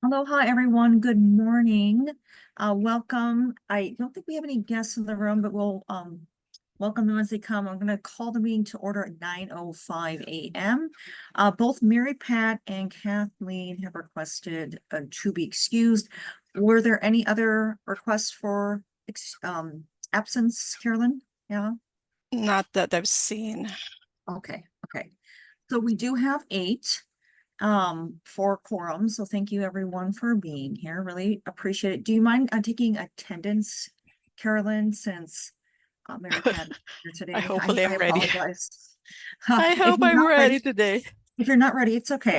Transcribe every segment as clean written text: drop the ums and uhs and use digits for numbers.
Aloha, everyone. Good morning. Welcome. I don't think we have any guests in the room, but we'll welcome them as they come. I'm going to call the meeting to order at 9:05 a.m. Both Mary Pat and Kathleen have requested to be excused. Were there any other requests for absence, Carolyn? Yeah. Not that I've seen. Okay. Okay. So we do have 8 for quorum. So thank you everyone for being here. Really appreciate it. Do you mind taking attendance, Carolyn, since Mary Pat is here today? Hopefully I I'm ready. apologize. I If hope you're I'm not ready ready, today. if you're not ready, it's okay.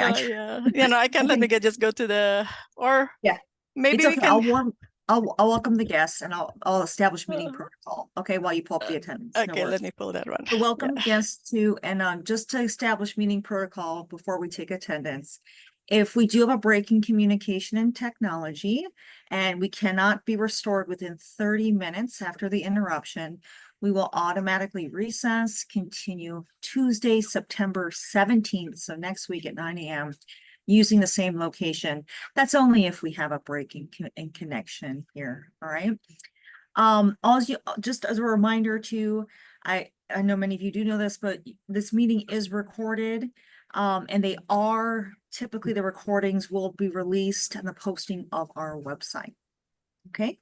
Yeah, I I can let me can, just go to or yeah, it's maybe we okay. can. I'll welcome the guests and I'll establish meeting uh, protocol. Okay, while you pull up the uh, attendance. No okay, let worries. me pull that one. So Yeah. welcome guests to, and just to establish meeting protocol before we take attendance. If we do have a break in communication and technology, and we cannot be restored within 30 minutes after the interruption, we will automatically recess, continue Tuesday, September 17th, so next week at 9 a.m., using the same location. That's only if we have a break in connection here, all right? Also, just as a reminder too, I know many of you do know this, but this meeting is recorded. And they are typically the recordings will be released and the posting of our website. Okay,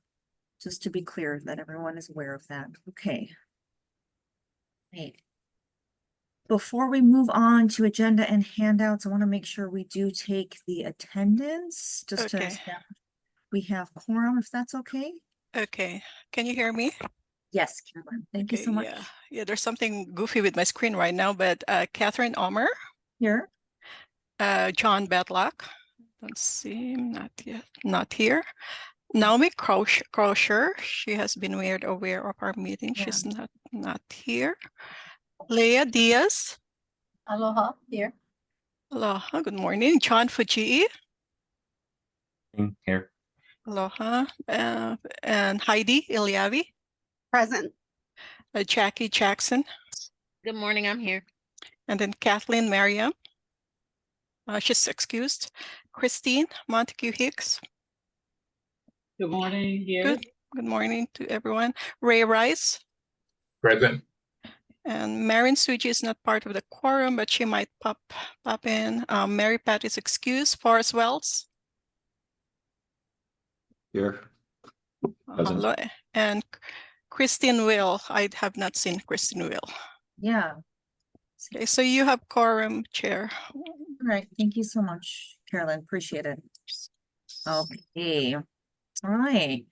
just to be clear that everyone is aware of that. Okay. Hey. Before we move on to agenda and handouts, I want to make sure we do take the attendance just to Okay. establish we have quorum, if that's okay. Okay. Can you hear me? Yes, Carolyn. Thank you Okay. so much. Yeah. Yeah. There's something goofy with my screen right now, but Catherine Omer, Here. John Bedlock. Don't see him. Not yet. Not here. Naomi Crosher. She has been made aware of our meeting. Yeah. She's not here. Leah Diaz. Aloha, here. Aloha, good morning. John Fujii. Here. Aloha. And Heidi Ilyavi. Present. Jackie Jackson. Good morning, I'm here. And then Kathleen Merriam. She's excused. Christine Montague Hicks. Good morning, here. Good morning to everyone. Ray Rice. Present. And Marin Suji is not part of the quorum, but she might pop in. Mary Pat is excused. Forrest Wells. Here. Present. And Christine Will. I have not seen Christine Will. Yeah. Okay, so you have quorum, Chair. All right. Thank you so much, Carolyn. Appreciate it. Okay. All right.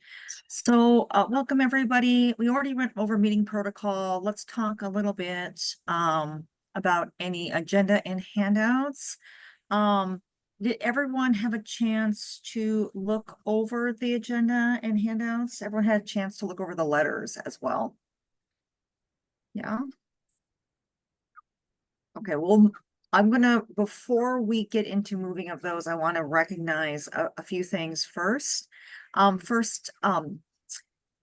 So welcome everybody. We already went over meeting protocol. Let's talk a little bit about any agenda and handouts. Did everyone have a chance to look over the agenda and handouts? Everyone had a chance to look over the letters as well. Yeah. Okay, well, before we get into moving of those, I want to recognize a few things first. First,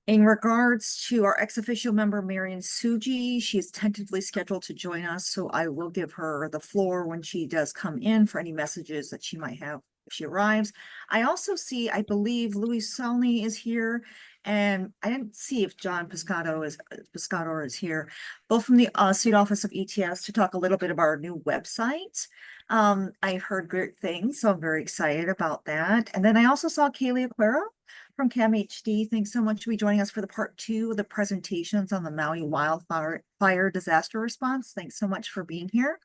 in regards to our ex officio member, Marion Suji, she is tentatively scheduled to join us, so I will give her the floor when she does come in for any messages that she might have if she arrives. I also see, I believe Louis Salney is here, and I didn't see if John Piscator is here, both from the State Office of ETS to talk a little bit about our new website. I heard great things, so I'm very excited about that. And then I also saw Kaylee Aquera from CAMHD. Thanks so much for joining us for the part 2 of the presentations on the Maui wildfire disaster response. Thanks so much for being here.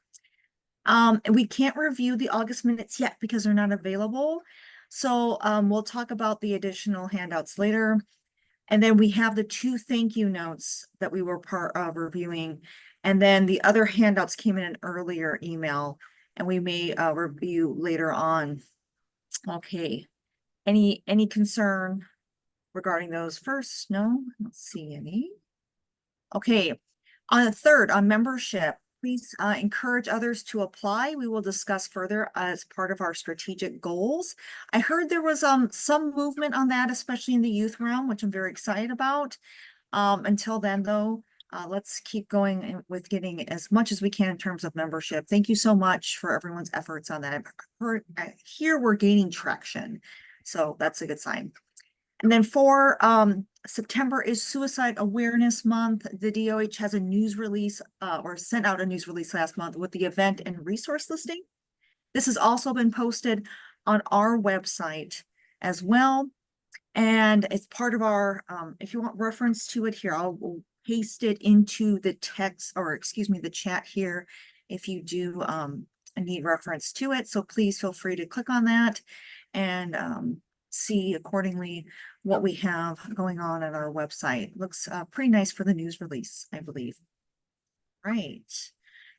We can't review the August minutes yet because they're not available. So we'll talk about the additional handouts later. And then we have the 2 thank you notes that we were part of reviewing. And then the other handouts came in an earlier email and we may review later on. Okay. Any concern regarding those first? No, I don't see any. Okay, on the third, on membership, please encourage others to apply. We will discuss further as part of our strategic goals. I heard there was some movement on that, especially in the youth realm, which I'm very excited about. Until then, though, let's keep going with getting as much as we can in terms of membership. Thank you so much for everyone's efforts on that. I hear we're gaining traction, so that's a good sign. And then for September is Suicide Awareness Month. The DOH has a news release or sent out a news release last month with the event and resource listing. This has also been posted on our website as well. And it's part of our, if you want reference to it here, I'll paste it into the text, or excuse me, the chat here if you do need reference to it. So please feel free to click on that and see accordingly what we have going on our website. Looks pretty nice for the news release, I believe. Right.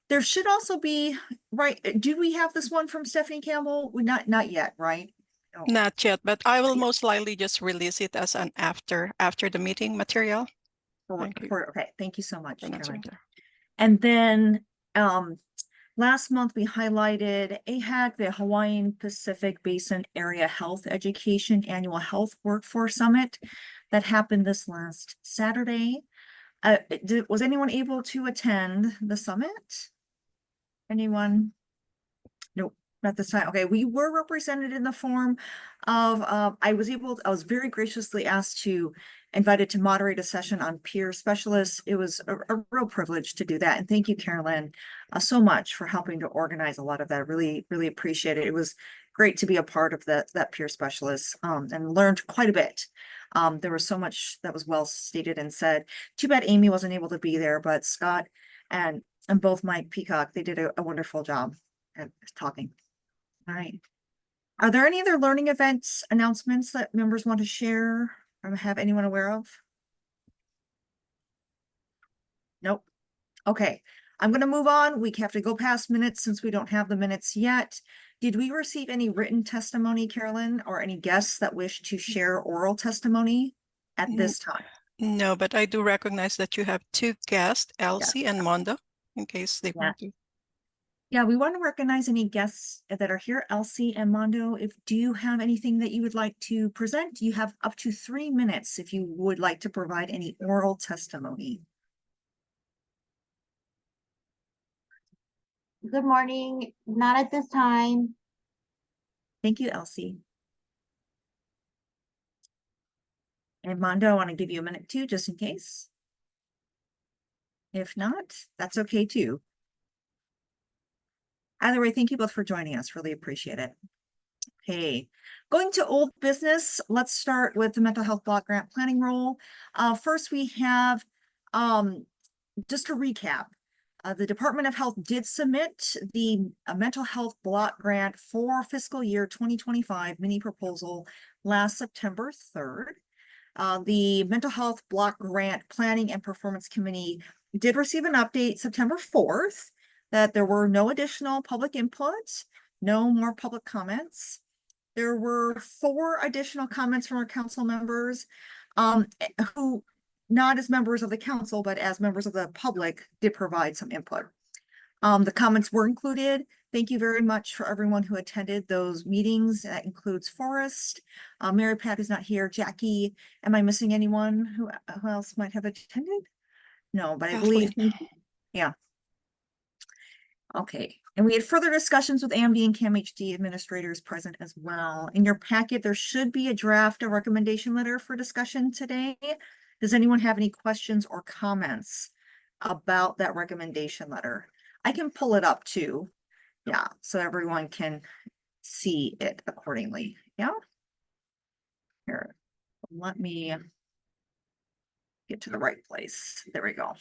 There should also be, right, do we have this one from Stephanie Campbell? Not yet, right? Oh. Not yet, but I will most likely just release it as an after the meeting material. Thank you. Okay, thank you so much, for not Caroline. saying there. And then last month we highlighted AHAC, the Hawaiian Pacific Basin Area Health Education Annual Health Workforce Summit that happened this last Saturday. Was anyone able to attend the summit? Anyone? Nope, not this time. Okay, we were represented in the form of, I was very graciously asked to invited to moderate a session on peer specialists. It was a real privilege to do that. And thank you, Carolyn, so much for helping to organize a lot of that. Really, really appreciate it. It was great to be a part of that peer specialist and learned quite a bit. There was so much that was well stated and said. Too bad Amy wasn't able to be there, but Scott and both Mike Peacock, they did a wonderful job at talking. All right. Are there any other learning events announcements that members want to share or have anyone aware of? Nope. Okay, I'm going to move on. We have to go past minutes since we don't have the minutes yet. Did we receive any written testimony, Carolyn, or any guests that wish to share oral testimony at this time? No, but I do recognize that you have two guests, Elsie and Mondo, in case they want to. Yeah, we want to recognize any guests that are here, Elsie and Mondo. Do you have anything that you would like to present? You have up to 3 minutes if you would like to provide any oral testimony. Good morning. Not at this time. Thank you, Elsie. And Mondo, I want to give you a minute too, just in case. If not, that's okay too. Either way, thank you both for joining us. Really appreciate it. Okay, going to old business. Let's start with the mental health block grant planning role. First, we have just to recap. The Department of Health did submit the mental health block grant for fiscal year 2025 mini proposal last September 3rd. The Mental Health Block Grant Planning and Performance Committee did receive an update September 4th that there were no additional public input, no more public comments. There were 4 additional comments from our council members who, not as members of the council, but as members of the public, did provide some input. The comments were included. Thank you very much for everyone who attended those meetings. That includes Forrest, Mary Pat is not here, Jackie. Am I missing anyone who else might have attended? No, but I believe, yeah. Okay, and we had further discussions with AMD and CAMHD administrators present as well. In your packet, there should be a recommendation letter for discussion today. Does anyone have any questions or comments about that recommendation letter? I can pull it up too. Yeah, so everyone can see it accordingly. Yeah. Here, let me get to the right place. There we go.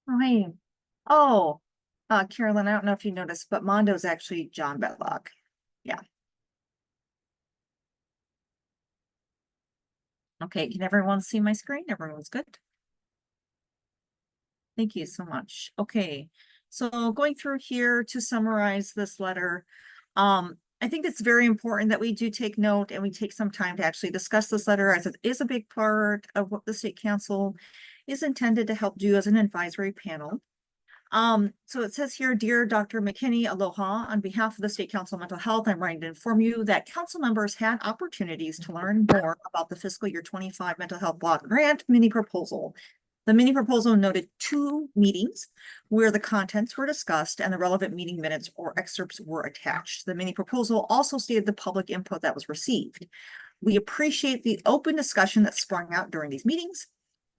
Hi. Oh, Carolyn, I don't know if you noticed, but Mondo's actually John Betlock. Yeah. Okay, can everyone see my screen? Everyone's good? Thank you so much. Okay, so going through here to summarize this letter, I think it's very important that we do take note and we take some time to actually discuss this letter, as it is a big part of what the State Council is intended to help do as an advisory panel. So it says here, dear Dr. McKinney, aloha. On behalf of the State Council of Mental Health, I'm writing to inform you that council members had opportunities to learn more about the fiscal year 25 mental health block grant mini proposal. The mini proposal noted 2 meetings where the contents were discussed and the relevant meeting minutes or excerpts were attached. The mini proposal also stated the public input that was received. We appreciate the open discussion that sprung out during these meetings.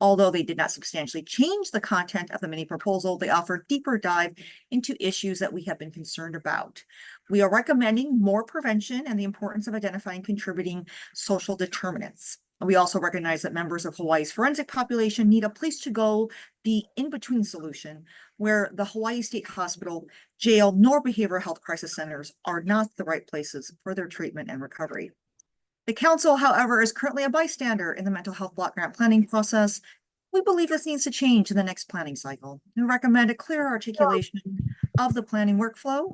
Although they did not substantially change the content of the mini proposal, they offer deeper dive into issues that we have been concerned about. We are recommending more prevention and the importance of identifying contributing social determinants. We also recognize that members of Hawaii's forensic population need a place to go, the in-between solution, where the Hawaii State Hospital, jail, nor behavioral health crisis centers are not the right places for their treatment and recovery. The council, however, is currently a bystander in the mental health block grant planning process. We believe this needs to change in the next planning cycle. We recommend a clear articulation of the planning workflow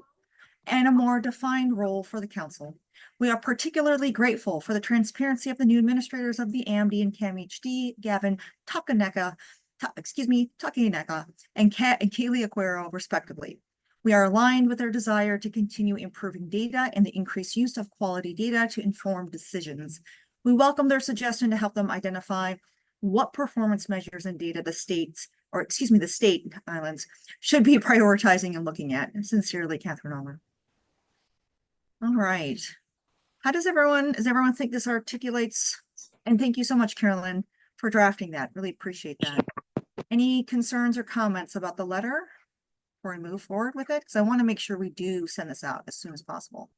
and a more defined role for the council. We are particularly grateful for the transparency of the new administrators of the AMD and CAMHD, Gavin Takaneka, and Kaylee Aquero, respectively. We are aligned with their desire to continue improving data and the increased use of quality data to inform decisions. We welcome their suggestion to help them identify what performance measures and data the state islands should be prioritizing and looking at. Sincerely, Catherine Ulmer. All right. Does everyone think this articulates? And thank you so much, Carolyn, for drafting that. Really appreciate that. Any concerns or comments about the letter before we move forward with it? Because I want to make sure we do send this out as soon as possible.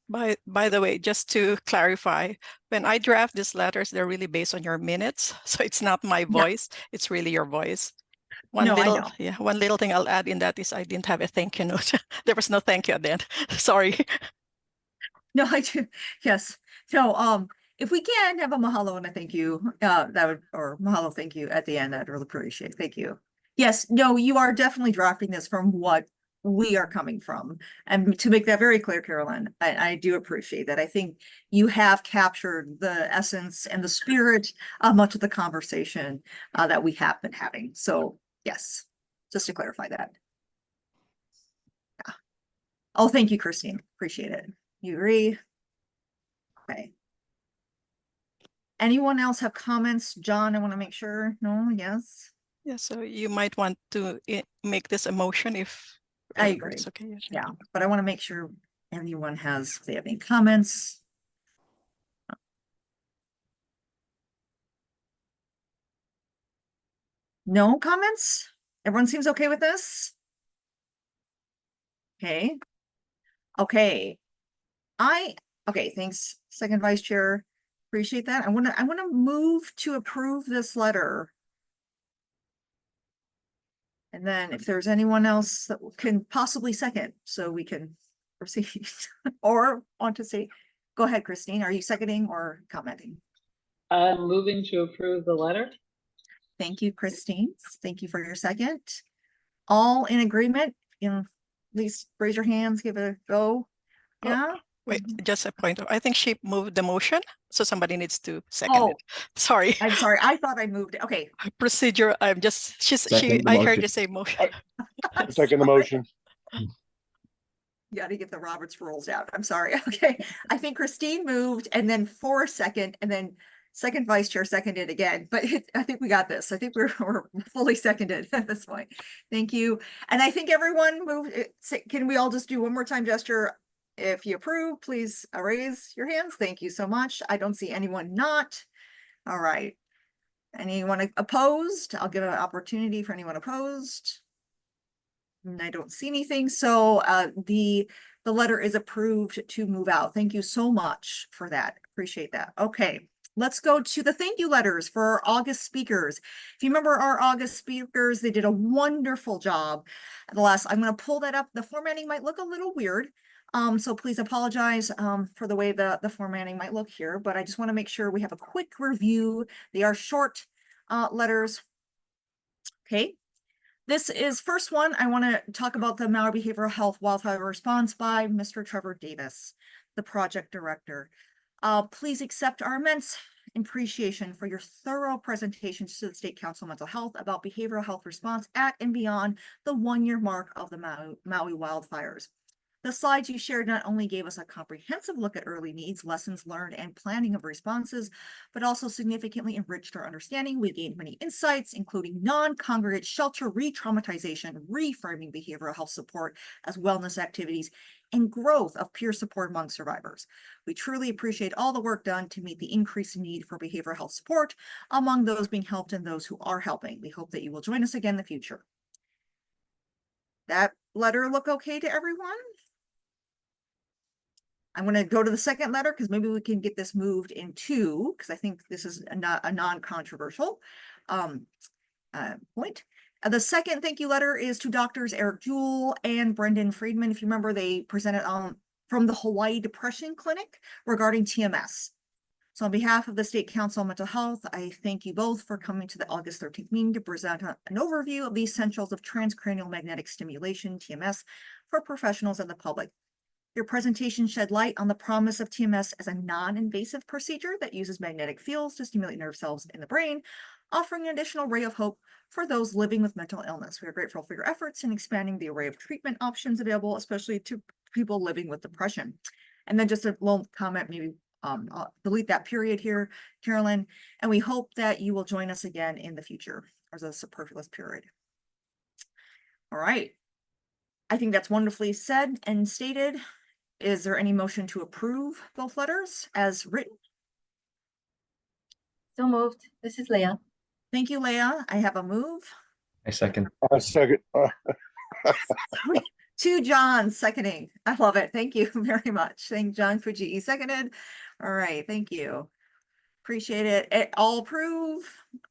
By the way, just to clarify, when I draft these letters, they're really based on your minutes. So it's not my voice, it's really your voice. One little thing I'll add in that is I didn't have a thank you note. There was no thank you at the end. Sorry. No, I do. Yes. No, if we can have a mahalo and a thank you, or mahalo thank you at the end, I'd really appreciate. Thank you. Yes, no, you are definitely drafting this from what we are coming from. And to make that very clear, Carolyn, I do appreciate that. I think you have captured the essence and the spirit of much of the conversation that we have been having. So yes, just to clarify that. Yeah. Oh, thank you, Christine. Appreciate it. You agree? Okay. Anyone else have comments? John, I want to make sure. No, yes. Yeah, so you might want to make this a motion if I agree. It's okay. Yeah, but I want to make sure anyone has, if they have any comments. No comments? Everyone seems okay with this? Okay. Okay. Okay, thanks, Second Vice Chair. Appreciate that. I want to move to approve this letter. And then if there's anyone else that can possibly second, so we can proceed or want to say, go ahead, Christine. Are you seconding or commenting? I'm moving to approve the letter. Thank you, Christine. Thank you for your second. All in agreement? At least raise your hands, give it a go. Yeah. Wait, just a point. I think she moved the motion, so somebody needs to second it. Sorry. I'm sorry. I thought I moved it. Okay. Procedure. I'm just. I heard you say motion. Second the motion. You got to get the Roberts rules out. I'm sorry. Okay. I think Christine moved, and then for a second, and then Second Vice Chair seconded again. But I think we got this. I think we're fully seconded at this point. Thank you. And I think everyone moved. Can we all just do one more time gesture? If you approve, please raise your hands. Thank you so much. I don't see anyone not. All right. Anyone opposed? I'll give an opportunity for anyone opposed. And I don't see anything. So the letter is approved to move out. Thank you so much for that. Appreciate that. Okay. Let's go to the thank you letters for our August speakers. If you remember our August speakers, they did a wonderful job. I'm going to pull that up. The formatting might look a little weird. So please apologize for the way the formatting might look here, but I just want to make sure we have a quick review. They are short letters. Okay. This is first one. I want to talk about the Maui Behavioral Health Wildfire Response by Mr. Trevor Davis, the project director. Please accept our immense and appreciation for your thorough presentations to the State Council of Mental Health about behavioral health response at and beyond the 1-year mark of the Maui wildfires. The slides you shared not only gave us a comprehensive look at early needs, lessons learned, and planning of responses, but also significantly enriched our understanding. We gained many insights, including non-congregate shelter re-traumatization, reframing behavioral health support as wellness activities, and growth of peer support among survivors. We truly appreciate all the work done to meet the increasing need for behavioral health support among those being helped and those who are helping. We hope that you will join us again in the future. That letter look okay to everyone? I'm going to go to the second letter because maybe we can get this moved in two, because I think this is a non-controversial point. The second thank you letter is to Doctors Eric Jewell and Brendan Friedman. If you remember, they presented from the Hawaii Depression Clinic regarding TMS. So on behalf of the State Council on Mental Health, I thank you both for coming to the August 13th meeting to present an overview of the essentials of transcranial magnetic stimulation, TMS, for professionals and the public. Your presentation shed light on the promise of TMS as a non-invasive procedure that uses magnetic fields to stimulate nerve cells in the brain, offering an additional ray of hope for those living with mental illness. We are grateful for your efforts in expanding the array of treatment options available, especially to people living with depression. And then just a little comment, maybe I'll delete that period here, Carolyn, and we hope that you will join us again in the future as a superfluous period. All right. I think that's wonderfully said and stated. Is there any motion to approve both letters as written? So moved. This is Leah. Thank you, Leah. I have a move. I second. Second. To John seconding. I love it. Thank you very much. Thank John Fujii seconded. All right. Thank you. Appreciate it. All approve.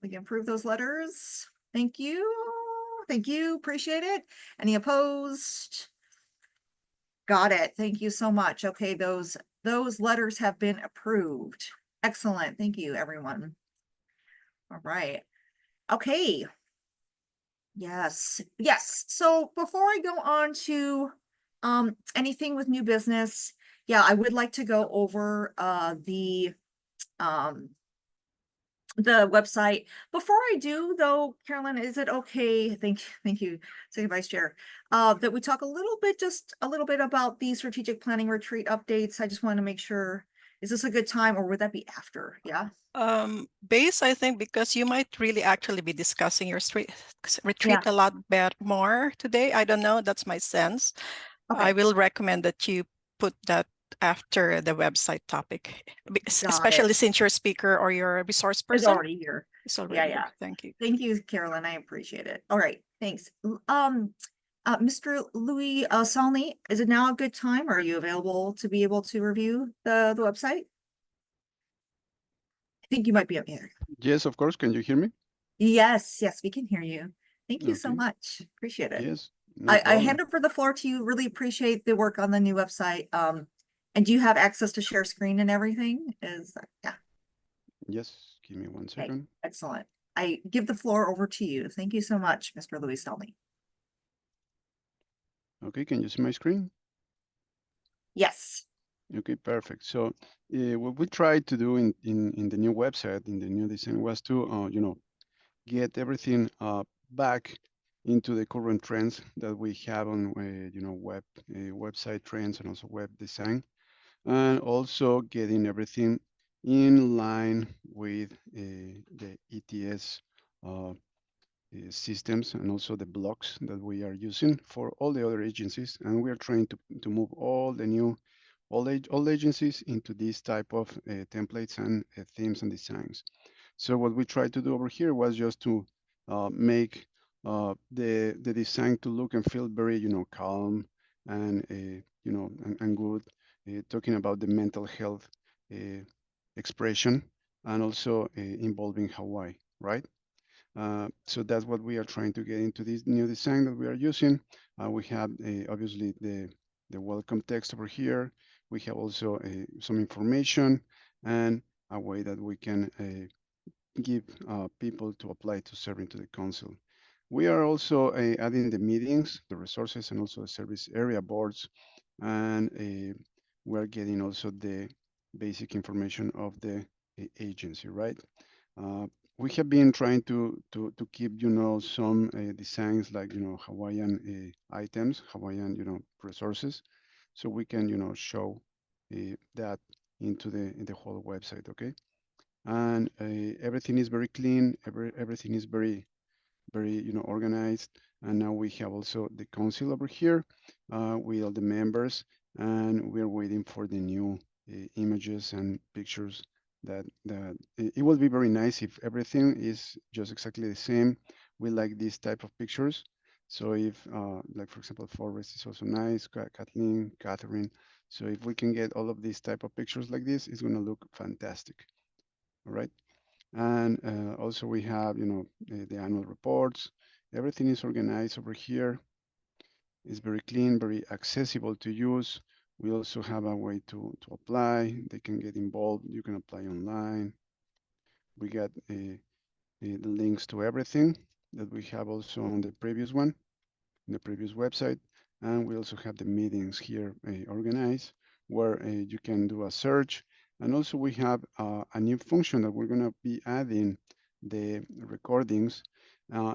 We can approve those letters. Thank you. Thank you. Appreciate it. Any opposed? Got it. Thank you so much. Okay, those letters have been approved. Excellent. Thank you, everyone. All right. Okay. Yes. So before I go on to anything with new business, yeah, I would like to go over the website. Before I do though, Carolyn, is it okay? Thank you, Second Vice Chair, that we talk just a little bit about the strategic planning retreat updates. I just want to make sure, is this a good time or would that be after? Yeah. Base, I think, because you might really actually be discussing your retreat a lot more today. I don't know. That's my sense. Okay. I will recommend that you put that after the website topic, especially since your speaker or your resource person is already here. It's already here. Thank you. Thank you, Carolyn. I appreciate it. All right, thanks. Mr. Louis Salney, is it now a good time? Are you available to be able to review the website? I think you might be up here. Yes, of course. Can you hear me? Yes, we can hear you. Thank you so much. Appreciate it. Yes. I hand over the floor to you. Really appreciate the work on the new website. And do you have access to share screen and everything? Yes, give me 1 second. Okay. Excellent. I give the floor over to you. Thank you so much, Mr. Louis Salney. Okay, can you see my screen? Yes. Okay, perfect. So what we tried to do in the new website, in the new design, was to get everything back into the current trends that we have on website trends and also web design, and also getting everything in line with the ETS systems and also the blocks that we are using for all the other agencies. And we are trying to move all agencies into this type of templates and themes and designs. So what we tried to do over here was just to make the design to look and feel very calm and and good, talking about the mental health expression and also involving Hawaii, right? So that's what we are trying to get into this new design that we are using. We have obviously the welcome text over here. We have also some information and a way that we can give people to apply to serve into the council. We are also adding the meetings, the resources, and also the service area boards. And we're getting also the basic information of the agency, right? We have been trying to keep, some designs like, Hawaiian items, Hawaiian, resources, so we can, show that into the whole website, okay? And everything is very clean, everything is very, organized. And now we have also the council over here with all the members, and we're waiting for the new images and pictures that it will be very nice if everything is just exactly the same. We like this type of pictures. So if, like for example, Forrest is also nice, Kathleen, Catherine. So if we can get all of these type of pictures like this, it's going to look fantastic. All right. And also we have, the annual reports. Everything is organized over here. It's very clean, very accessible to use. We also have a way to apply. They can get involved. You can apply online. We got the links to everything that we have also on the previous one, in the previous website. And we also have the meetings here organized where you can do a search. And also we have a new function that we're going to be adding the recordings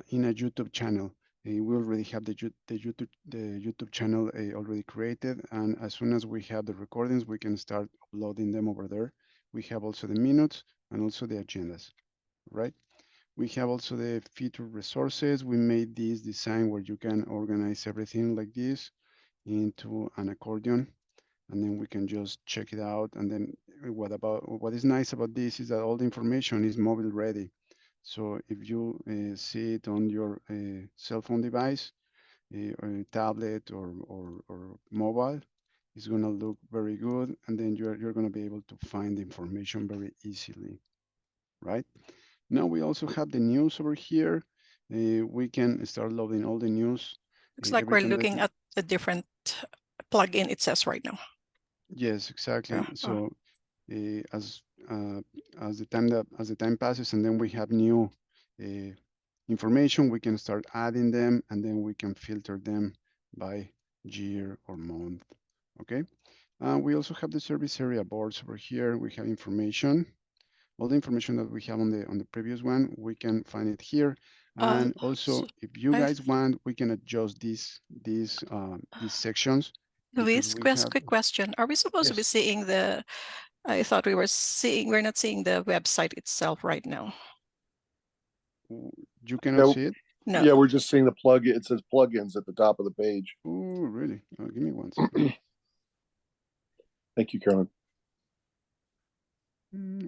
in a YouTube channel. We already have the YouTube channel already created, and as soon as we have the recordings, we can start uploading them over there. We have also the minutes and also the agendas, right? We have also the feature resources. We made this design where you can organize everything like this into an accordion, and then we can just check it out. And then what is nice about this is that all the information is mobile ready. So if you see it on your cell phone device, or tablet or mobile, it's going to look very good, and then you're going to be able to find the information very easily, right? Now we also have the news over here. We can start loading all the news. Looks like every we're time that looking at a different plugin, it says right now. Yes, exactly. Yeah. So as the time passes, and then we have new information, we can start adding them, and then we can filter them by year or month. Okay. We also have the service area boards over here. We have information. All the information that we have on the previous one, we can find it here. And also, so if you guys want, we can adjust these sections. Luis, We have, quick question. Are we supposed to be yes. seeing I thought we're not seeing the website itself right now. You cannot see it? No. Yeah, we're just seeing the plug. It says plugins at the top of the page. Oh, really? Oh, give me one second. Thank you, Carolyn.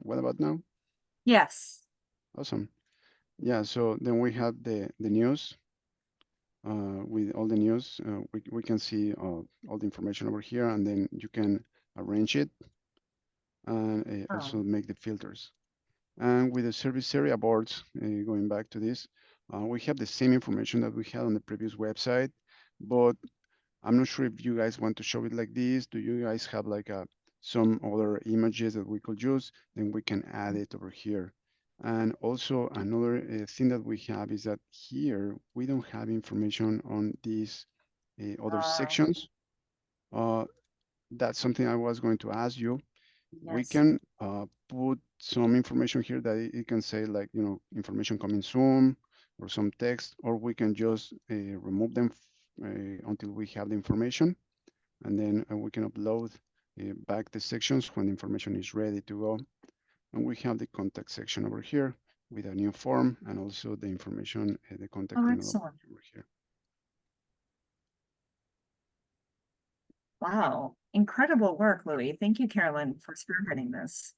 What about now? Yes. Awesome. Yeah, so then we have the news. With all the news, we can see all the information over here, and then you can arrange it and also make the filters. And with the service area boards, going back to this, we have the same information that we had on the previous website, but I'm not sure if you guys want to show it like this. Do you guys have like some other images that we could use? Then we can add it over here. And also another thing that we have is that here we don't have information on these other sections. That's something I was going to ask you. Yes. We can put some information here that it can say like, information coming soon or some text, or we can just remove them until we have the information. And then we can upload back the sections when the information is ready to go. And we have the contact section over here with a new form, and also the information, the contact email excellent. over here. Wow, incredible work, Louis. Thank you, Carolyn, for spearheading this.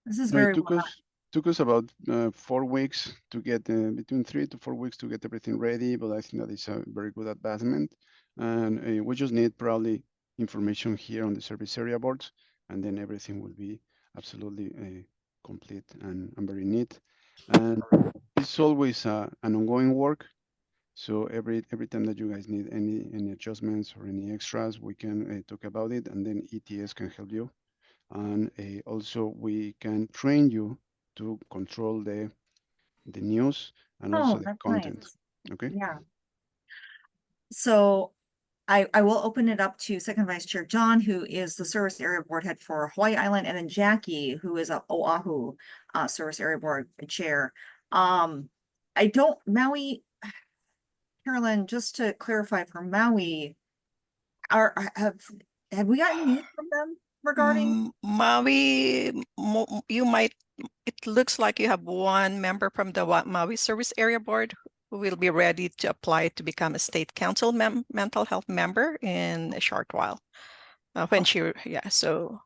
This is No, very it took us about 4 weeks to get between 3 to 4 weeks to get everything ready, but I think that is a very good advancement. And we just need probably information here on the service area boards, and then everything will be absolutely complete and very neat. And it's always an ongoing work. So every time that you guys need any adjustments or any extras, we can talk about it, and then ETS can help you. And also we can train you to control the news and also the content. nice. Okay. Yeah. So I will open it up to Second Vice Chair John, who is the Service Area Board Head for Hawaii Island, and then Jackie, who is a Oahu Service Area Board Chair. I don't, Maui, Carolyn, just to clarify for Maui, have we gotten news from them regarding? Maui, you might, it looks like you have one member from the Maui Service Area Board who will be ready to apply to become a state council mental health member in a short while. When she, yeah, so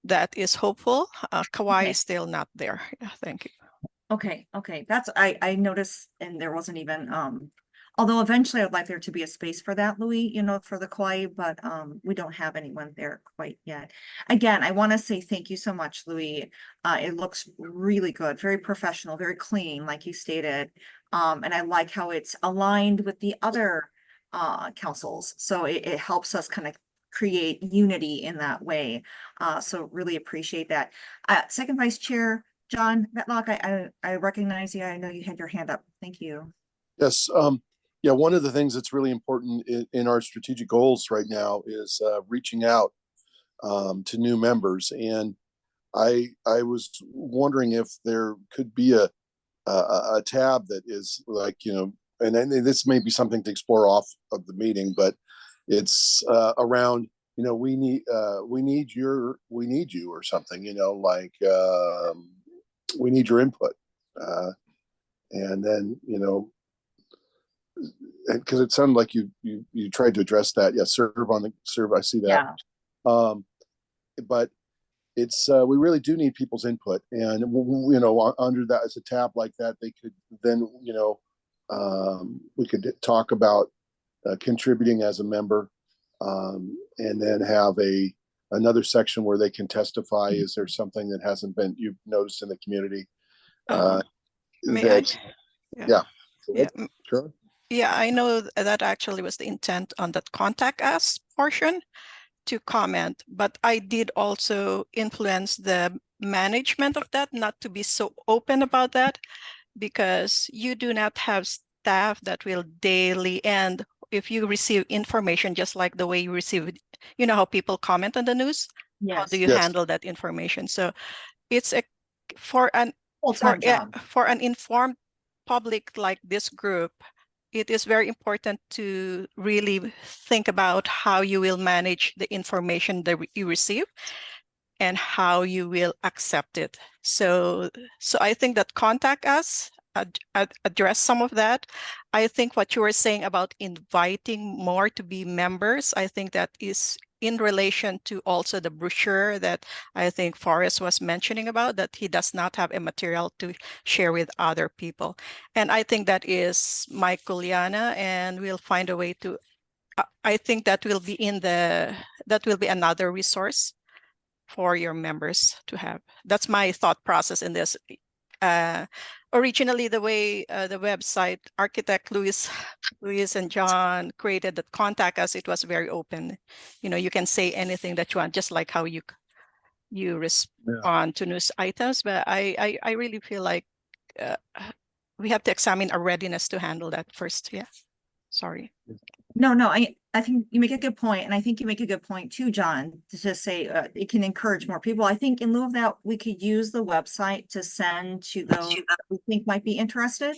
that is hopeful. Kauai Okay. is still not there. Yeah, thank you. Okay, that's, I noticed, and there wasn't even, although eventually I'd like there to be a space for that, Louis, you know, for the Kauai, but we don't have anyone there quite yet. Again, I want to say thank you so much, Louis. It looks really good, very professional, very clean, like you stated. And I like how it's aligned with the other councils. So it helps us kind of create unity in that way. So really appreciate that. Second Vice Chair John Metlock, I recognize you. I know you had your hand up. Thank you. Yes. Yeah, one of the things that's really important in our strategic goals right now is reaching out to new members. And I was wondering if there could be a tab that is like, you know, and then this may be something to explore off of the meeting, but it's around, you know, we need you or something, you know, like we need your input. And then, you know, because it sounded like you tried to address that. Yeah, serve. I see that. Yeah. But it's we really do need people's input, and you know, under that as a tab like that, they could then, you know, we could talk about contributing as a member, and then have another section where they can testify. Is there something that hasn't been you've noticed in the community? Yeah. Sure. Yeah, I know that actually was the intent on that contact us portion to comment, but I did also influence the management of that not to be so open about that, because you do not have staff that will daily, and if you receive information just like the way you receive, you know how people comment on the news, how do you handle that information? So it's for an informed public like this group, it is very important to really think about how you will manage the information that you receive and how you will accept it. So I think that contact us, address some of that. I think what you were saying about inviting more to be members, I think that is in relation to also the brochure that I think Forrest was mentioning about, that he does not have a material to share with other people. And I think that is Mike Guliana, and we'll find a way to, I think that will be that will be another resource for your members to have. That's my thought process in this. Originally, the way the website architect Louis and John created that contact us, it was very open. You know, you can say anything that you want, just like how you respond to news items. But I really feel like we have to examine our readiness to handle that first. Yeah, sorry. No, I think you make a good point, and I think you make a good point too, John, to just say it can encourage more people. I think in lieu of that, we could use the website to send to those that we think might be interested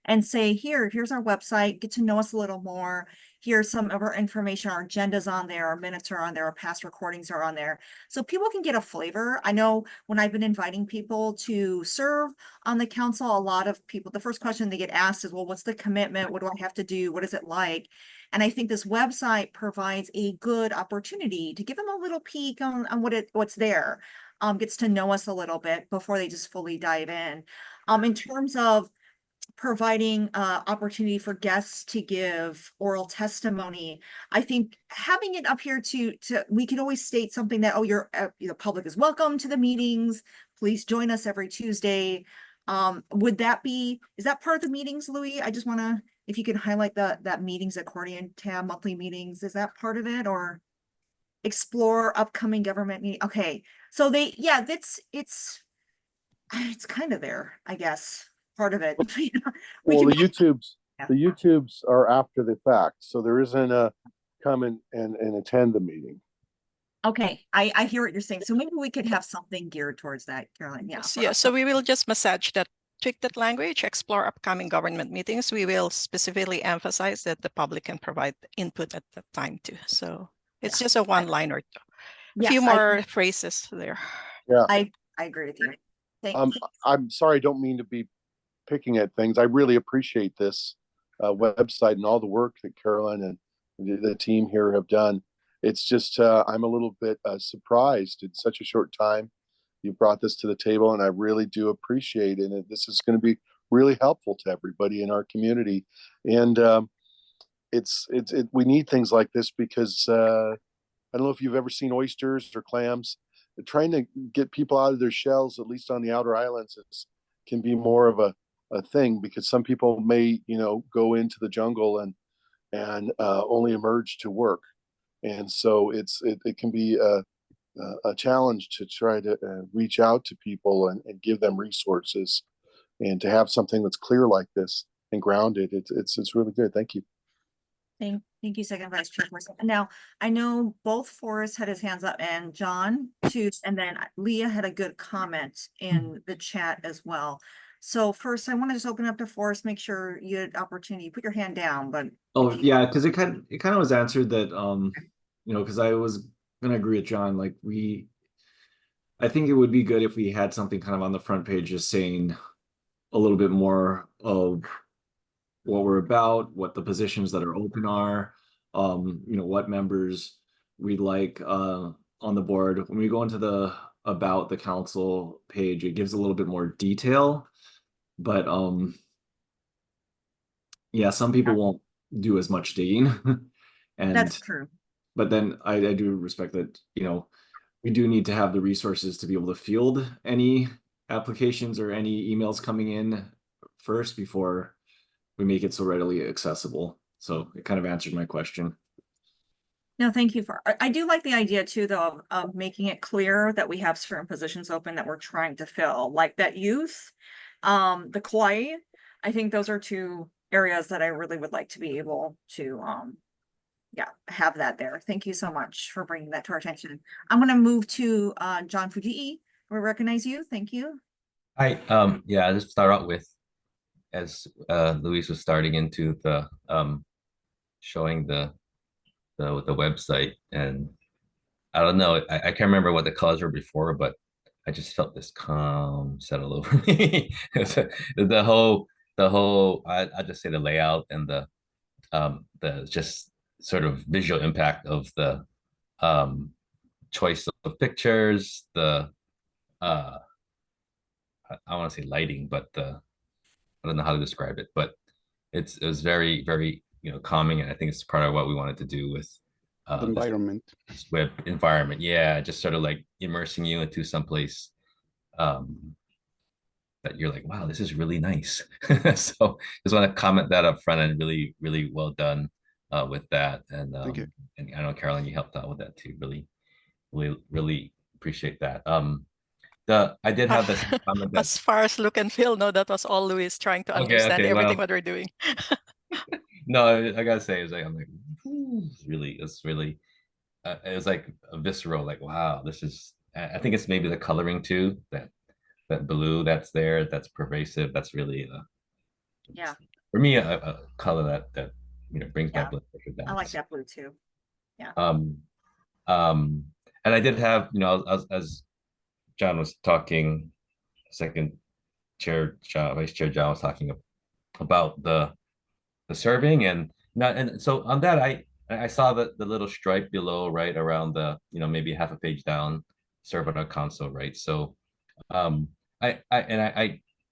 and say, here's our website, get to know us a little more. Here's some of our information, our agendas on there, our minutes are on there, our past recordings are on there. So people can get a flavor. I know when I've been inviting people to serve on the council, a lot of people, the first question they get asked is, well, what's the commitment? What do I have to do? What is it like? And I think this website provides a good opportunity to give them a little peek on what's there. Gets to know us a little bit before they just fully dive in. In terms of providing opportunity for guests to give oral testimony, I think having it up here to we can always state something that, oh, the public is welcome to the meetings. Please join us every Tuesday. Is that part of the meetings, Louis? I just want to, if you could highlight that meetings accordion tab, monthly meetings, is that part of it, or explore upcoming government meeting? Okay, so it's kind of there, I guess, part of it. Well, the YouTubes are after the fact, so there isn't come and attend the meeting. Okay, I hear what you're saying. So maybe we could have something geared towards that, Caroline. Yeah. So, yeah, so we will just massage that, tweak that language, explore upcoming government meetings. We will specifically emphasize that the public can provide input at that time too. So it's just a one line or a few more phrases there. Yeah, I agree with you. Thanks. I'm sorry, I don't mean to be picking at things. I really appreciate this website and all the work that Caroline and the team here have done. It's just I'm a little bit surprised in such a short time you brought this to the table, and I really do appreciate it. And this is going to be really helpful to everybody in our community. And we need things like this because I don't know if you've ever seen oysters or clams. Trying to get people out of their shells, at least on the outer islands, can be more of a thing, because some people may, go into the jungle and only emerge to work. And so it can be a challenge to try to reach out to people and give them resources, and to have something that's clear like this and grounded. It's really good. Thank you. Thank you, Second Vice Chairperson. Now, I know both Forrest had his hands up and John too, and then Leah had a good comment in the chat as well. So first, I want to just open up to Forrest, make sure you had opportunity. Put your hand down, but yeah, because it kind of was answered that because I was gonna agree with John. Like I think it would be good if we had something kind of on the front page just saying a little bit more of what we're about, what the positions that are open are, what members we'd like on the board. When we go into the about the council page, it gives a little bit more detail, but yeah, some people won't do as much digging. And that's true. But then I do respect that, we do need to have the resources to be able to field any applications or any emails coming in first before we make it so readily accessible. So it kind of answered my question. No, thank you I do like the idea too, though, of making it clear that we have certain positions open that we're trying to fill, like that youth, the Kauai. I think those are two areas that I really would like to be able to, have that there. Thank you so much for bringing that to our attention. I'm going to move to John Fujii. We recognize you. Thank you. Hi. Yeah, I'll just start out with, as Luis was starting into the showing the website, and I don't know, I can't remember what the colors were before, but I just felt this calm settle over me. the whole I just say the layout and the just sort of visual impact of the choice of pictures, the I want to say lighting, but I don't know how to describe it, but it was very, very, calming. And I think it's part of what we wanted to do with the environment. This web environment. Yeah, just sort of like immersing you into someplace that you're like, wow, this is really nice. So just want to comment that up front, and really, really well done with that. And thank you. And I know, Caroline, you helped out with that too. Really, really, really appreciate that. I did have this comment as far as look and feel, no, that was all Luis trying to understand everything what we're doing. No, I gotta say, I'm like, it's really, it was like a visceral, like, wow, this is. I think it's maybe the coloring too, that blue that's there, that's pervasive. That's really, for me, a color that brings my blood pressure down. I like that blue too. Yeah. And I did have, as John was talking, Vice Chair John was talking about the serving, and so on that I saw the little stripe below, right around the maybe half a page down, serve on a console, right? So I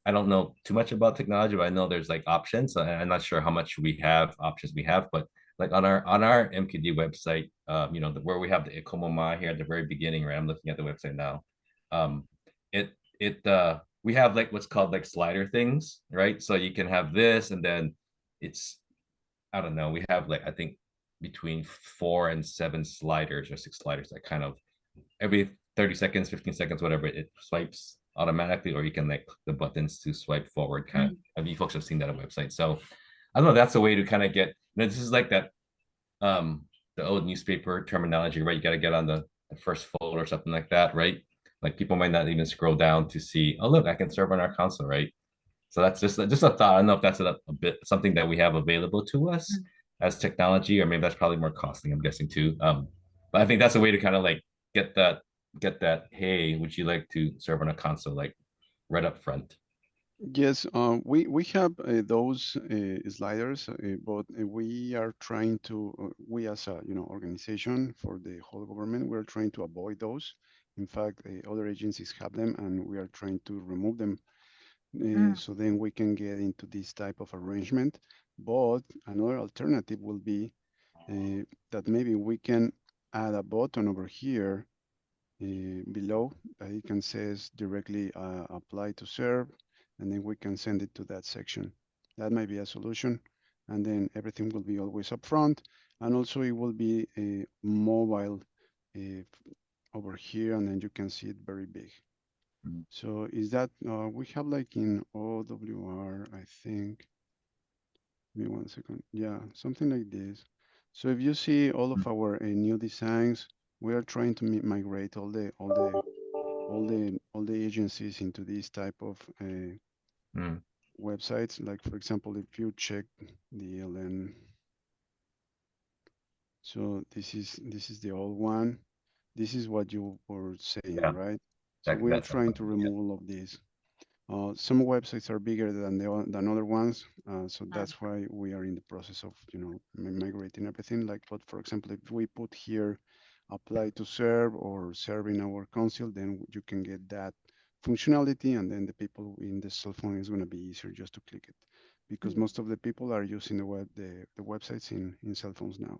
don't know too much about technology, but I know there's like options. I'm not sure how much options we have, but like on our MKD website, where we have the Ekomoma here at the very beginning, right? I'm looking at the website now. We have like what's called like slider things, right? So you can have this, and then it's, I don't know, we have like, I think between 4 and 7 sliders or 6 sliders that kind of every 30 seconds, 15 seconds, whatever, it swipes automatically, or you can like click the buttons to swipe forward. Kind of, you folks have seen that on the website. So I don't know, that's a way to kind of get, this is like that, old newspaper terminology, right? You got to get on the first fold or something like that, right? Like people might not even scroll down to see, oh look, I can serve on our console, right? So that's just a thought. I don't know if that's a bit something that we have available to us as technology, or maybe that's probably more costly, I'm guessing too. But I think that's a way to kind of like get that, hey, would you like to serve on a console, like right up front? Yes, we have those sliders, but we are trying to, we as a organization for the whole government, we're trying to avoid those. In fact, other agencies have them, and we are trying to remove them. So then we can get into this type of arrangement. But another alternative will be that maybe we can add a button over here below that it can says directly apply to serve, and then we can send it to that section. That might be a solution, and then everything will be always up front, and also it will be a mobile over here, and then you can see it very big. So is that we have like in OWR, I think. Give me 1 second. Yeah, something like this. So if you see all of our new designs, we are trying to migrate all the agencies into this type of websites. Like for example, if you check the ELN, so this is the old one. This is what you were saying, right? So we are trying to remove all of these. Some websites are bigger than other ones, so that's why we are in the process of migrating everything. Like, but for example, if we put here apply to serve or serve in our console, then you can get that functionality, and then the people in the cell phone is going to be easier just to click it, because most of the people are using the websites in cell phones now.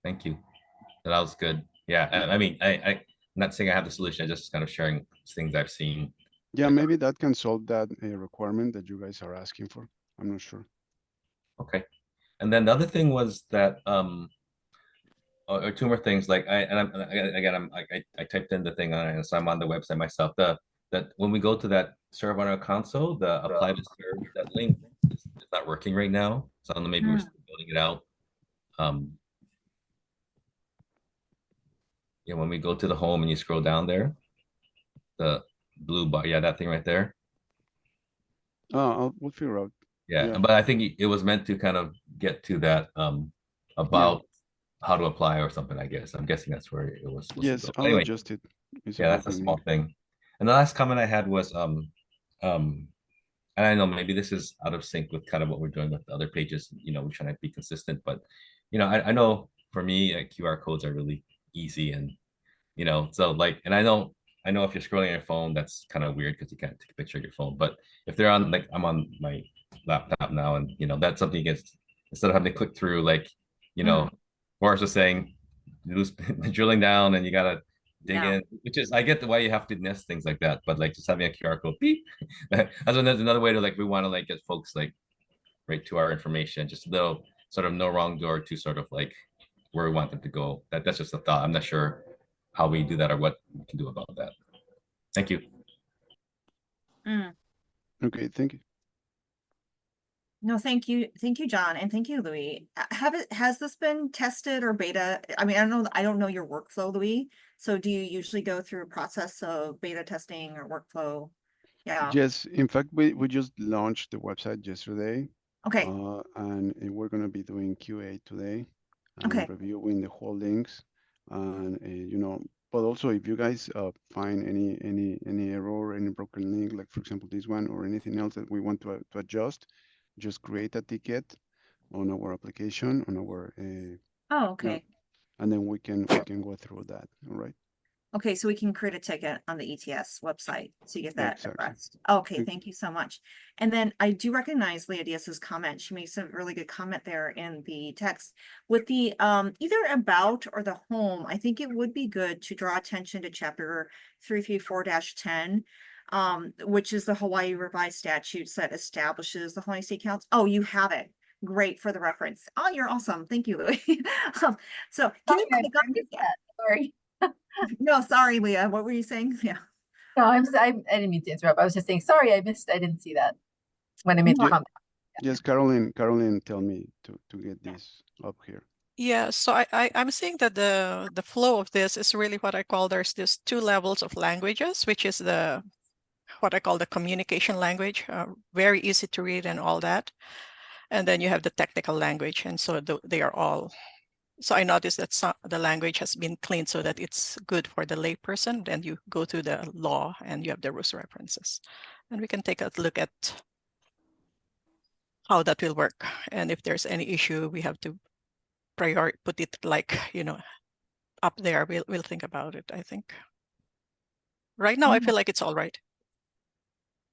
Thank you. That was good. Yeah, I mean, I'm not saying I have the solution. I'm just kind of sharing things I've seen. Yeah, maybe that can solve that requirement that you guys are asking for. I'm not sure. Okay. And then the other thing was that or two more things. Like I typed in the thing on it, so I'm on the website myself. That when we go to that serve on our console, the apply to serve, that link is not working right now. So I don't know, maybe we're still building it out. Yeah, when we go to the home and you scroll down there, the blue bar, yeah, that thing right there. We'll figure out. Yeah, but I think it was meant to kind of get to that about how to apply or something, I guess. I'm guessing that's where it was supposed to go. I'll anyway, adjust it. Yeah, that's a small thing. And the last comment I had was and I know maybe this is out of sync with kind of what we're doing with the other pages, we're trying to be consistent, but I know for me QR codes are really easy, and so like, and I know if you're scrolling on your phone, that's kind of weird because you can't take a picture of your phone, but if they're on, like I'm on my laptop now, and that's something you get, instead of having to click through, like Boris was saying, drilling down and you gotta dig in, which is, I get the why you have to nest things like that, but like just having a QR code, beep, that's another way to like, we want to like get folks like right to our information, just a little sort of no wrong door to sort of like where we want them to go. That's just a thought. I'm not sure how we do that or what we can do about that. Thank you. Okay, thank you. No, thank you, John, and thank you, Louis. Has this been tested or beta? I mean, I don't know your workflow, Louis. So do you usually go through a process of beta testing or workflow? Yeah. Yes, in fact, we just launched the website yesterday. Okay. And we're going to be doing QA today. Okay. Reviewing the whole links, and but also if you guys find any error, any broken link, like for example this one, or anything else that we want to adjust, just create a ticket on our application, on our okay. and then we can go through that. All right. Okay, so we can create a ticket on the ETS website to get that Exactly. addressed. Okay, thank you so much. And then I do recognize Leah Diaz's comment. She makes a really good comment there in the text. With the either about or the home, I think it would be good to draw attention to chapter 334-10, which is the Hawaii revised statutes that establishes the Hawaii State Council. Oh, you have it. Great for the reference. Oh, you're awesome. Thank you, Louis. So can you click on that? Sorry. No, sorry, Leah. What were you saying? Yeah. No, I didn't mean to interrupt. I was just saying, sorry, I didn't see that when I made the comment. Yes, Caroline, tell me to get this up here. Yeah, so I'm seeing that the flow of this is really what I call, there's this two levels of languages, which is what I call the communication language, very easy to read and all that. And then you have the technical language, and so they are all. So I noticed that the language has been cleaned so that it's good for the layperson. Then you go to the law and you have the rules references. And we can take a look at how that will work. And if there's any issue, we have to put it like, up there. We'll think about it, I think. Right now, I feel like it's all right.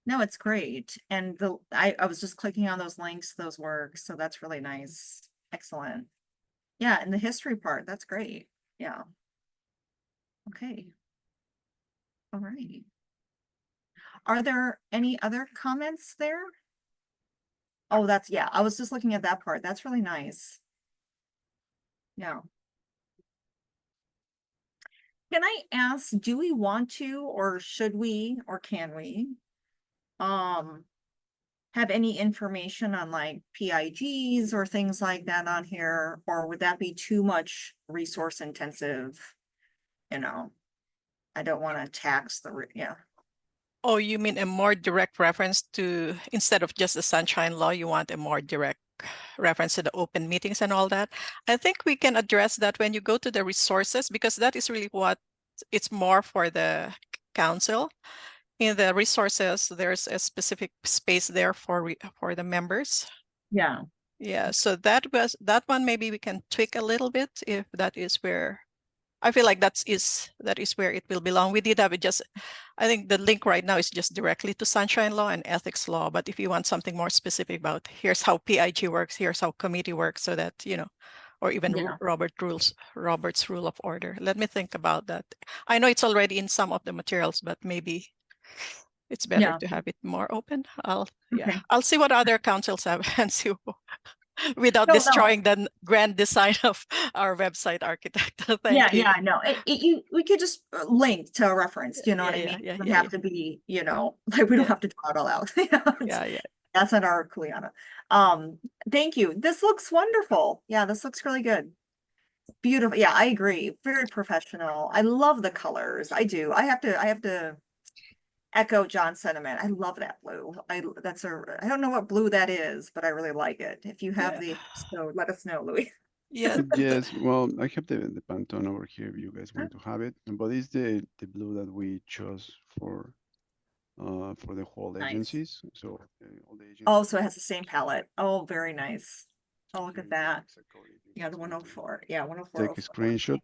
No, it's great. And I was just clicking on those links, those work. So that's really nice. Excellent. Yeah, and the history part, that's great. Yeah. Okay. All right. Are there any other comments there? Oh, yeah, I was just looking at that part. That's really nice. Yeah. Can I ask, do we want to, or should we, or can we, have any information on like PIGs or things like that on here, or would that be too much resource intensive? I don't want to tax yeah. Oh, you mean a more direct reference to, instead of just the Sunshine Law, you want a more direct reference to the open meetings and all that? I think we can address that when you go to the resources, because that is really what it's more for the council. In the resources, there's a specific space there for the members. Yeah. Yeah, so that one, maybe we can tweak a little bit if that is where I feel like that is where it will belong. We did have it I think the link right now is just directly to Sunshine Law and Ethics Law. But if you want something more specific about here's how PIG works, here's how committee works, so that, or even Robert's Rule of Order. Let me think about that. I know it's already in some of the materials, but maybe it's better to have it more open. I'll see what other councils have and see without destroying the grand design of our website architect. Thank you. Yeah, no, we could just link to a reference, you know what I mean? It doesn't have to be, like we don't have to draw it all out. Yeah. That's not our Kuleana. Thank you. This looks wonderful. Yeah, this looks really good. Beautiful. Yeah, I agree. Very professional. I love the colors. I do. I have to echo John's sentiment. I love that blue. I don't know what blue that is, but I really like it. If you have so let us know, Louis. Yeah. Yes, well, I have the Pantone over here if you guys want to have it, but it's the blue that we chose for the whole agencies. So all the agencies. Oh, so it has the same palette. Oh, very nice. Oh, look at that. Yeah, the 104. Yeah, 104. Take a screenshot.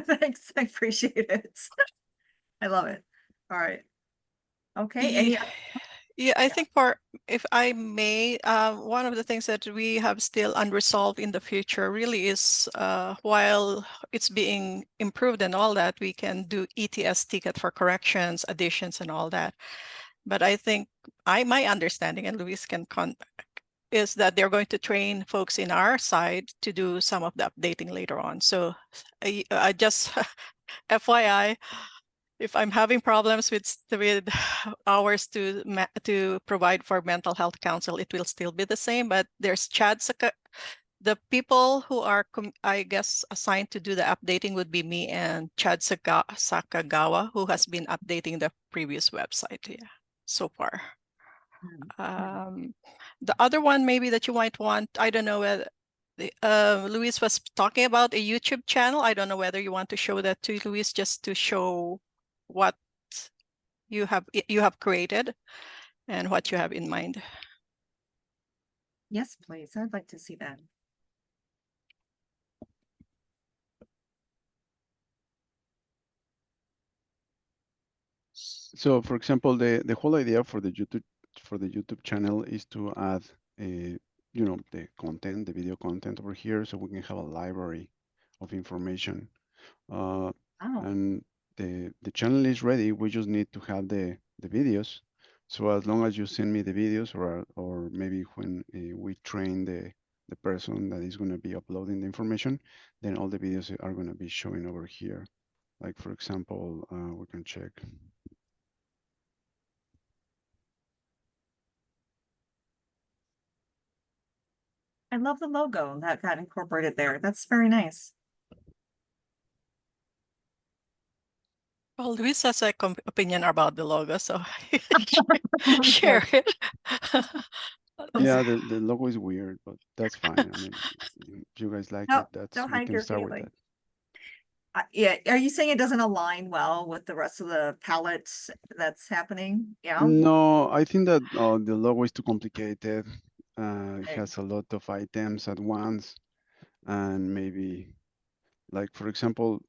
Thanks. I appreciate it. I love it. All right. Okay. Yeah, I think if I may, one of the things that we have still unresolved in the future really is while it's being improved and all that, we can do ETS ticket for corrections, additions, and all that. But I think my understanding, and Luis can is that they're going to train folks in our side to do some of the updating later on. So I just FYI, if I'm having problems with hours to provide for mental health counsel, it will still be the same. But there's the people who are, I guess, assigned to do the updating would be me and Chad Sakagawa, who has been updating the previous website so far. The other one maybe that you might want, I don't know whether Luis was talking about a YouTube channel. I don't know whether you want to show that to Luis, just to show what you have created and what you have in mind. Yes, please. I'd like to see that. So, for example, the whole idea for the YouTube channel is to add the content, the video content over here, so we can have a library of information. And the channel is ready. We just need to have the videos. So as long as you send me the videos, or maybe when we train the person that is going to be uploading the information, then all the videos are going to be showing over here. Like, for example, we can check. I love the logo that got incorporated there. That's very nice. Well, Luis has a opinion about the logo, so share it. Yeah, the logo is weird, but that's fine. I mean, if you guys like No, it, that's don't we hide can your start with feeling. that. Yeah, are you saying it doesn't align well with the rest of the palettes that's happening? Yeah. No, I think that the logo is too complicated. It Okay. has a lot of items at once, and maybe, like for example,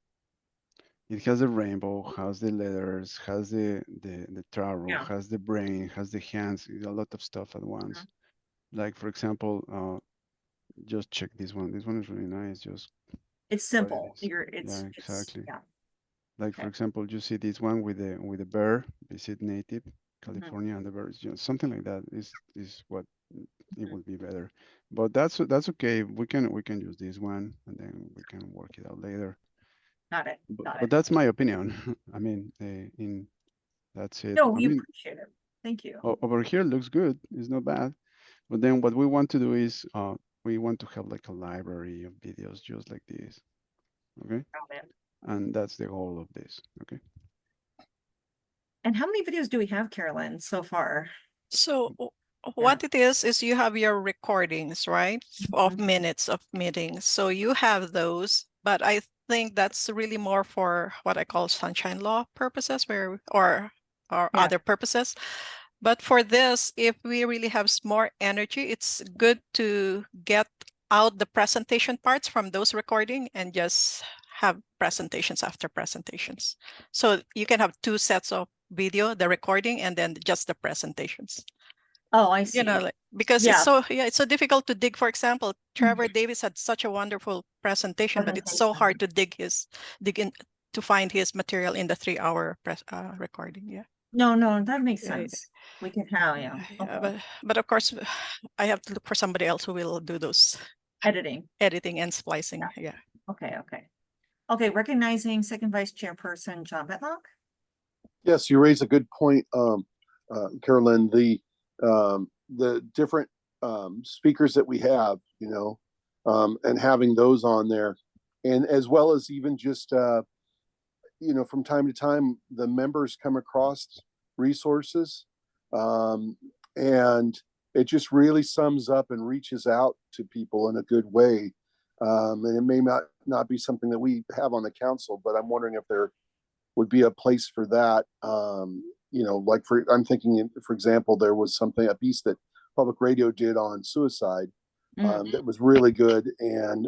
it has the rainbow, has the letters, has the tarot, Yeah. has the brain, has the hands, a lot of stuff at once. Like for example, just check this one. This one is really nice. Just It's what it simple. is. It's Yeah, exactly. yeah. Like for Okay. example, you see this one with the bear, visit native Mm-hmm. California, and the birds, something like that is what it would be better. But that's okay. We can use this one, and then we can work it out later. Got it. But that's my opinion. I mean, that's it. No, I we mean, appreciate it. Thank you. over here looks good. It's not bad. But then what we want to do is we want to have like a library of videos just like this. Okay. Got it. And that's the goal of this. Okay. And how many videos do we have, Carolyn, so far? So what it is you have your recordings, right? Of minutes of meetings. So you have those, but I think that's really more for what I call sunshine law purposes or other purposes. But for this, if we really have more energy, it's good to get out the presentation parts from those recording and just have presentations after presentations. So you can have 2 sets of video, the recording, and then just the presentations. Oh, I see. Because it's so difficult to dig. For example, Trevor Davis had such a wonderful presentation, but it's so hard to dig in to find his material in the 3-hour recording. Yeah. No, that makes sense. We can have, okay. But of course, I have to look for somebody else who will do those editing and splicing. Yeah. Okay, recognizing second vice chairperson John Betlock. Yes, you raise a good point, Carolyn. The different speakers that we have, and having those on there, and as well as even just from time to time the members come across resources, and it just really sums up and reaches out to people in a good way. And it may not be something that we have on the council, but I'm wondering if there would be a place for that. Like I'm thinking, for example, there was a piece that public radio did on suicide that was really good, and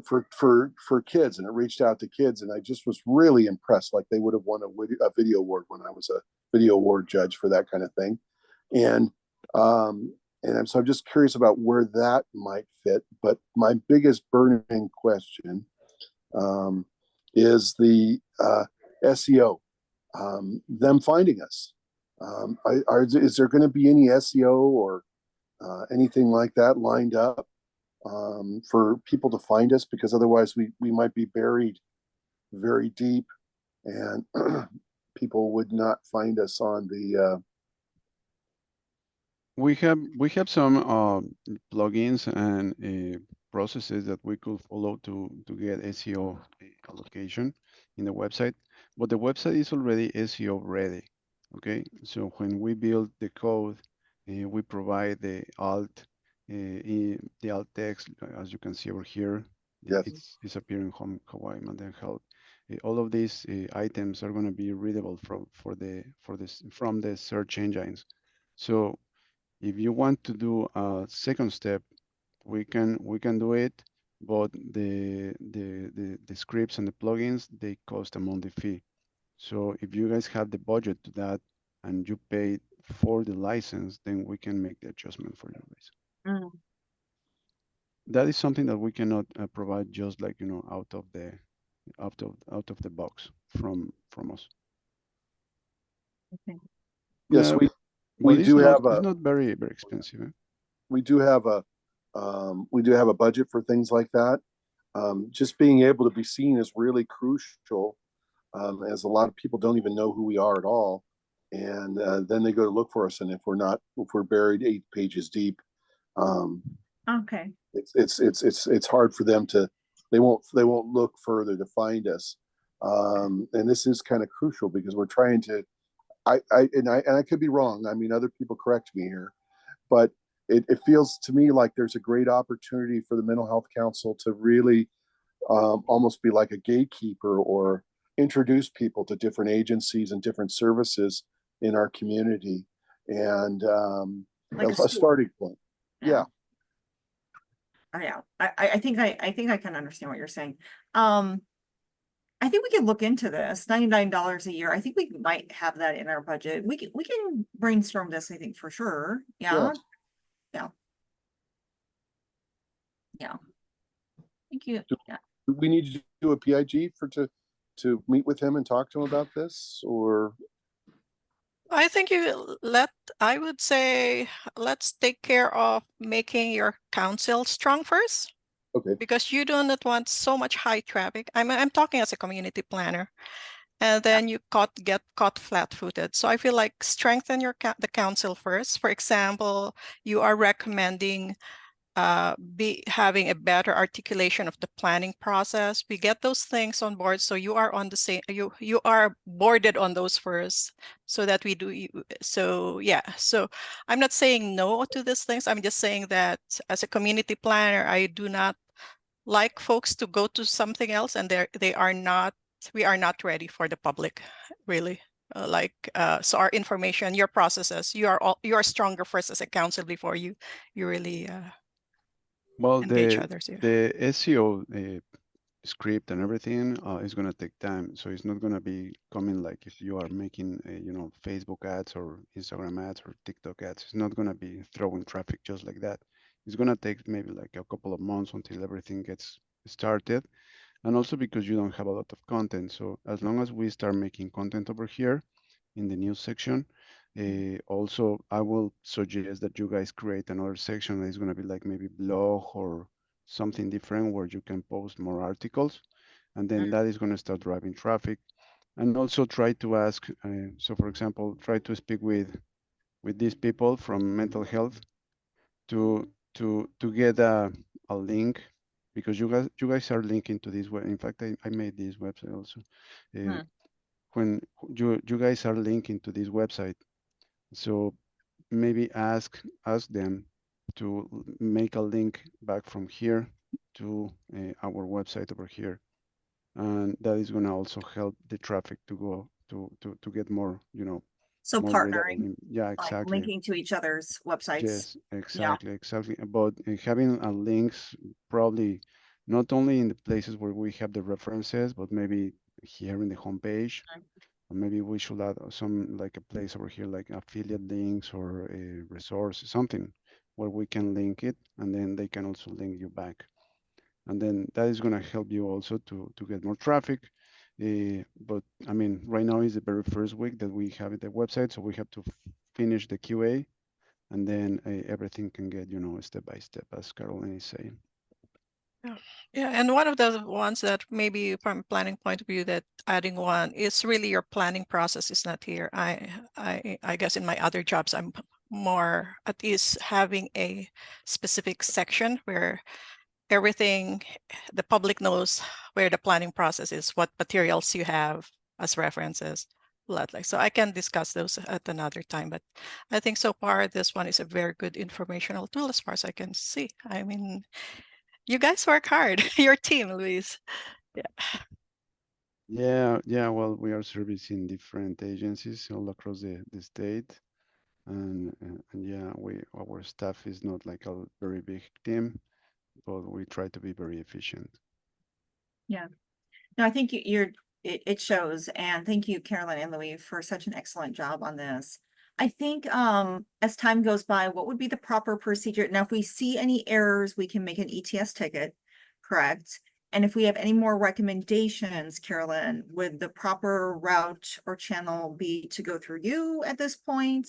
for kids, and it reached out to kids, and I just was really impressed. Like they would have won a video award when I was a video award judge for that kind of thing, and so I'm just curious about where that might fit. But my biggest burning question is the SEO, them finding us. Is there going to be any SEO or anything like that lined up for people to find us? Because otherwise we might be buried very deep, and people would not find us on the We have some plugins and processes that we could follow to get SEO allocation in the website, but the website is already SEO ready. Okay, so when we build the code, we provide the alt text, as you can see over here. Yes. It's appearing home Hawaii Mandan Health. All of these items are going to be readable from the search engines. So if you want to do a second step, we can do it, but the scripts and the plugins, they cost a monthly fee. So if you guys have the budget to that and you pay for the license, then we can make the adjustment for you guys. That is something that we cannot provide just like out of the box from us. Okay. Yes, we do have it's not very expensive. We do have a budget for things like that. Just being able to be seen is really crucial, as a lot of people don't even know who we are at all, and then they go to look for us, and if we're buried 8 pages deep, Okay. It's hard for them to, they won't look further to find us. And this is kind of crucial because we're trying to, and I could be wrong. I mean, other people correct me here, but it feels to me like there's a great opportunity for the Mental Health Council to really almost be like a gatekeeper or introduce people to different agencies and different services in our community, and Like a starting point. Yeah. Oh, yeah, I think I can understand what you're saying. I think we can look into this, $99 a year. I think we might have that in our budget. We can brainstorm this, I think, for sure. Yeah. Yes. Yeah. Thank you. Yeah. Do we need to do a PIG to meet with him and talk to him about this, or? I think I would say, let's take care of making your council strong first. Okay. Because you do not want so much high traffic. I'm talking as a community planner, and then you get caught flat-footed. So I feel like strengthen the council first. For example, you are recommending having a better articulation of the planning process. We get those things on board, so you are on the same. You are boarded on those first, so that we do. So yeah. So I'm not saying no to these things. I'm just saying that as a community planner, I do not like folks to go to something else, and we are not ready for the public, really. So our information, your processes, you are stronger first as a council before you really Well, engage others. Yeah. the SEO script and everything is going to take time. So it's not going to be coming like if you are making, Facebook ads or Instagram ads or TikTok ads. It's not going to be throwing traffic just like that. It's going to take maybe like a couple of months until everything gets started. And also because you don't have a lot of content. So as long as we start making content over here in the news section, also I will suggest that you guys create another section that is going to be like maybe blog or something different where you can post more articles, and then that is going to start driving traffic. And also try to ask, so for example, try to speak with these people from mental health to get a link, because you guys are linking to this web. In fact, I made this website also. When you guys are linking to this website, so maybe ask them to make a link back from here to our website over here, and that is going to also help the traffic to go to get more, So more partnering, readable. Yeah, like exactly. linking to each other's websites. Yes, exactly. But having a links probably not only in the places where we have the references, but maybe here in the homepage. Or maybe we should add some like a place over here like affiliate links or a resource, something where we can link it, and then they can also link you back. And then that is going to help you also to get more traffic. But I mean, right now is the very first week that we have the website, so we have to finish the QA, and then everything can get, step by step, as Caroline is saying. Yeah, and one of the ones that maybe from planning point of view that adding one is really your planning process is not here. I guess in my other jobs I'm more at ease having a specific section where everything the public knows where the planning process is, what materials you have as references. So I can discuss those at another time, but I think so far this one is a very good informational tool as far as I can see. I mean, you guys work hard, your team, Luis. Yeah. Well, we are servicing different agencies all across the state, and yeah, our staff is not like a very big team, but we try to be very efficient. Yeah. No, I think it shows, and thank you, Carolyn and Louis, for such an excellent job on this. I think as time goes by, what would be the proper procedure? Now, if we see any errors, we can make an ETS ticket, correct? And if we have any more recommendations, Carolyn, would the proper route or channel be to go through you at this point?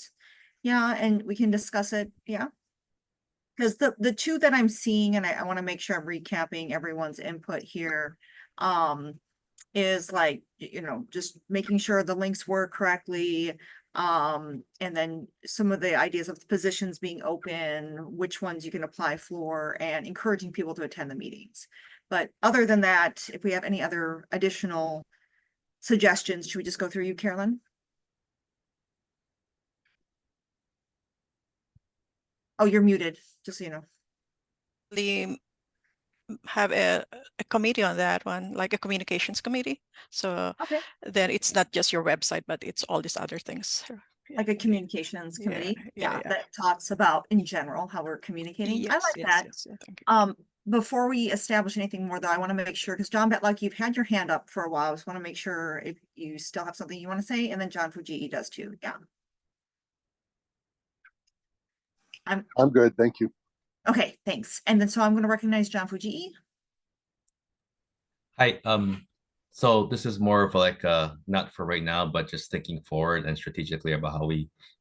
Yeah, and we can discuss it. Yeah. Because the two that I'm seeing, and I want to make sure I'm recapping everyone's input here. is like, just making sure the links work correctly. And then some of the ideas of the positions being open, which ones you can apply for, and encouraging people to attend the meetings. But other than that, if we have any other additional suggestions, should we just go through you, Carolyn? Oh, you're muted, just so you know. Have a committee on that one, like a communications committee. So Okay. then it's not just your website, but it's all these other things. Like a communications committee, yeah. that talks about in general how we're communicating. I like that. Yes, thank you. Before we establish anything more, though, I want to make sure, because John Betluck, you've had your hand up for a while. I just want to make sure if you still have something you want to say, and then John Fujii does too. Yeah. I'm good, thank you. Okay, thanks. And then so I'm going to recognize John Fujii. Hi, so this is more of like not for right now, but just thinking forward and strategically about how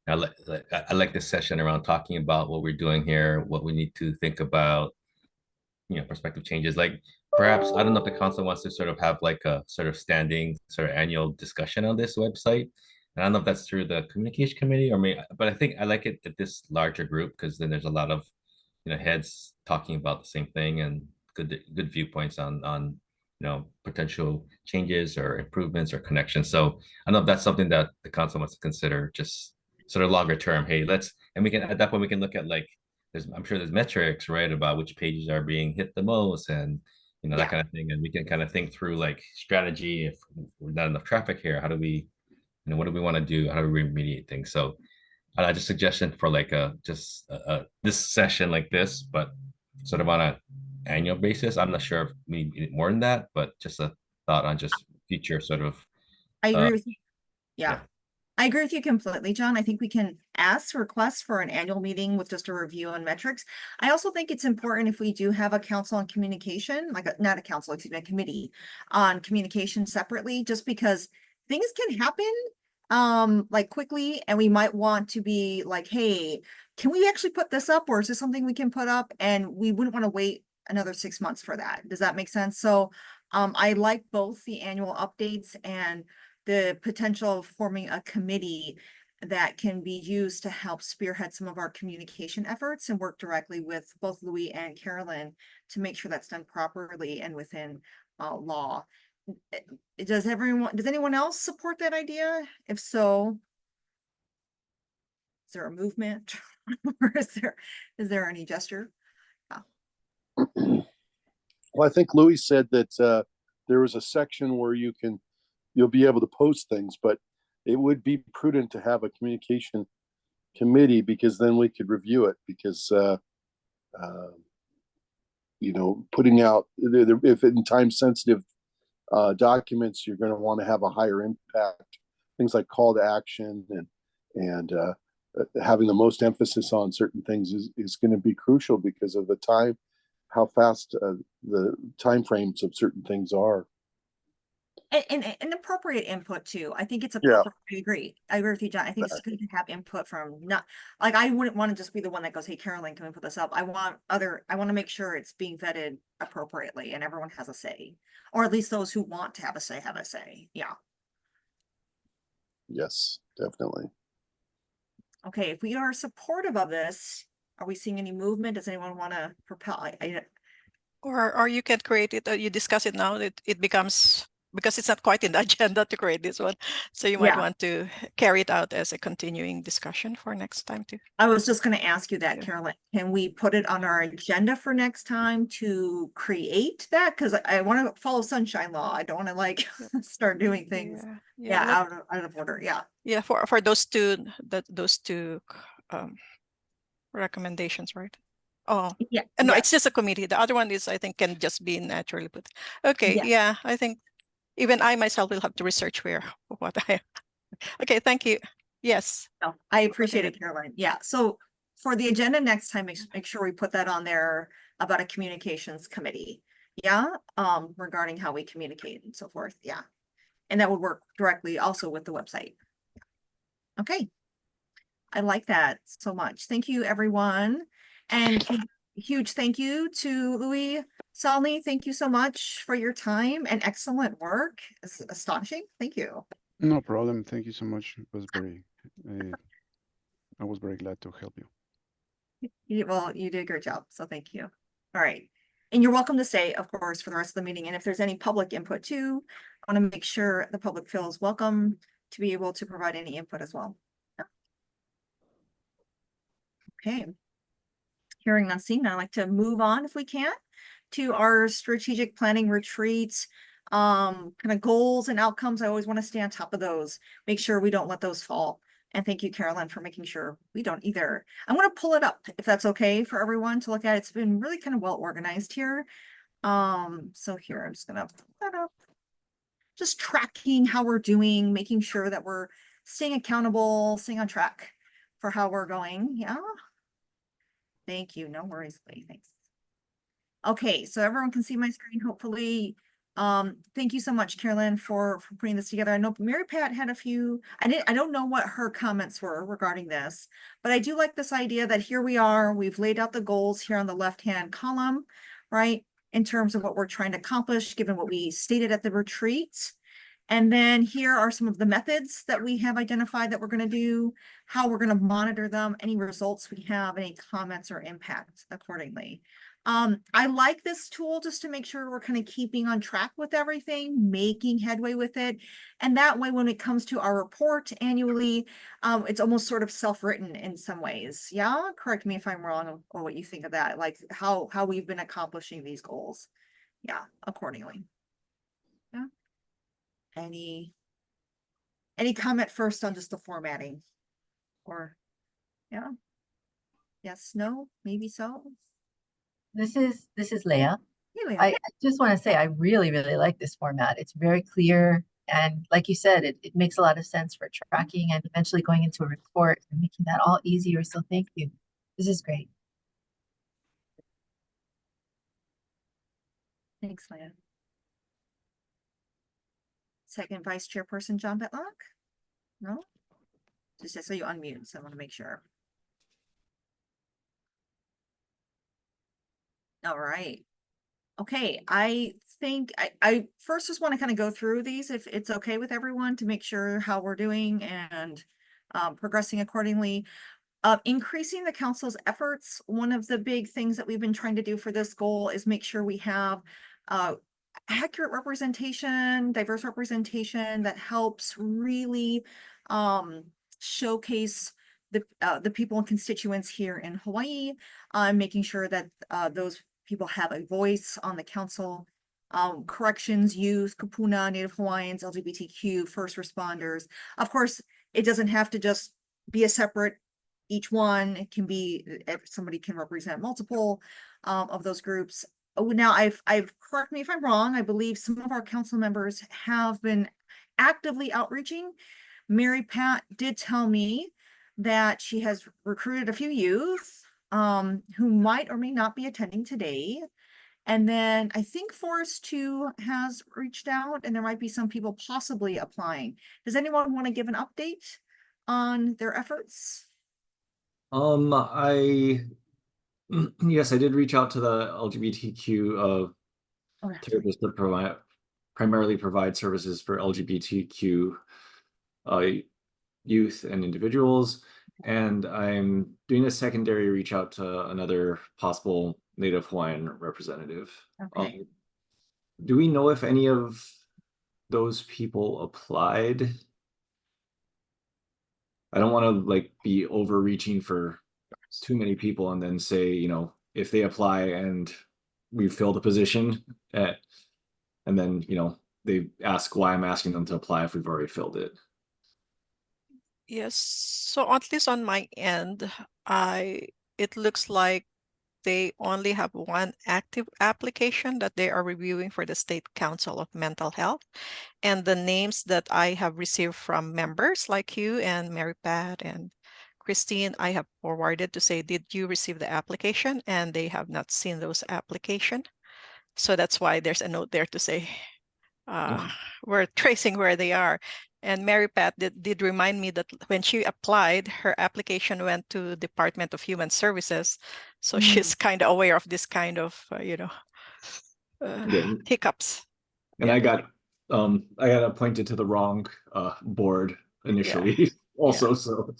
I like this session around talking about what we're doing here, what we need to think about, perspective changes. Like perhaps, I don't know if the council wants to sort of have like a sort of standing sort of annual discussion on this website. And I don't know if that's through the communication committee or maybe, but I think I like it at this larger group because then there's a lot of, heads talking about the same thing and good viewpoints on potential changes or improvements or connections. So I don't know if that's something that the council wants to consider, just sort of longer term. Hey, and we can at that point we can look at like I'm sure there's metrics, right, about which pages are being hit the most and that kind of thing. And we can kind of think through like strategy. If we're not enough traffic here, how do we, what do we want to do? How do we remediate things? So just suggestion for like this session like this, but sort of on an annual basis. I'm not sure if we need more than that, but just a thought on just future sort of. I agree with you. Yeah. I agree with you completely, John. I think we can request for an annual meeting with just a review on metrics. I also think it's important if we do have a council on communication, not a council, excuse me, a committee on communication separately, just because things can happen like quickly, and we might want to be like, hey, can we actually put this up, or is this something we can put up? And we wouldn't want to wait another 6 months for that. Does that make sense? So I like both the annual updates and the potential of forming a committee that can be used to help spearhead some of our communication efforts and work directly with both Louis and Carolyn to make sure that's done properly and within law. Does anyone else support that idea? If so, is there a movement or is there any gesture? Well, I think Louis said that there was a section where you'll be able to post things, but it would be prudent to have a communication committee because then we could review it because putting out if in time sensitive documents, you're going to want to have a higher impact. Things like call to action and having the most emphasis on certain things is going to be crucial because of the time, how fast the time frames of certain things are. And appropriate input too. I think it's appropriate. I agree with you, John. I think it's good to have input from I wouldn't want to just be the one that goes, hey, Carolyn, can we put this up? I want to make sure it's being vetted appropriately and everyone has a say, or at least those who want to have a say have a say. Yeah. Yes, definitely. Okay. If we are supportive of this, are we seeing any movement? Does anyone want to propel? Or you can create it, you discuss it now, it becomes, because it's not quite in the agenda to create this one. So you might want to carry it out as a continuing discussion for next time too. I was just going to ask you that, Carolyn. Can we put it on our agenda for next time to create that? Because I want to follow sunshine law. I don't want to start doing things out of order. Yeah. For those two recommendations, right? Oh, yeah. No, it's just a committee. The other one is, I think, can just be naturally put. Okay. Yeah. I think even I myself will have to research okay. Thank you. Yes. No, I appreciate it, Caroline. Yeah. So for the agenda next time, make sure we put that on there about a communications committee. Yeah. Regarding how we communicate and so forth. Yeah. And that would work directly also with the website. Okay. I like that so much. Thank you, everyone. And huge thank you to Louis Salni, thank you so much for your time and excellent work. It's astonishing. Thank you. No problem. Thank you so much. It was I was very glad to help you. Well, you did a great job, so thank you. All right. And you're welcome to stay, of course, for the rest of the meeting. And if there's any public input too, I want to make sure the public feels welcome to be able to provide any input as well. Okay. Hearing none seen, I'd like to move on if we can to our strategic planning retreats, kind of goals and outcomes. I always want to stay on top of those, make sure we don't let those fall. And thank you, Carolyn, for making sure we don't either. I'm going to pull it up if that's okay for everyone to look at. It's been really kind of well organized here. So here, I'm just going to pull that up. Just tracking how we're doing, making sure that we're staying accountable, staying on track for how we're going. Yeah. Thank you. No worries, Lee. Thanks. Okay, so everyone can see my screen, hopefully. Thank you so much, Carolyn, for putting this together. I know Mary Pat had a few, I don't know what her comments were regarding this, but I do like this idea that here we are, we've laid out the goals here on the left-hand column, right? In terms of what we're trying to accomplish, given what we stated at the retreat. And then here are some of the methods that we have identified that we're going to do, how we're going to monitor them, any results we have, any comments or impact accordingly. I like this tool just to make sure we're kind of keeping on track with everything, making headway with it. And that way, when it comes to our report annually, it's almost sort of self-written in some ways. Yeah, correct me if I'm wrong or what you think of that, like how we've been accomplishing these goals. Yeah, accordingly. Yeah. Any comment first on just the formatting? Or yeah. Yes, no, maybe so. This is Leah. Hey, Leah. I just want to say I really, really like this format. It's very clear. And like you said, it makes a lot of sense for tracking and eventually going into a report and making that all easier. So thank you. This is great. Thanks, Leah. Second Vice Chairperson John Betlock? No? Just so you unmute, so I want to make sure. All right. Okay, I think I first just want to kind of go through these if it's okay with everyone to make sure how we're doing and progressing accordingly. Increasing the council's efforts. One of the big things that we've been trying to do for this goal is make sure we have accurate representation, diverse representation that helps really showcase the people and constituents here in Hawaii, making sure that those people have a voice on the council. Corrections, youth, kupuna, Native Hawaiians, LGBTQ, first responders. Of course, it doesn't have to just be a separate each one. It can be if somebody can represent multiple of those groups. Now, I've correct me if I'm wrong. I believe some of our council members have been actively outreaching. Mary Pat did tell me that she has recruited a few youth who might or may not be attending today. And then I think Forest 2 has reached out and there might be some people possibly applying. Does anyone want to give an update on their efforts? Yes, I did reach out to the LGBTQ therapists that primarily provide services for LGBTQ youth and individuals. And I'm doing a secondary reach out to another possible Native Hawaiian representative. Okay. Do we know if any of those people applied? I don't want to like be overreaching for too many people and then say, you know, if they apply and we fill the position and then, you know, they ask why I'm asking them to apply if we've already filled it. Yes, so at least on my end, it looks like they only have one active application that they are reviewing for the State Council of Mental Health. And the names that I have received from members like you and Mary Pat and Christine, I have forwarded to say, did you receive the application? And they have not seen those application. So that's why there's a note there to say, we're tracing where they are. And Mary Pat did remind me that when she applied, her application went to Department of Human Services. So she's kind of aware of this kind of, Yeah. hiccups. And I got appointed to the wrong board initially also, so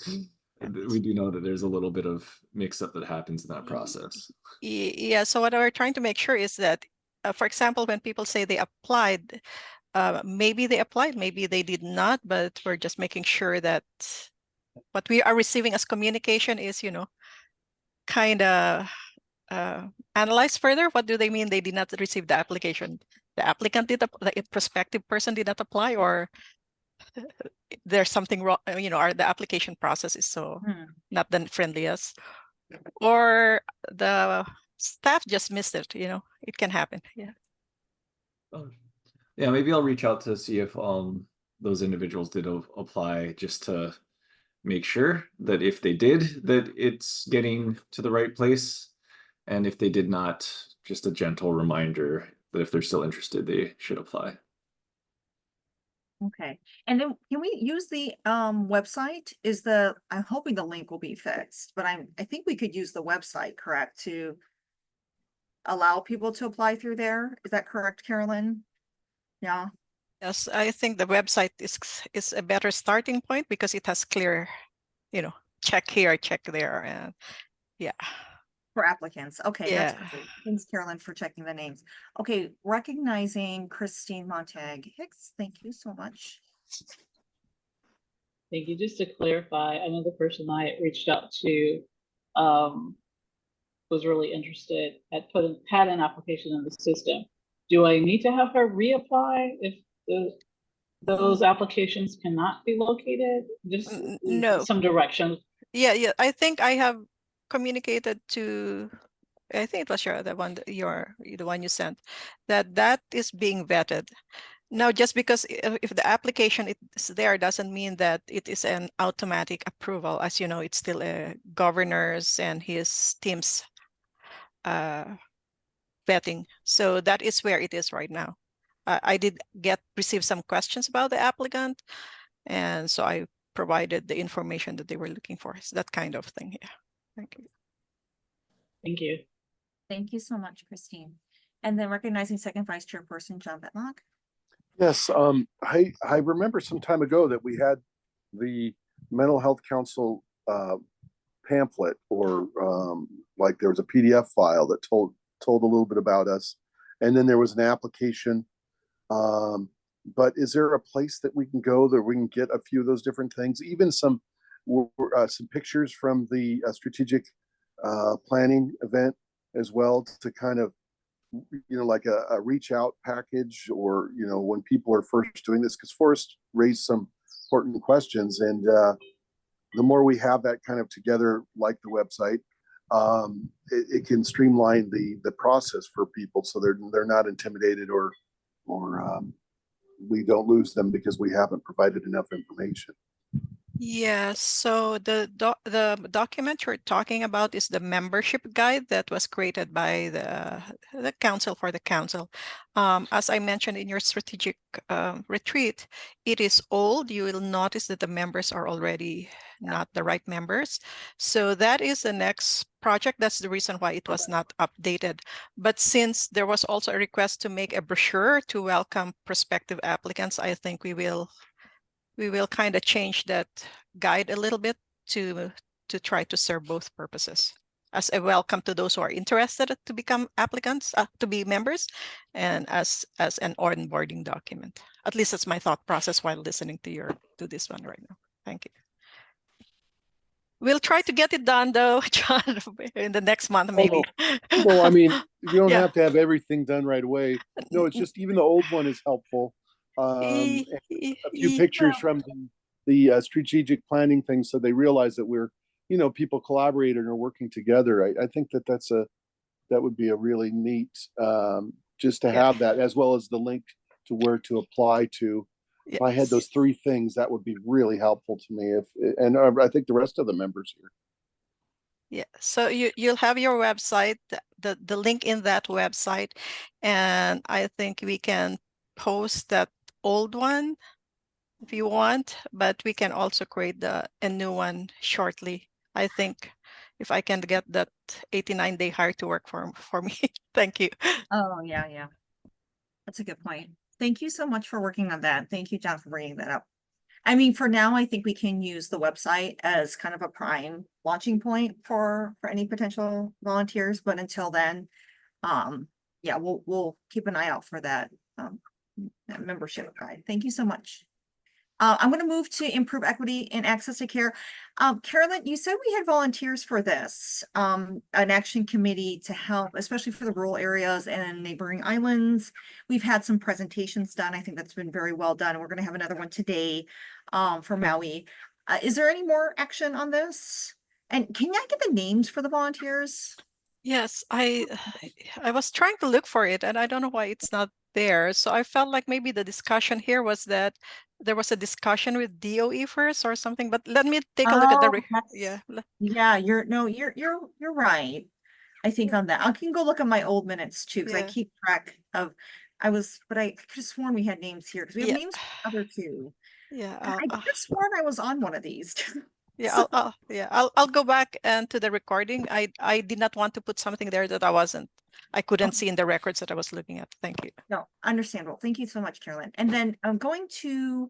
we do know that there's a little bit of mix up that happens in that process. Yeah, so what we're trying to make sure is that, for example, when people say they applied, maybe they applied, maybe they did not, but we're just making sure that what we are receiving as communication is, you know, kind of analyze further. What do they mean they did not receive the application? The applicant did, the prospective person did not apply, or there's something wrong, you know, or the application process is so not the friendliest, or the staff just missed it, you know, it can happen. Yeah. Yeah, maybe I'll reach out to see if those individuals did apply, just to make sure that if they did, that it's getting to the right place. And if they did not, just a gentle reminder that if they're still interested, they should apply. Okay, and then can we use the website? I'm hoping the link will be fixed, but I think we could use the website, correct, to allow people to apply through there. Is that correct, Carolyn? Yeah. Yes, I think the website is a better starting point because it has clear, you know, check here, check there, and yeah. For applicants. Okay, Yeah. that's great. Thanks, Carolyn, for checking the names. Okay, recognizing Christine Montag Hicks. Thank you so much. Thank you. Just to clarify, I know the person I reached out to was really interested, had an application in the system. Do I need to have her reapply if those applications cannot be located? Just no, some direction. Yeah, I think I have communicated to, I think it was the one you sent, that is being vetted. Now, just because if the application is there doesn't mean that it is an automatic approval. As you know, it's still a governor's and his team's vetting. So that is where it is right now. I did receive some questions about the applicant, and so I provided the information that they were looking for. So that kind of thing. Yeah. Thank you. Thank you. Thank you so much, Christine. And then recognizing second vice chairperson John Betlock. Yes, I remember some time ago that we had the Mental Health Council pamphlet, or like there was a PDF file that told a little bit about us, and then there was an application. But is there a place that we can go that we can get a few of those different things, even some pictures from the strategic planning event as well, to kind of, you know, like a reach out package, or, you know, when people are first doing this, because Forrest raised some important questions, and the more we have that kind of together, like the website, it can streamline the process for people, so they're not intimidated, or we don't lose them because we haven't provided enough information. Yeah, so the document you're talking about is the membership guide that was created by the council for the council. As I mentioned in your strategic retreat, it is old. You will notice that the members are already not the right members. So that is the next project. That's the reason why it was not updated. But since there was also a request to make a brochure to welcome prospective applicants, I think we will kind of change that guide a little bit to try to serve both purposes, as a welcome to those who are interested to become applicants, to be members, and as an onboarding document. At least that's my thought process while listening to this one right now. Thank you. We'll try to get it done though, John, in the next month, maybe. No, I mean, you don't have to have everything done right away. No, it's just even the old one is helpful. A few pictures from the strategic planning thing, so they realize that we're, you know, people collaborate and are working together. I think that would be a really neat, just to have that, as well as the link to where to apply to. Yes. If I had those three things, that would be really helpful to me. And I think the rest of the members here. Yeah, so you'll have your website, the link in that website, and I think we can post that old one if you want, but we can also create a new one shortly. I think if I can get that 89-day hire to work for me. Thank you. Oh, yeah. That's a good point. Thank you so much for working on that. Thank you, John, for bringing that up. I mean, for now, I think we can use the website as kind of a prime launching point for any potential volunteers, but until then, yeah, we'll keep an eye out for that, that membership guide. Thank you so much. I'm going to move to improve equity and access to care. Carolyn, you said we had volunteers for this, an action committee to help, especially for the rural areas and neighboring islands. We've had some presentations done. I think that's been very well done. We're going to have another one today for Maui. Is there any more action on this? And can I get the names for the volunteers? Yes, I was trying to look for it and I don't know why it's not there. So I felt like maybe the discussion here was that there was a discussion with DOE first or something, but let me take a look at the yeah, you're right. I think on that. I can go look at my old minutes too, because I keep track of but I could have sworn we had names here because we have names for other two. Yeah. I could have sworn I was on one of these. Yeah, I'll go back and to the recording. I did not want to put something there that I couldn't see in the records that I was looking at. Thank you. No, understandable. Thank you so much, Carolyn. And then I'm going to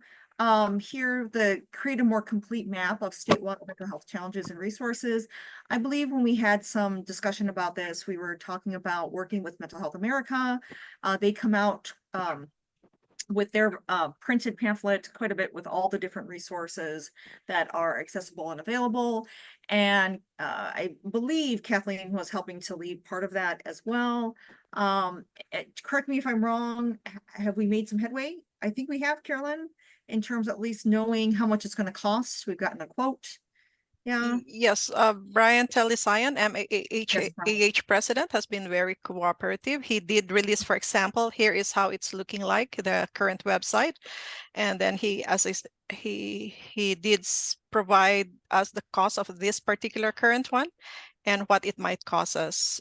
here create a more complete map of statewide mental health challenges and resources. I believe when we had some discussion about this, we were talking about working with Mental Health America. They come out with their printed pamphlet quite a bit with all the different resources that are accessible and available. And I believe Kathleen was helping to lead part of that as well. Correct me if I'm wrong, have we made some headway? I think we have, Carolyn, in terms of at least knowing how much it's going to cost. We've gotten a quote. Yeah. Yes, Brian Telisayan, MAH president, has been very cooperative. He did release, for example, here is how it's looking like, the current website. And then he did provide us the cost of this particular current one and what it might cost us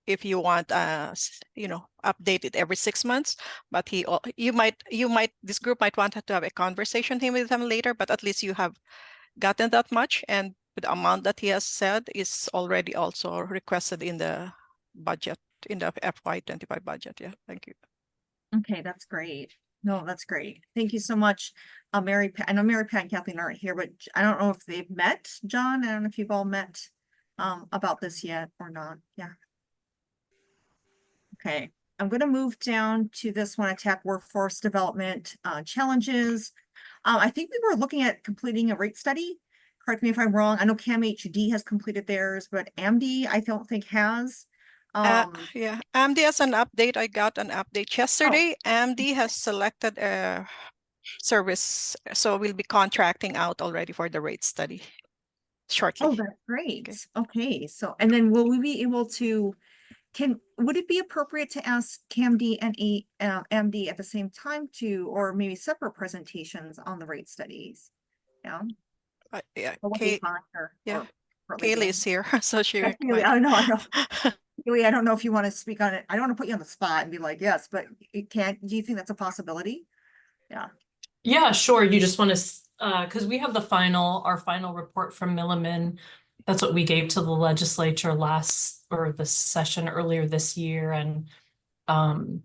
if you want update it every 6 months. But this group might want to have a conversation with him later, but at least you have gotten that much, and the amount that he has said is already also requested in the budget, in the FY25 budget. Yeah, thank you. Okay, that's great. No, that's great. Thank you so much, Mary Pat. I know Mary Pat and Kathleen aren't here, but I don't know if they've met. John, I don't know if you've all met about this yet or not. Yeah. Okay, I'm going to move down to this one, attack workforce development challenges. I think we were looking at completing a rate study. Correct me if I'm wrong. I know CAMHD has completed theirs, but AMD I don't think has. Yeah, AMD has an update. I got an update yesterday. AMD has selected a service, so we'll be contracting out already for the rate study shortly. Oh, that's great. Okay, so and then will we be able to? Would it be appropriate to ask CAMD and AMD at the same time or maybe separate presentations on the rate studies? Yeah. Yeah. Kaylee is here, so she. I know. Kaylee, I don't know if you want to speak on it. I don't want to put you on the spot and be like, yes, but it can't. Do you think that's a possibility? Yeah. Yeah, sure. You just want to, because we have our final report from Milliman. That's what we gave to the legislature this session earlier this year. And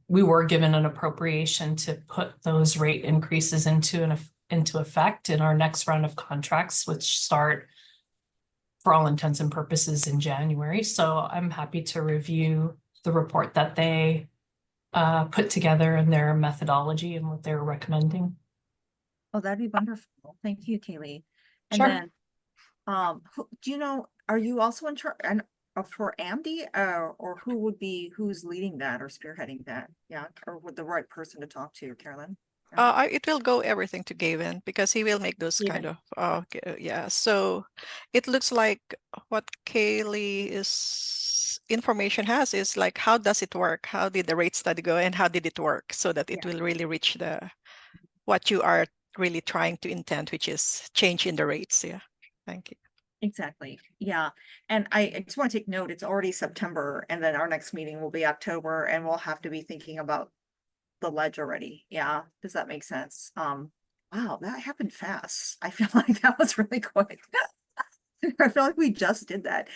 we were given an appropriation to put those rate increases into effect in our next round of contracts, which start for all intents and purposes in January. So I'm happy to review the report that they put together and their methodology and what they're recommending. Oh, that'd be wonderful. Thank you, Kaylee. And sure. Then do you know, are you also in charge for AMD or who's leading that or spearheading that? Yeah, or with the right person to talk to, Carolyn? It will go everything to Gavin because he will make those kind of yeah. So it looks like what Kaylee's information has is like, how does it work? How did the rate study go and how did it work so that it will really reach what you are really trying to intend, which is change in the rates. Yeah. Thank you. Exactly. Yeah. And I just want to take note, it's already September and then our next meeting will be October and we'll have to be thinking about the ledge already. Yeah. Does that make sense? Wow, that happened fast. I feel like that was really quick. I feel like we just did that.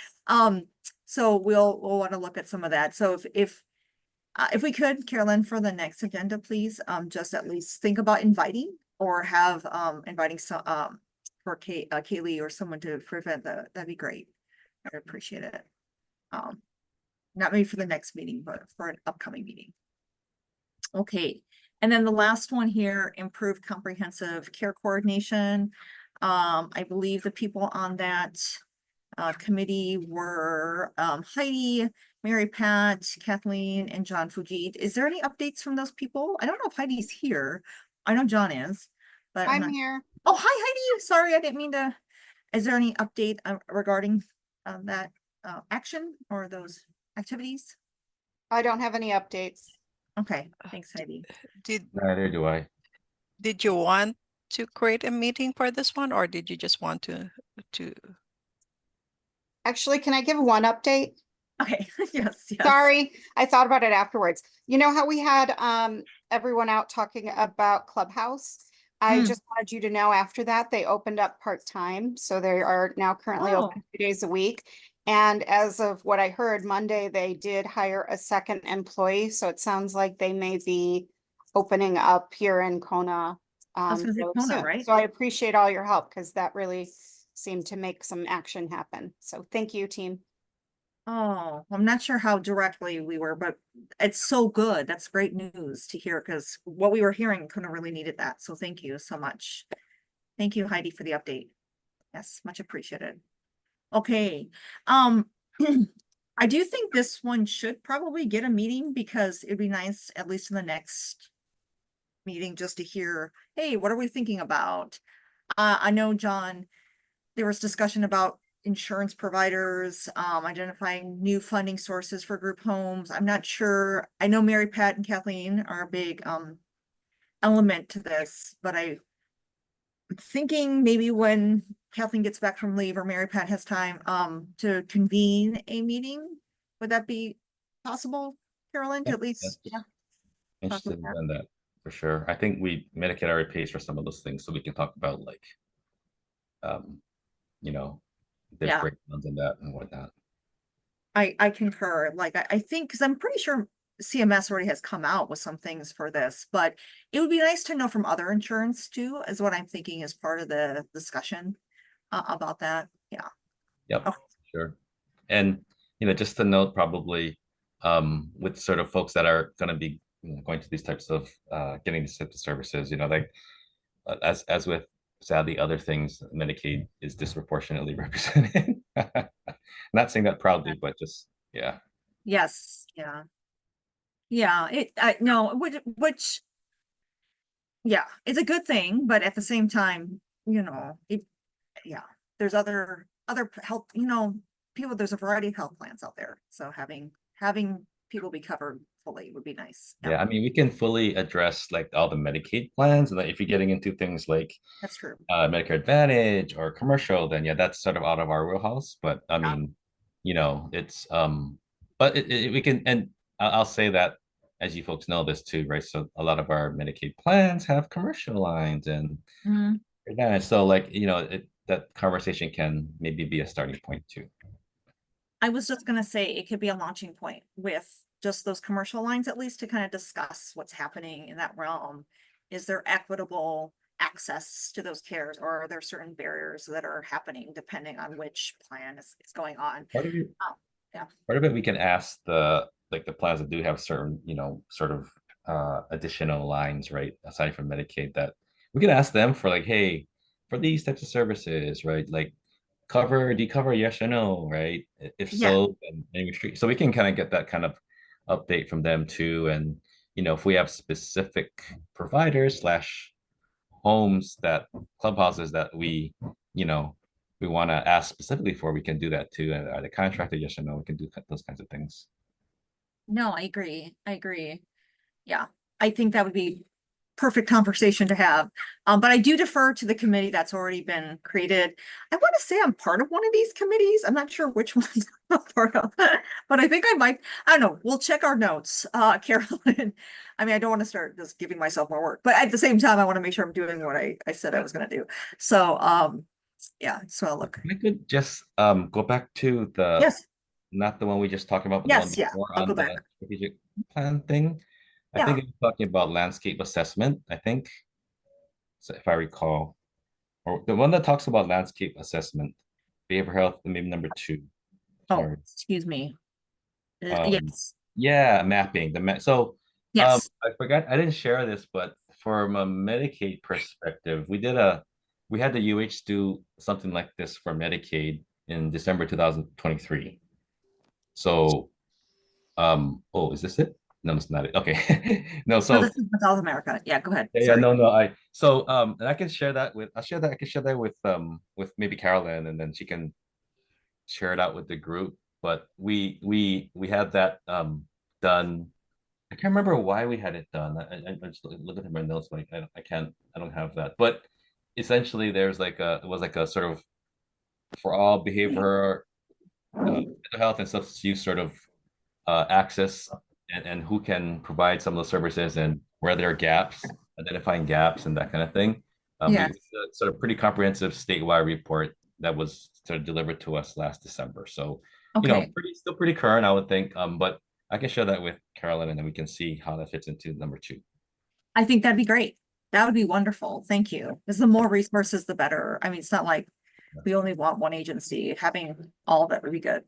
So we'll want to look at some of that. So if If we could, Carolyn, for the next agenda, please, just at least think about inviting or have, inviting some, for Kaylee or someone to prevent that'd be great. I'd appreciate it. Not maybe for the next meeting, but for an upcoming meeting. Okay, and then the last one here, improved comprehensive care coordination. I believe the people on that committee were Heidi, Mary Pat, Kathleen, and John Fujit. Is there any updates from those people? I don't know if Heidi's here. I know John is, but I'm not... here. Oh, hi Heidi. Sorry, I didn't mean to. Is there any update regarding that action or those activities? I don't have any updates. Okay, thanks, Heidi. Neither do I. Did you want to create a meeting for this one, or did you just want to? Actually, can I give one update? Okay, yes. Sorry, I thought about it afterwards. You know how we had everyone out talking about Clubhouse? I just wanted you to know after that, they opened up part-time. So they are now currently open 2 days a week. And as of what I heard Monday, they did hire a second employee. So it sounds like they may be opening up here in Kona. Really soon. Right? So I appreciate all your help because that really seemed to make some action happen. So thank you, team. Oh, I'm not sure how directly we were, but it's so good. That's great news to hear because what we were hearing couldn't really needed that. So thank you so much. Thank you, Heidi, for the update. Yes, much appreciated. Okay. I do think this one should probably get a meeting because it'd be nice, at least in the next meeting, just to hear, hey, what are we thinking about? I know, John, there was discussion about insurance providers, identifying new funding sources for group homes. I'm not sure. I know Mary Pat and Kathleen are a big element to this, but I'm thinking maybe when Kathleen gets back from leave or Mary Pat has time to convene a meeting. Would that be possible, Carolyn, to at least Interested in that for sure. I think Medicaid already pays for some of those things, so we can talk about like you know, there's breakdowns in that and whatnot. I concur. Like I think because I'm pretty sure CMS already has come out with some things for this, but it would be nice to know from other insurance too, is what I'm thinking as part of the discussion about that. Yeah. Yep. Sure. And just to note, probably with sort of folks that are going to be going to these types of getting these types of services, like as with sadly other things, Medicaid is disproportionately represented. Not saying that proudly, but just Yes. Yeah. Which it's a good thing, but at the same time, there's other health, people, there's a variety of health plans out there. So having people be covered fully would be nice. Yeah, I mean, we can fully address like all the Medicaid plans, and if you're getting into things like that's true, Medicare Advantage or commercial, then that's sort of out of our wheelhouse. But I mean, it's but we can, and I'll say that as you folks know this too, right? So a lot of our Medicaid plans have commercial lines and Advantage. So like that conversation can maybe be a starting point too. I was just gonna say it could be a launching point with just those commercial lines, at least to kind of discuss what's happening in that realm. Is there equitable access to those cares, or are there certain barriers that are happening depending on which plan is going on? Part of it we can ask the plans that do have certain, sort of additional lines, right? Aside from Medicaid, that we can ask them for like, hey, for these types of services, right? Like do you cover yes or no, right? If so, then restrict. So we can kind of get that kind of update from them too. And if we have specific providers / homes clubhouses that we want to ask specifically for, we can do that too. And are they contracted, yes or no? We can do those kinds of things. No, I agree. Yeah, I think that would be perfect conversation to have. But I do defer to the committee that's already been created. I want to say I'm part of one of these committees. I'm not sure which ones I'm part of, but I think I might. I don't know. We'll check our notes, Carolyn. I mean, I don't want to start just giving myself more work, but at the same time, I want to make sure I'm doing what I said I was going to do. So, so I'll look. I could just go back to the not the one we just talked about, but yes, the one before I'll on go the back. strategic plan thing. I Yeah. think it's talking about landscape assessment, I think. So if I recall, or the one that talks about landscape assessment, behavioral health, maybe number 2. Oh, Sorry. excuse me. Um, Yes, Yeah, mapping so yes. I forgot I didn't share this, but from a Medicaid perspective, we had the UH do something like this for Medicaid in December 2023. So oh, is this it? No, it's not it. Okay. No, No, so this is South America. Yeah, go ahead. yeah, Sorry. no, and I can share that with I can share that with maybe Carolyn, and then she can share it out with the group. But we had that done. I can't remember why we had it done. I just looking at my notes, like I don't have that. But essentially, it was like a sort of for all behavior, mental health and substance use sort of access, and who can provide some of those services, and where there are gaps, identifying gaps and that kind of thing. Yes. It's a sort of pretty comprehensive statewide report that was sort of delivered to us last December. So, Okay. still pretty current, I would think. But I can share that with Carolyn, and then we can see how that fits into number 2. I think that'd be great. That would be wonderful. Thank you. Because the more resources, the better. I mean, it's not like we only want one agency. Having all of it would be good.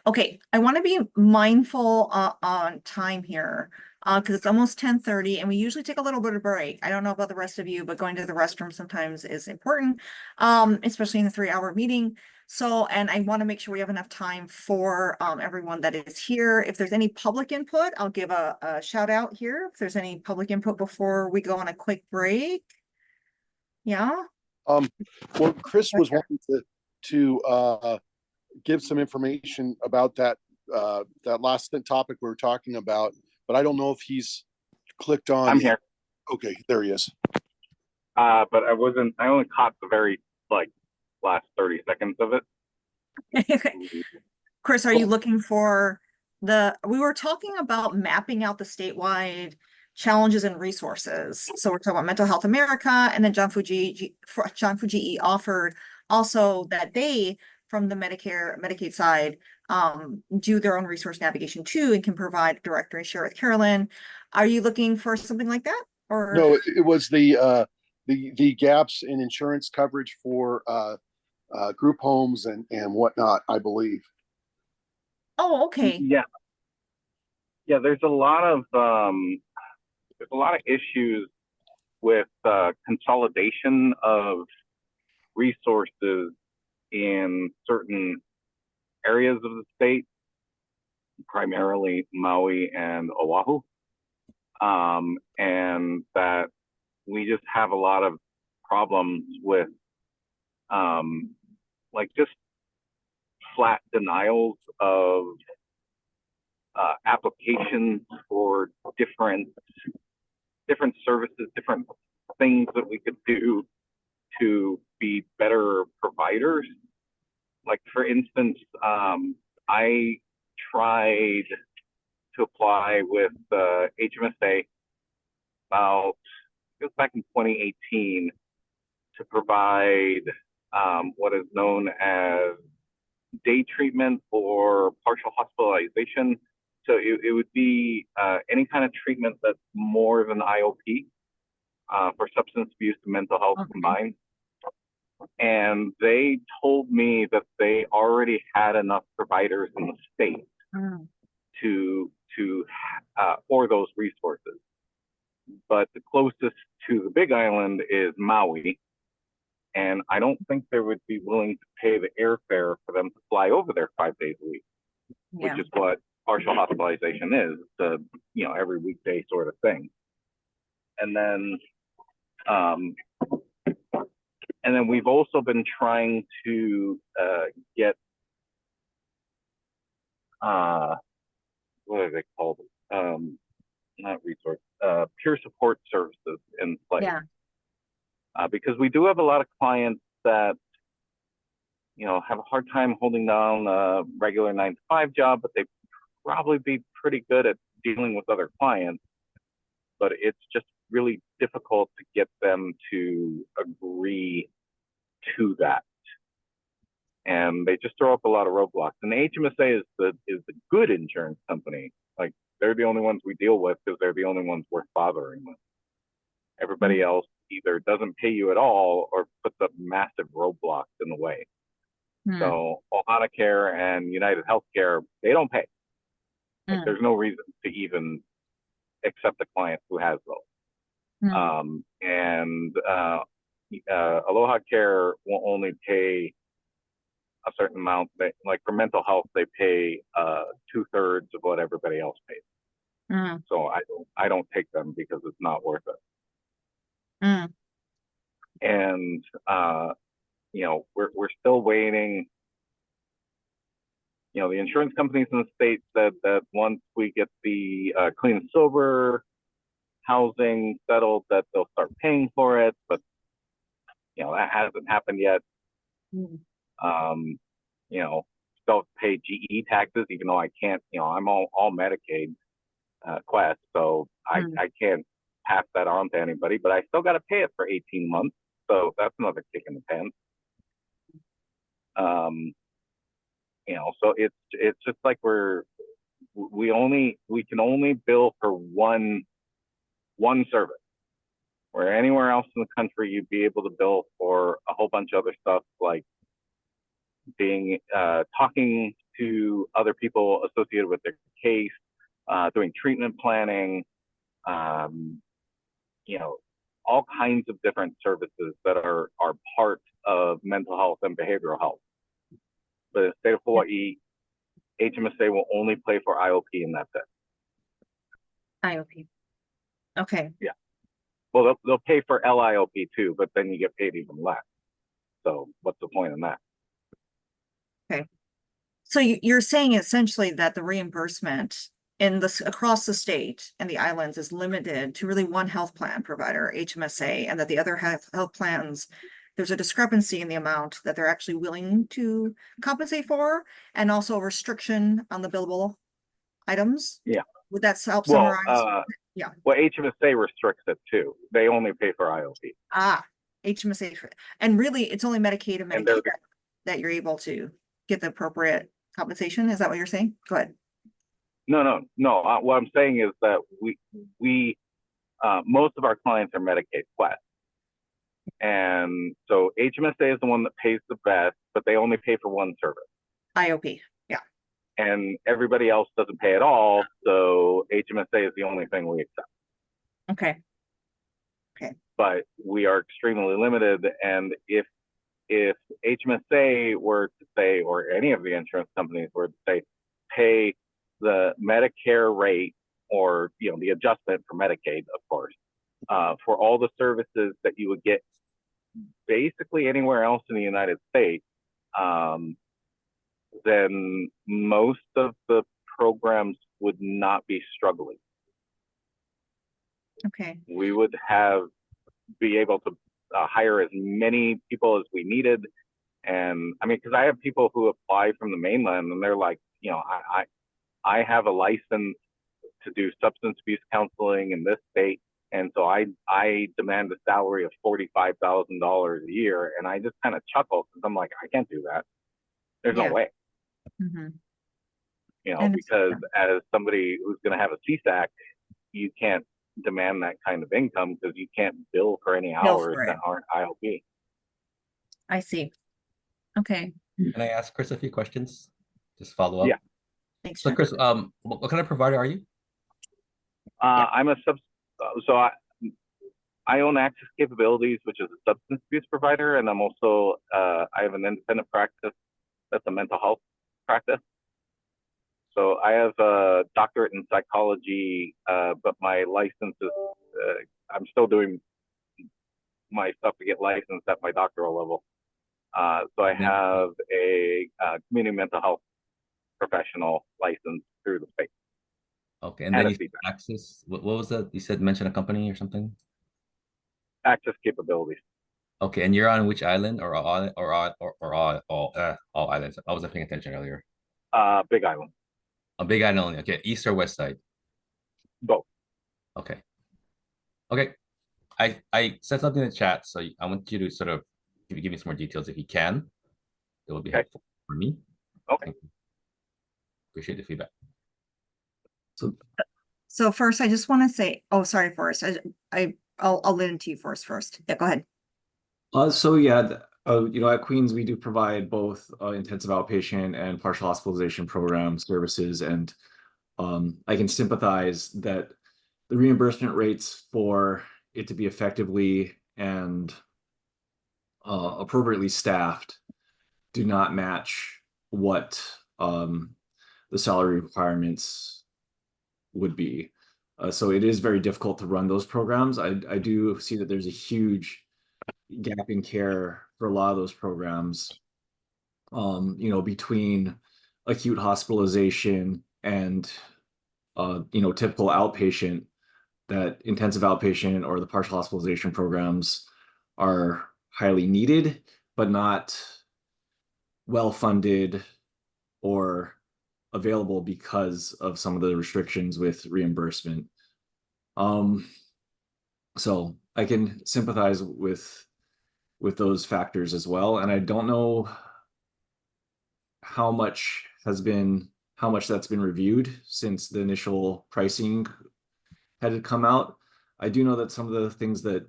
Okay, I want to be mindful on time here because it's almost 10:30 and we usually take a little bit of break. I don't know about the rest of you, but going to the restroom sometimes is important, especially in a 3-hour meeting. So, and I want to make sure we have enough time for everyone that is here. If there's any public input, I'll give a shout out here. If there's any public input before we go on a quick break. Yeah. Well, Chris was wanting to give some information about that last topic we were talking about, but I don't know if he's clicked on. I'm here. Okay, there he is. But I only caught the very last 30 seconds of it. Chris, are you looking for we were talking about mapping out the statewide challenges and resources. So we're talking about Mental Health America, and then John Fujii offered also that they, from the Medicaid side, do their own resource navigation too, and can provide directory share with Carolyn. Are you looking for something like that? Or no, it was the gaps in insurance coverage for group homes and whatnot, I believe. Oh, okay. Yeah. There's a lot of issues with consolidation of resources in certain areas of the state, primarily Maui and Oahu, and that we just have a lot of problems with just flat denials of applications for different services, different things that we could do to be better providers. Like, for instance, I tried to apply with HMSA it was back in 2018 to provide what is known as day treatment or partial hospitalization. So it would be any kind of treatment that's more than IOP for substance abuse and mental health combined. And they told me that they already had enough providers in the state for those resources. But the closest to the Big Island is Maui, and I don't think they would be willing to pay the airfare for them to fly over there 5 days a week, which is what partial hospitalization is, the every weekday sort of thing. And then we've also been trying to get what are they called? Not resource, peer support services in place. Yeah. Because we do have a lot of clients that have a hard time holding down a regular 9-to-5 job, but they probably be pretty good at dealing with other clients. But it's just really difficult to get them to agree to that, and they just throw up a lot of roadblocks. And the HMSA is the good insurance company. Like, they're the only ones we deal with because they're the only ones worth bothering with. Everybody else either doesn't pay you at all or puts up massive roadblocks in the way. So Ohana Care and United Healthcare, they don't pay. Like, there's no reason to even accept a client who has those. Aloha Care will only pay a certain amount. Like for mental health, they pay 2/3 of what everybody else pays. So I don't take them because it's not worth it. And you know, we're still waiting. You know, the insurance companies in the state said that once we get the clean and sober housing settled, that they'll start paying for it, but you know, that hasn't happened yet. You know, still pay GE taxes, even though I can't, you know, I'm all Medicaid Quest, so I can't pass that on to anybody, but I still got to pay it for 18 months. So that's another kick in the pants. You know, so it's just like we can only bill for one service. Where anywhere else in the country, you'd be able to bill for a whole bunch of other stuff, like being talking to other people associated with their case, doing treatment planning, you know, all kinds of different services that are part of mental health and behavioral health. But in the state of Hawaii, HMSA will only pay for IOP, and that's it. IOP. Okay. Yeah. Well, they'll pay for LIOP too, but then you get paid even less. So what's the point in that? Okay. So you're saying essentially that the reimbursement in across the state and the islands is limited to really one health plan provider, HMSA, and that the other health plans, there's a discrepancy in the amount that they're actually willing to compensate for, and also a restriction on the billable items. Yeah. Would that help summarize? Yeah. Well, HMSA restricts it too. They only pay for IOP. HMSA, and really it's only Medicaid and Medicare that you're able to get the appropriate compensation. Is that what you're saying? Go ahead. No. What I'm saying is that we most of our clients are Medicaid Quest. And so HMSA is the one that pays the best, but they only pay for one service. IOP, yeah. And everybody else doesn't pay at all, so HMSA is the only thing we accept. Okay. But we are extremely limited, and if HMSA were to say, or any of the insurance companies were to say, pay the Medicare rate, or you know, the adjustment for Medicaid, of course, for all the services that you would get basically anywhere else in the United States, then most of the programs would not be struggling. Okay. We would be able to hire as many people as we needed. And I mean, because I have people who apply from the mainland and they're like, you know, I have a license to do substance abuse counseling in this state. And so I demand a salary of $45,000 a year. And I just kind of chuckle because I'm like, I can't do that. There's no way. You know, because as somebody who's going to have a CSAC, you can't demand that kind of income because you can't bill for any hours that aren't IOP. I see. Okay. Can I ask Chris a few questions? Just follow up. Yeah. Thanks. So Chris, what kind of provider are you? I'm a I own Access Capabilities, which is a substance abuse provider, and I'm also I have an independent practice that's a mental health practice. So I have a doctorate in psychology, but my license is I'm still doing my stuff to get licensed at my doctoral level. So I have a community mental health professional license through the state. Okay, and then you said Access. What was that? You said mention a company or something. Access Capabilities. Okay, and you're on which island, or all islands? I wasn't paying attention earlier. Big Island. A Big Island only. Okay, east or west side? Both. Okay. Okay. I said something in the chat, so I want you to sort of give me some more details if you can. It will be helpful for me. Okay. Appreciate the feedback. So So first, I just want to say, oh, sorry, Forrest. I'll lean into you first. Yeah, go ahead. So yeah, you know, at Queens, we do provide both intensive outpatient and partial hospitalization program services, and I can sympathize that the reimbursement rates for it to be effectively and appropriately staffed do not match what the salary requirements would be. So it is very difficult to run those programs. I do see that there's a huge gap in care for a lot of those programs, you know, between acute hospitalization and, you know, typical outpatient, that intensive outpatient or the partial hospitalization programs are highly needed, but not well funded or available because of some of the restrictions with reimbursement. So I can sympathize with those factors as well. And I don't know how much that's been reviewed since the initial pricing had come out. I do know that some of the things that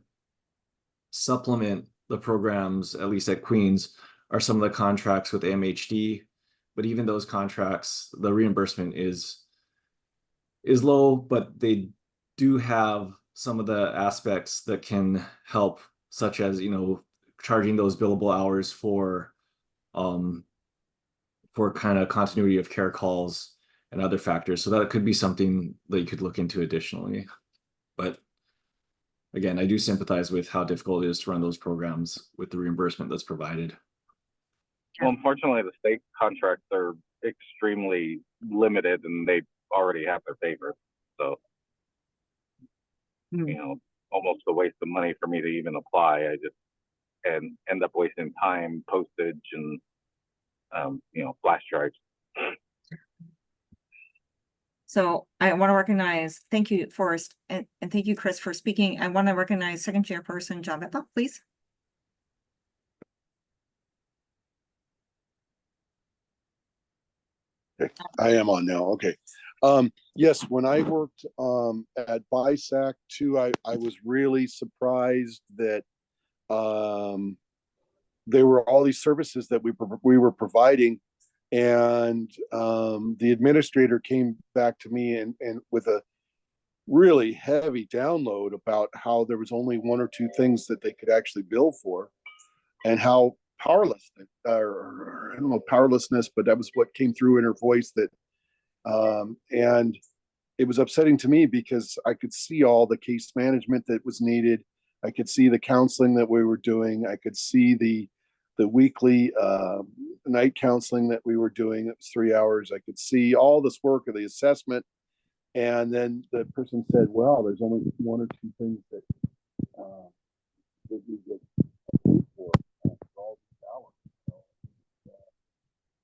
supplement the programs, at least at Queens, are some of the contracts with MHD, but even those contracts, the reimbursement is low, but they do have some of the aspects that can help, such as, you know, charging those billable hours for kind of continuity of care calls and other factors. So that could be something that you could look into additionally. But again, I do sympathize with how difficult it is to run those programs with the reimbursement that's provided. Well, unfortunately, the state contracts are extremely limited, and they already have their favorites. So, you know, almost a waste of money for me to even apply. I just end up wasting time, postage, and you know, flash drives. So I want to recognize, thank you, Forrest, and thank you, Chris, for speaking. I want to recognize second chairperson John Bethel, please. Okay, I am on now. Okay. Yes, when I worked at BISAC too, I was really surprised that there were all these services that we were providing, and the administrator came back to me and with a really heavy download about how there was only one or two things that they could actually bill for, and how powerless, or I don't know, powerlessness, but that was what came through in her voice. That and it was upsetting to me because I could see all the case management that was needed. I could see the counseling that we were doing. I could see the weekly night counseling that we were doing. It was 3 hours. I could see all this work of the assessment. And then the person said, well, there's only one or two things that we get paid for all these hours.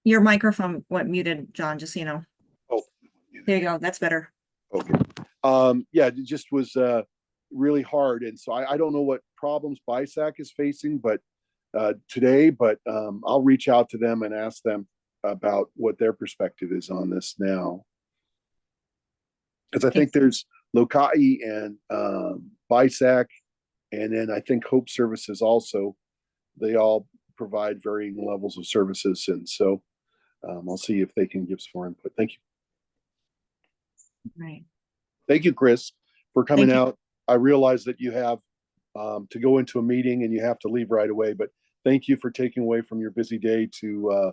Your microphone went muted, John, just so you know. Oh, there you go. That's better. Okay. Yeah, it just was really hard. And so I don't know what problems BISAC is facing, but today, but I'll reach out to them and ask them about what their perspective is on this now. Because I think there's LOCAI and BISAC, and then I think Hope Services also. They all provide varying levels of services, and so I'll see if they can give some more input. Thank you. Right. Thank you, Chris, for coming out. I realize that you have to go into a meeting and you have to leave right away, but thank you for taking away from your busy day to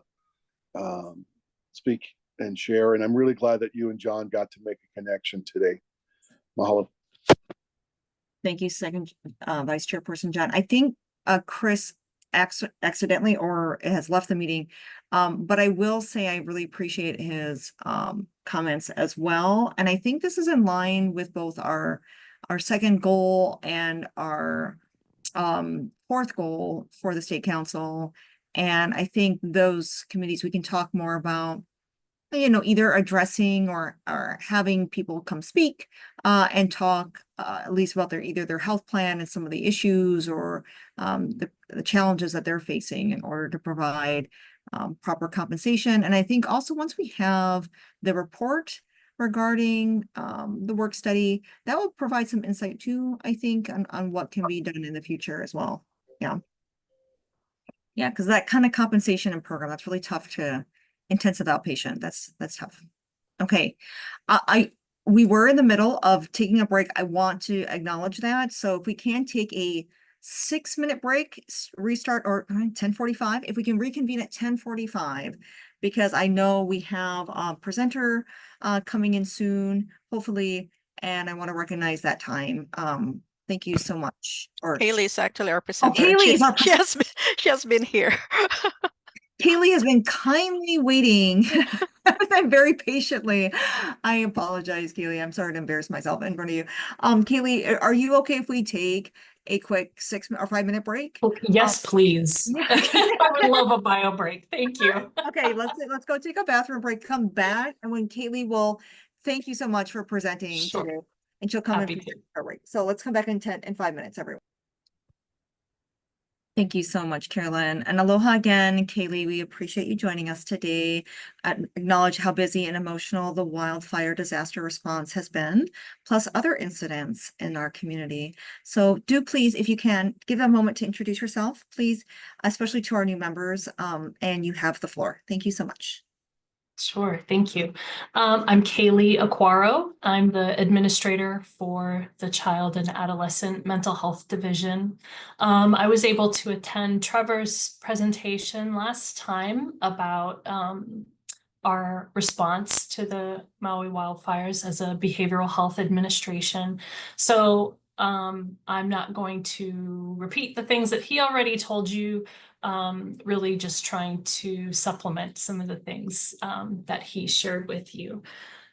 speak and share. And I'm really glad that you and John got to make a connection today. Mahalo. Thank you, second Vice Chairperson John. I think Chris accidentally or has left the meeting, but I will say I really appreciate his comments as well. And I think this is in line with both our second goal and our fourth goal for the State Council. And I think those committees we can talk more about, you know, either addressing or having people come speak and talk at least about either their health plan and some of the issues or the challenges that they're facing in order to provide proper compensation. And I think also once we have the report, regarding the work study. That will provide some insight too, I think, on what can be done in the future as well. Yeah. Yeah, because that kind of compensation and program, that's really tough to intensive outpatient. That's tough. Okay. We were in the middle of taking a break. I want to acknowledge that. So if we can take a 6-minute break, restart, or 10:45, if we can reconvene at 10:45, because I know we have a presenter coming in soon, hopefully, and I want to recognize that time. Thank you so much. Kaylee is actually our presenter. Kaylee is our she has been here. Kaylee has been kindly waiting and very patiently. I apologize, Kaylee. I'm sorry to embarrass myself in front of you. Kaylee, are you okay if we take a quick 6 or 5-minute break? Yes, please. I would love a bio break. Thank you. Okay, let's go take a bathroom break, come back, and when Kaylee will, thank you so much for presenting today. And she'll come in for a break. So let's come back in 5 minutes, everyone. Thank you so much, Carolyn. And aloha again, Kaylee. We appreciate you joining us today. Acknowledge how busy and emotional the wildfire disaster response has been, plus other incidents in our community. So do please, if you can, give a moment to introduce yourself, please, especially to our new members, and you have the floor. Thank you so much. Sure, thank you. I'm Kaylee Aquaro. I'm the administrator for the Child and Adolescent Mental Health Division. I was able to attend Trevor's presentation last time about our response to the Maui wildfires as a behavioral health administration. So I'm not going to repeat the things that he already told you. Really just trying to supplement some of the things that he shared with you.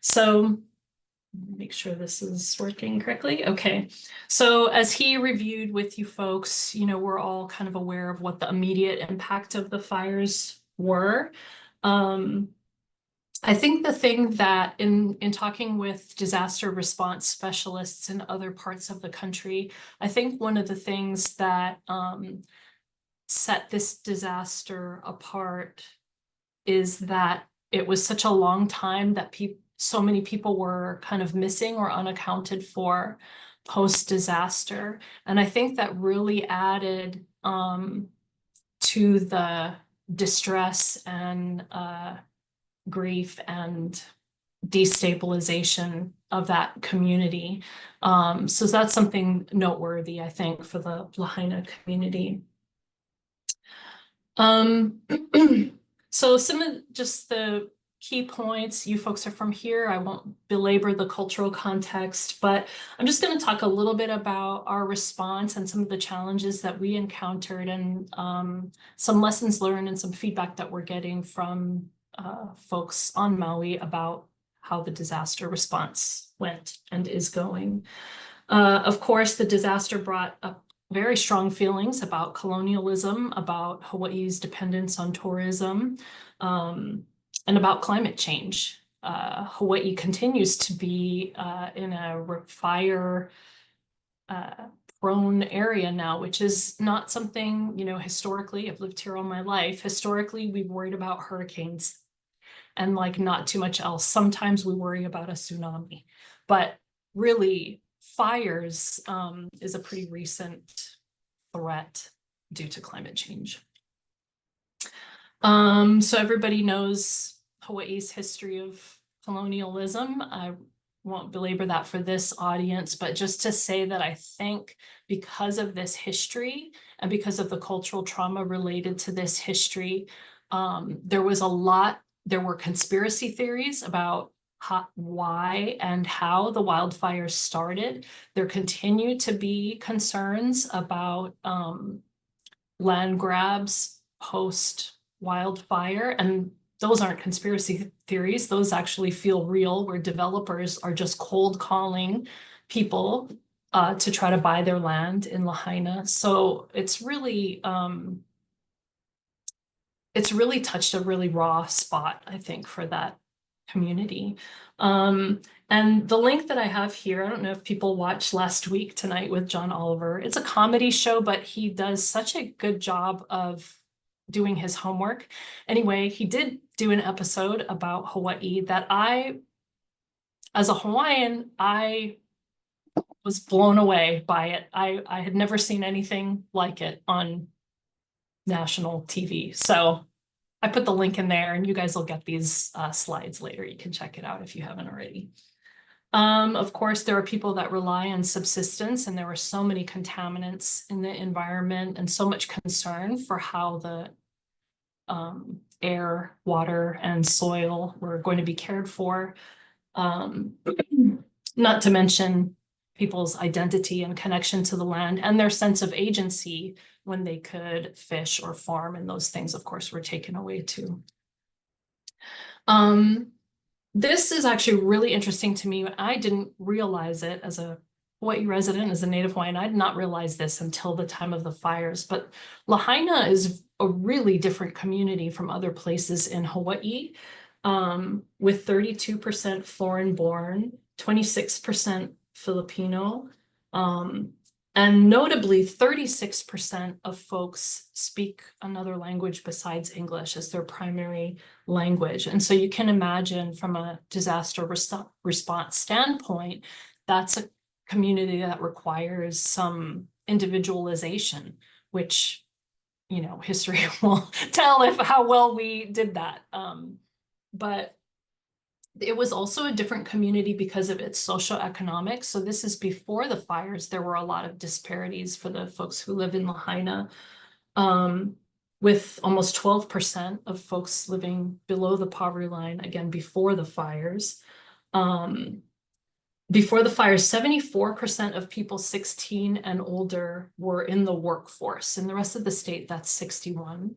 So make sure this is working correctly. Okay, so as he reviewed with you folks, you know, we're all kind of aware of what the immediate impact of the fires were. I think the thing that in talking with disaster response specialists in other parts of the country, I think one of the things that set this disaster apart is that it was such a long time that so many people were kind of missing or unaccounted for post-disaster. And I think that really added to the distress and grief and destabilization of that community. So that's something noteworthy, I think, for the Lahaina community. So some of just the key points, you folks are from here. I won't belabor the cultural context, but I'm just going to talk a little bit about our response and some of the challenges that we encountered and some lessons learned and some feedback that we're getting from folks on Maui about how the disaster response went and is going. Of course, the disaster brought up very strong feelings about colonialism, about Hawaii's dependence on tourism, and about climate change. Hawaii continues to be in a fire prone area now, which is not something, you know, historically, I've lived here all my life. Historically, we've worried about hurricanes and like not too much else. Sometimes we worry about a tsunami, but really fires is a pretty recent threat due to climate change. So everybody knows Hawaii's history of colonialism. I won't belabor that for this audience, but just to say that I think because of this history and because of the cultural trauma related to this history, there were conspiracy theories about why and how the wildfires started. There continue to be concerns about land grabs post wildfire, and those aren't conspiracy theories. Those actually feel real, where developers are just cold calling people to try to buy their land in Lahaina. So it's really touched a really raw spot, I think, for that community. And the link that I have here, I don't know if people watched Last Week Tonight with John Oliver. It's a comedy show, but he does such a good job of doing his homework. Anyway, he did do an episode about Hawaii that I as a Hawaiian, I was blown away by it. I had never seen anything like it on national TV. So I put the link in there, and you guys will get these slides later. You can check it out if you haven't already. Of course, there are people that rely on subsistence, and there were so many contaminants in the environment and so much concern for how the air, water, and soil were going to be cared for. Not to mention people's identity and connection to the land and their sense of agency when they could fish or farm, and those things, of course, were taken away too. This is actually really interesting to me. I didn't realize it as a Hawaii resident, as a Native Hawaiian. I did not realize this until the time of the fires, but Lahaina is a really different community from other places in Hawaii, with 32% foreign born, 26% Filipino, and notably 36% of folks speak another language besides English as their primary language. And so you can imagine from a disaster response standpoint, that's a community that requires some individualization, which, you know, history will tell how well we did that. But it was also a different community because of its socioeconomics. So this is before the fires. There were a lot of disparities for the folks who live in Lahaina, with almost 12% of folks living below the poverty line, again, before the fires. Before the fires, 74% of people 16 and older were in the workforce. In the rest of the state, that's 61%.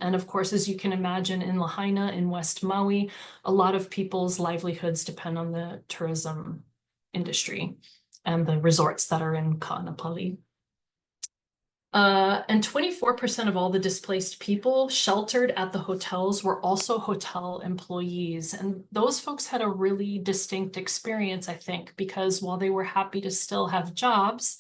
And of course, as you can imagine, in Lahaina, in West Maui, a lot of people's livelihoods depend on the tourism industry and the resorts that are in Ka'anapali. And 24% of all the displaced people sheltered at the hotels were also hotel employees. And those folks had a really distinct experience, I think, because while they were happy to still have jobs,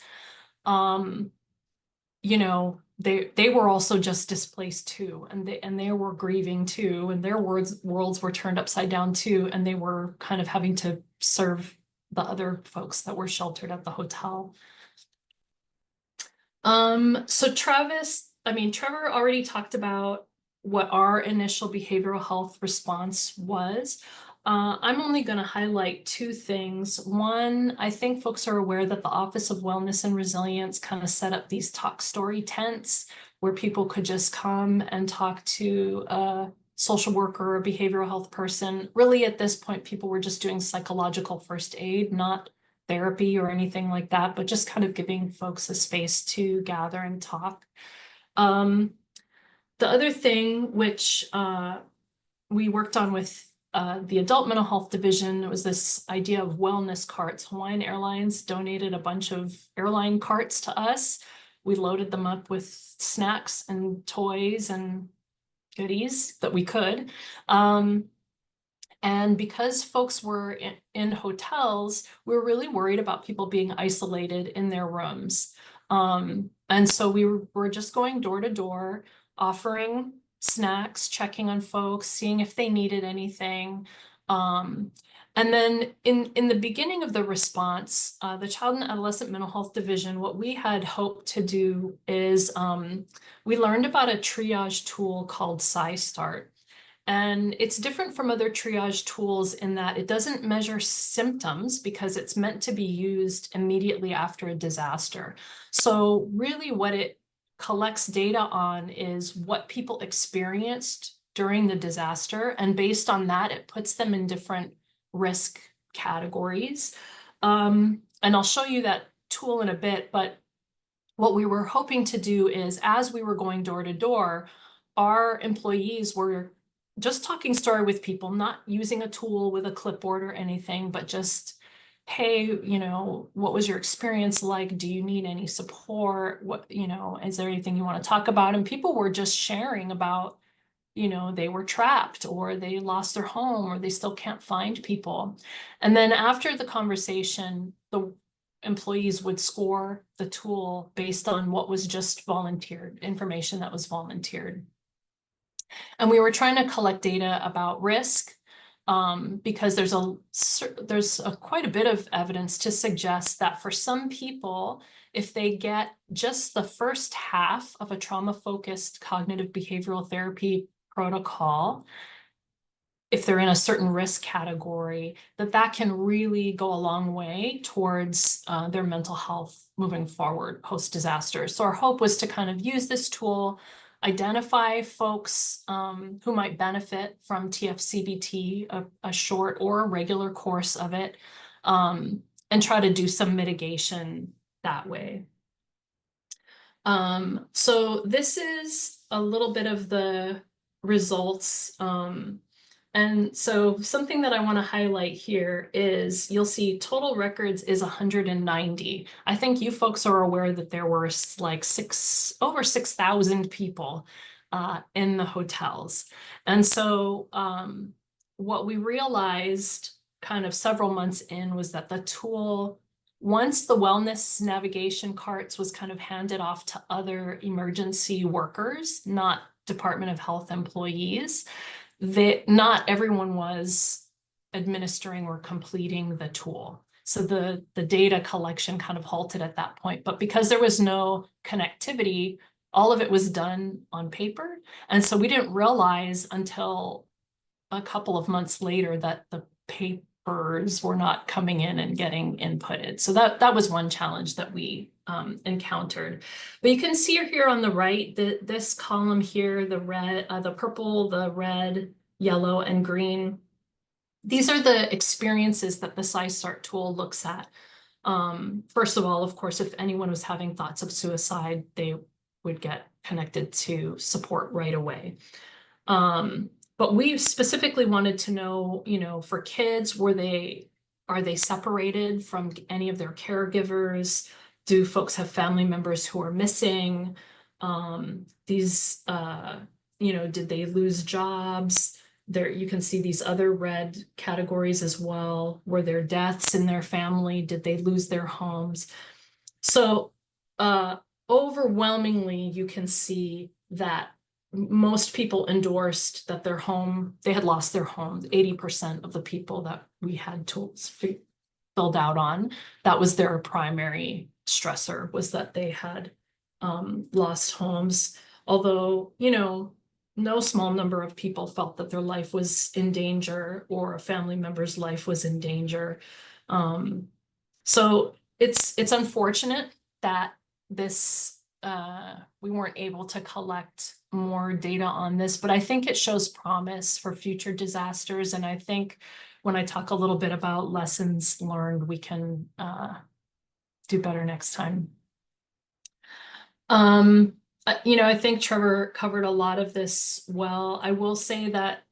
you know, they were also just displaced too, and they were grieving too, and their worlds were turned upside down too, and they were kind of having to serve the other folks that were sheltered at the hotel. So Trevor already talked about what our initial behavioral health response was. I'm only going to highlight two things. One, I think folks are aware that the Office of Wellness and Resilience kind of set up these talk story tents where people could just come and talk to a social worker or a behavioral health person. Really, at this point, people were just doing psychological first aid, not therapy or anything like that, but just kind of giving folks a space to gather and talk. The other thing which we worked on with the Adult Mental Health Division was this idea of wellness carts. Hawaiian Airlines donated a bunch of airline carts to us. We loaded them up with snacks and toys and goodies that we could. And because folks were in hotels, we were really worried about people being isolated in their rooms. And so we were just going door to door, offering snacks, checking on folks, seeing if they needed anything. And then in the beginning of the response, the Child and Adolescent Mental Health Division, what we had hoped to do is we learned about a triage tool called SciStart. And it's different from other triage tools in that it doesn't measure symptoms because it's meant to be used immediately after a disaster. So really what it collects data on is what people experienced during the disaster. And based on that, it puts them in different risk categories. And I'll show you that tool in a bit, but what we were hoping to do is as we were going door to door, our employees were just talking story with people, not using a tool with a clipboard or anything, but just, hey, you know, what was your experience like? Do you need any support? What, you know, is there anything you want to talk about? And people were just sharing about, you know, they were trapped or they lost their home or they still can't find people. And then after the conversation, the employees would score the tool based on what was just volunteered, information that was volunteered. And we were trying to collect data about risk, because there's quite a bit of evidence to suggest that for some people, if they get just the first half of a trauma-focused cognitive behavioral therapy protocol, if they're in a certain risk category, that can really go a long way towards their mental health moving forward post-disaster. So our hope was to kind of use this tool, identify folks who might benefit from TFCBT, a short or a regular course of it, and try to do some mitigation that way. So this is a little bit of the results. And so something that I want to highlight here is you'll see total records is 190. I think you folks are aware that there were like over 6,000 people in the hotels. And so what we realized kind of several months in was that the tool, once the wellness navigation carts was kind of handed off to other emergency workers, not Department of Health employees, not everyone was administering or completing the tool. So the data collection kind of halted at that point. But because there was no connectivity, all of it was done on paper. And so we didn't realize until a couple of months later that the papers were not coming in and getting inputted. So that was one challenge that we encountered. But you can see here on the right, this column here, the red, the purple, the red, yellow, and green. These are the experiences that the SciStart tool looks at. First of all, of course, if anyone was having thoughts of suicide, they would get connected to support right away. But we specifically wanted to know, for kids, are they separated from any of their caregivers? Do folks have family members who are missing? Did they lose jobs? There, you can see these other red categories as well. Were there deaths in their family? Did they lose their homes? So overwhelmingly, you can see that most people endorsed that they had lost their home. 80% of the people that we had tools filled out on, that was their primary stressor, was that they had lost homes. Although, no small number of people felt that their life was in danger or a family member's life was in danger. So it's unfortunate that we weren't able to collect more data on this, but I think it shows promise for future disasters. And I think when I talk a little bit about lessons learned, we can do better next time. I think Trevor covered a lot of this well. I will say that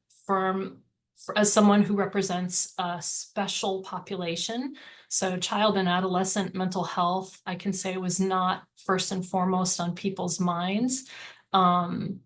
as someone who represents a special population, so child and adolescent mental health, I can say was not first and foremost on people's minds. And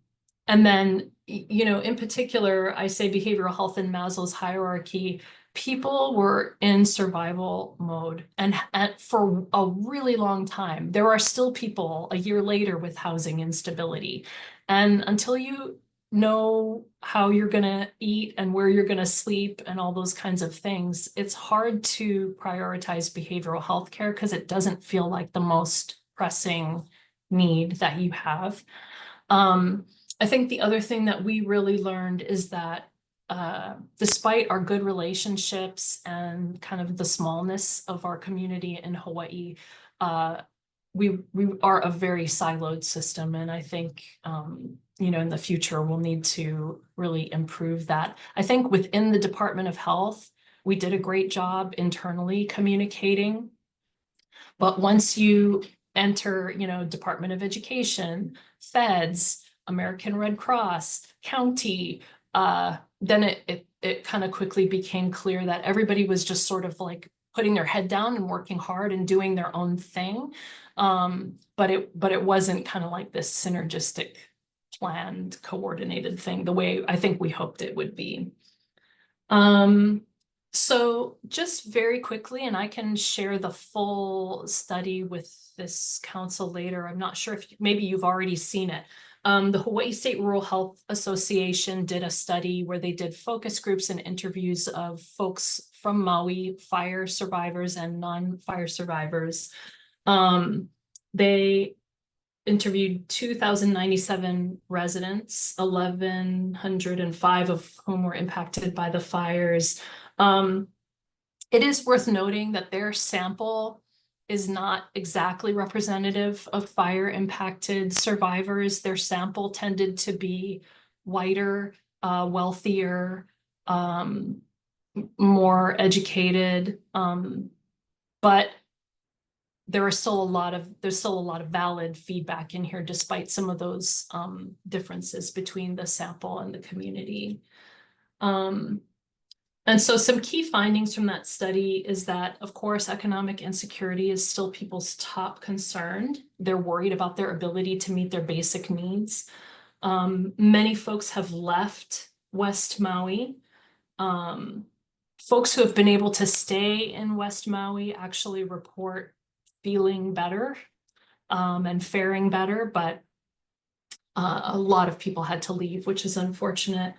then, in particular, I say behavioral health in Maslow's hierarchy, people were in survival mode and for a really long time. There are still people a year later with housing instability. And until you know how you're going to eat and where you're going to sleep and all those kinds of things, it's hard to prioritize behavioral health care because it doesn't feel like the most pressing need that you have. I think the other thing that we really learned is that despite our good relationships and kind of the smallness of our community in Hawaii, we are a very siloed system. And I think, in the future, we'll need to really improve that. I think within the Department of Health, we did a great job internally communicating. But once you enter, Department of Education, feds, American Red Cross, county, then it kind of quickly became clear that everybody was just sort of like putting their head down and working hard and doing their own thing. But it wasn't kind of like this synergistic, planned, coordinated thing, the way I think we hoped it would be. So just very quickly, and I can share the full study with this council later. I'm not sure if maybe you've already seen it, The Hawaii State Rural Health Association did a study where they did focus groups and interviews of folks from Maui, fire survivors and non-fire survivors. They interviewed 2,097 residents, 1,105 of whom were impacted by the fires. It is worth noting that their sample is not exactly representative of fire impacted survivors. Their sample tended to be whiter, wealthier, more educated, but there's still a lot of valid feedback in here, despite some of those differences between the sample and the community. And so some key findings from that study is that, of course, economic insecurity is still people's top concern. They're worried about their ability to meet their basic needs. Many folks have left West Maui. Folks who have been able to stay in West Maui actually report feeling better and faring better, but a lot of people had to leave, which is unfortunate.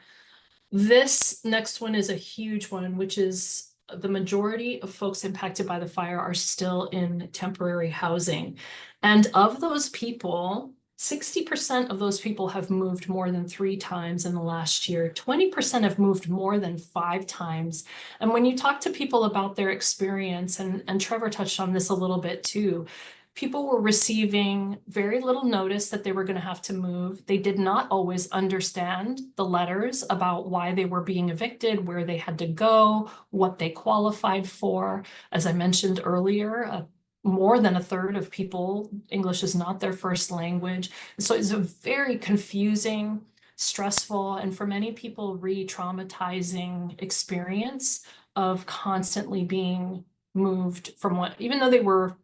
This next one is a huge one, which is the majority of folks impacted by the fire are still in temporary housing. And of those people, 60% of those people have moved more than 3 times in the last year. 20% have moved more than 5 times. And when you talk to people about their experience, and Trevor touched on this a little bit too, people were receiving very little notice that they were going to have to move. They did not always understand the letters about why they were being evicted, where they had to go, what they qualified for. As I mentioned earlier, more than a third of people, English is not their first language. So it's a very confusing, stressful, and for many people, re-traumatizing experience of constantly being moved from what, even though they were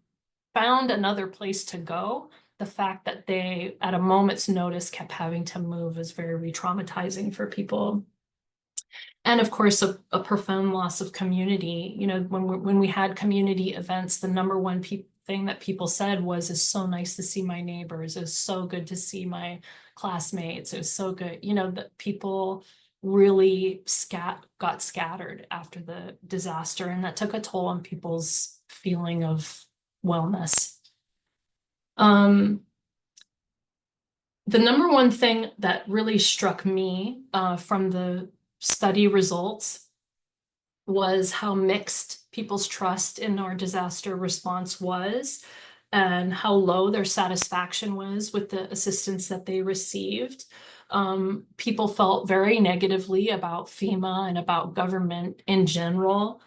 found another place to go, the fact that they, at a moment's notice, kept having to move is very re-traumatizing for people. And of course, a profound loss of community. You know, when we had community events, the number one thing that people said was, "It's so nice to see my neighbors. It's so good to see my classmates. It was so good." You know, that people really got scattered after the disaster, and that took a toll on people's feeling of wellness. The number one thing that really struck me from the study results was how mixed people's trust in our disaster response was, and how low their satisfaction was with the assistance that they received. People felt very negatively about FEMA and about government in general.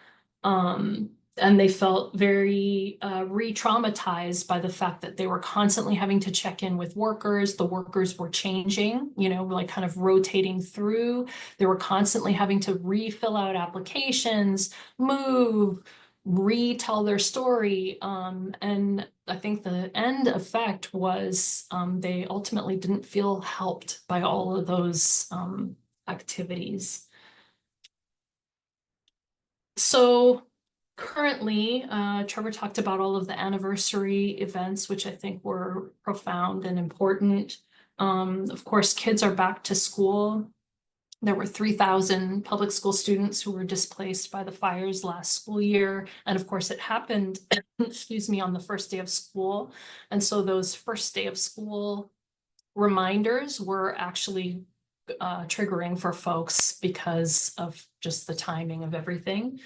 And they felt very re-traumatized by the fact that they were constantly having to check in with workers. The workers were changing, you know, like kind of rotating through. They were constantly having to refill out applications, move, retell their story. And I think the end effect was they ultimately didn't feel helped by all of those activities. So currently, Trevor talked about all of the anniversary events, which I think were profound and important. Of course, kids are back to school. There were 3,000 public school students who were displaced by the fires last school year. And of course, it happened, excuse me, on the first day of school. And so those first day of school reminders were actually triggering for folks because of just the timing of everything.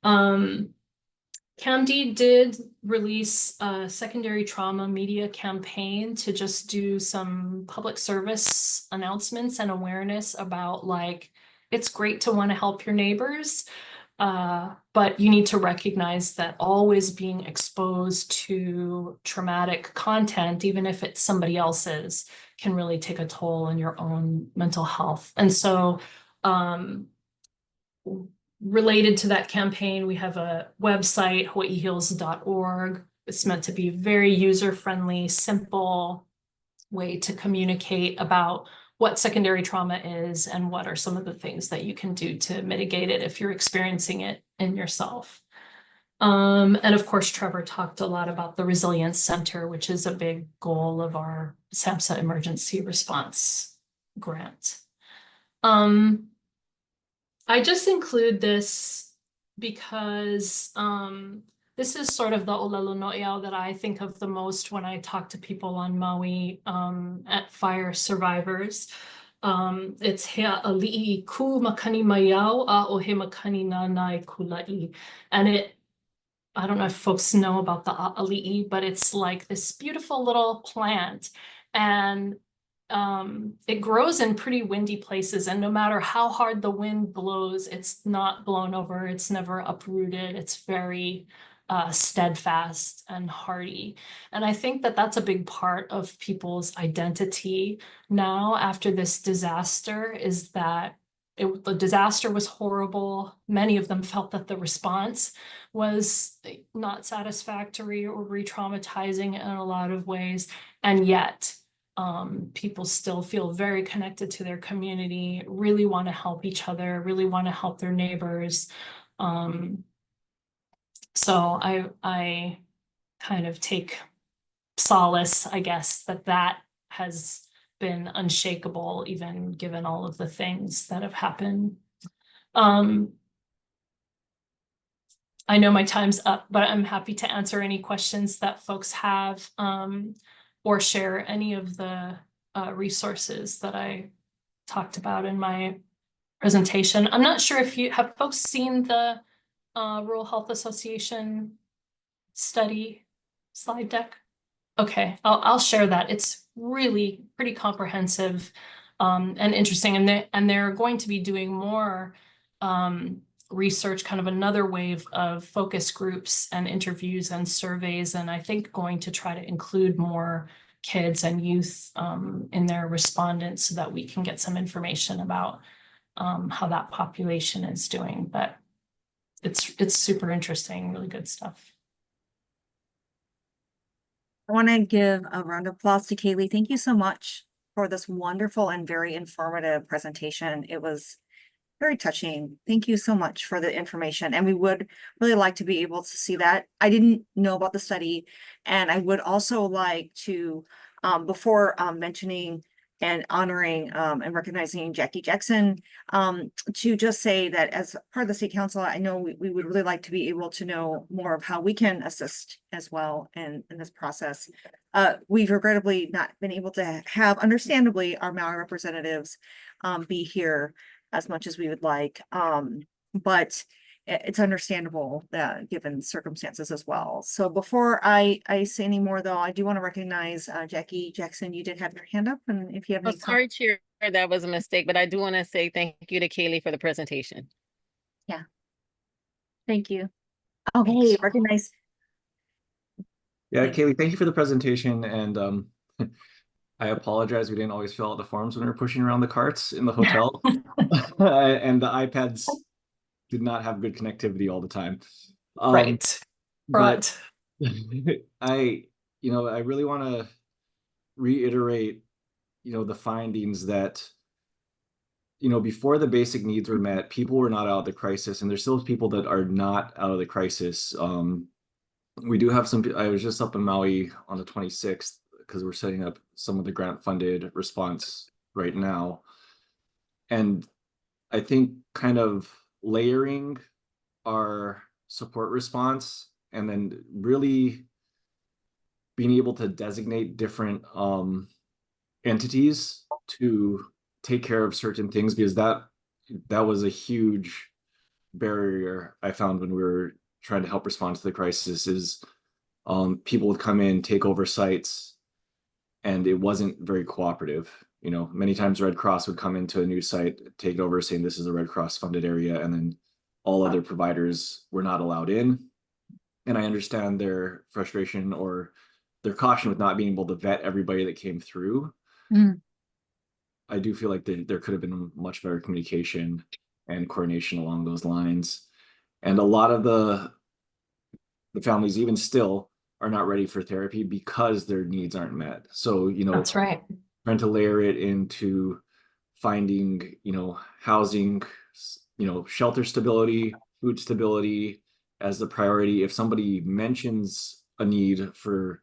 CAMD did release a secondary trauma media campaign to just do some public service announcements and awareness about, like, it's great to want to help your neighbors, but you need to recognize that always being exposed to traumatic content, even if it's somebody else's, can really take a toll on your own mental health. And so related to that campaign, we have a website, hawaiiheals.org. It's meant to be a very user-friendly, simple way to communicate about what secondary trauma is and what are some of the things that you can do to mitigate it if you're experiencing it in yourself. And of course, Trevor talked a lot about the Resilience Center, which is a big goal of our SAMHSA Emergency Response Grant. I just include this because this is sort of the Olelo No'eau that I think of the most when I talk to people on Maui at fire survivors. It's Hea ali'i ku makani maiau a o he makani nanai kulai. And I don't know if folks know about the ali'i, but it's like this beautiful little plant. And it grows in pretty windy places, and no matter how hard the wind blows, it's not blown over, it's never uprooted, it's very steadfast and hardy. And I think that that's a big part of people's identity now after this disaster, is that the disaster was horrible. Many of them felt that the response was not satisfactory or re-traumatizing in a lot of ways, and yet people still feel very connected to their community, really want to help each other, really want to help their neighbors. So I kind of take solace, I guess, that has been unshakable, even given all of the things that have happened. I know my time's up, but I'm happy to answer any questions that folks have, or share any of the resources that I talked about in my presentation. I'm not sure if have folks seen the Rural Health Association study slide deck. Okay, I'll share that. It's really pretty comprehensive and interesting, and they're going to be doing more research, kind of another wave of focus groups and interviews and surveys, and I think going to try to include more kids and youth in their respondents so that we can get some information about how that population is doing. But it's super interesting, really good stuff. I want to give a round of applause to Kaylee. Thank you so much for this wonderful and very informative presentation. It was very touching. Thank you so much for the information. And we would really like to be able to see that. I didn't know about the study, and I would also like to, before mentioning and honoring and recognizing Jackie Jackson, to just say that as part of the State Council, I know we would really like to be able to know more of how we can assist as well in this process. We've regrettably not been able to have, understandably, our Maui representatives be here as much as we would like, but it's understandable that given circumstances as well. So before I say any more, though, I do want to recognize Jackie Jackson. You did have your hand up, and if you have any sorry, Chair, that was a mistake, but I do want to say thank you to Kaylee for the presentation. Yeah, thank you. Okay, recognize. Yeah, Kaylee, thank you for the presentation, and I apologize. We didn't always fill out the forms when we were pushing around the carts in the hotel. And the iPads did not have good connectivity all the time. Right. I really want to reiterate, the findings that, before the basic needs were met, people were not out of the crisis, and there's still people that are not out of the crisis. We do have some, I was just up in Maui on the 26th, because we're setting up some of the grant funded response right now. And I think kind of layering our support response and then really being able to designate different entities to take care of certain things, because that was a huge barrier I found when we were trying to help respond to the crisis, is people would come in, take over sites, and it wasn't very cooperative. Many times Red Cross would come into a new site, take it over, saying this is a Red Cross funded area, and then all other providers were not allowed in. And I understand their frustration or their caution with not being able to vet everybody that came through. I do feel like there could have been much better communication and coordination along those lines. And a lot of the families, even still, are not ready for therapy because their needs aren't met. So, that's right. Trying to layer it into finding, housing, shelter stability, food stability, as the priority. If somebody mentions a need for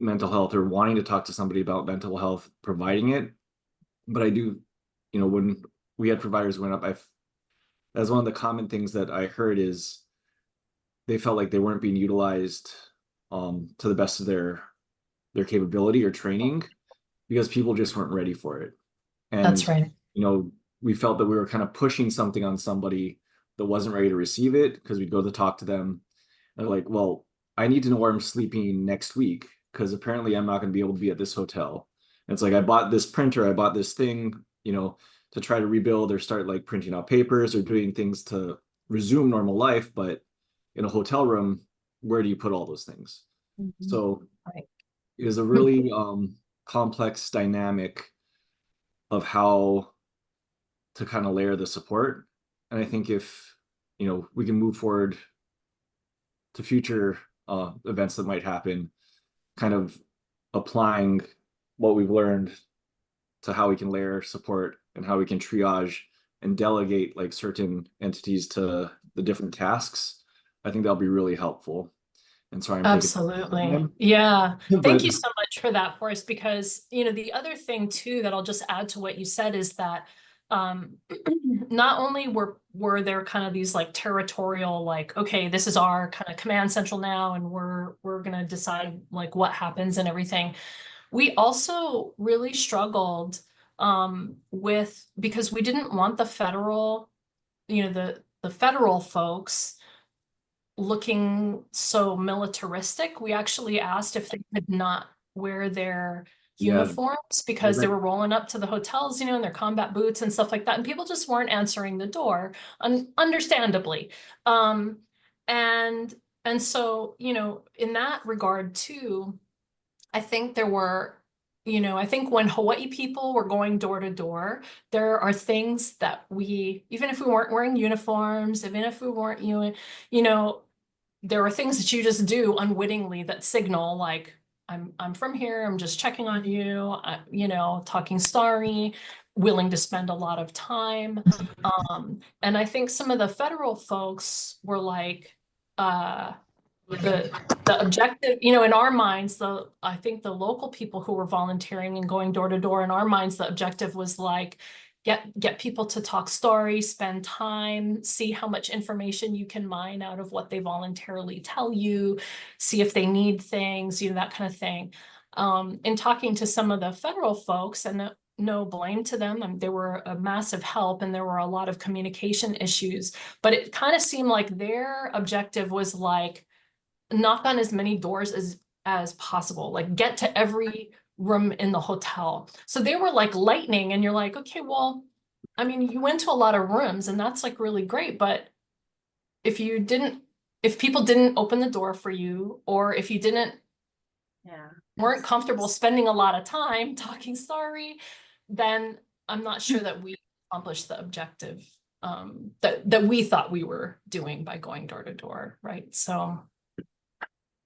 mental health or wanting to talk to somebody about mental health, providing it. But I do, you know, when we had providers went up, that's one of the common things that I heard is they felt like they weren't being utilized to the best of their capability or training because people just weren't ready for it. And That's right. you know, we felt that we were kind of pushing something on somebody that wasn't ready to receive it because we'd go to talk to them and they're like, well, I need to know where I'm sleeping next week because apparently I'm not going to be able to be at this hotel. And it's like, I bought this printer, I bought this thing, you know, to try to rebuild or start like printing out papers or doing things to resume normal life. But in a hotel room, where do you put all those things? So it is a really complex dynamic of how to kind of layer the support. And I think if, you know, we can move forward to future events that might happen, kind of applying what we've learned to how we can layer support and how we can triage and delegate like certain entities to the different tasks, I think that'll be really helpful. And sorry, I'm Absolutely. Yeah. Thank But- you so much for that, Forrest, because, you know, the other thing too, that I'll just add to what you said is that not only were there kind of these like territorial, like, okay, this is our kind of command central now, and we're going to decide like what happens and everything. We also really struggled because we didn't want the federal, you know, the federal folks looking so militaristic. We actually asked if they could not wear their uniforms because they were rolling up to the hotels, you know, in their combat boots and stuff like that. And people just weren't answering the door, understandably. And so, you know, in that regard too, I think there were, you know, I think when Hawaii people were going door to door, there are things that we, even if we weren't wearing uniforms, even if we weren't, you know, there are things that you just do unwittingly that signal like, I'm from here, I'm just checking on you, you know, talking sorry, willing to spend a lot of time. And I think some of the federal folks were like, the objective, you know, in our minds, I think the local people who were volunteering and going door to door, in our minds, the objective was like, get people to talk story, spend time, see how much information you can mine out of what they voluntarily tell you, see if they need things, you know, that kind of thing. In talking to some of the federal folks, and no blame to them, they were a massive help and there were a lot of communication issues, but it kind of seemed like their objective was like, knock on as many doors as possible, like get to every room in the hotel. So they were like lightning, and you're like, okay, well, I mean, you went to a lot of rooms and that's like really great, but if people didn't open the door for you, or if you weren't comfortable spending a lot of time talking sorry, then I'm not sure that we accomplished the objective that we thought we were doing by going door to door, right? So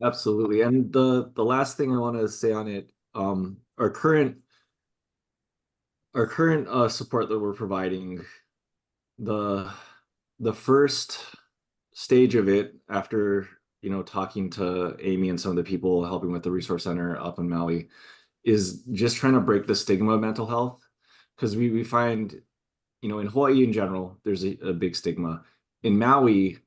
absolutely. And the last thing I want to say on it, our current support that we're providing, the first stage of it, after, you know, talking to Amy and some of the people helping with the resource center up in Maui, is just trying to break the stigma of mental health. Because we find, you know, in Hawaii in general, there's a big stigma. In Maui,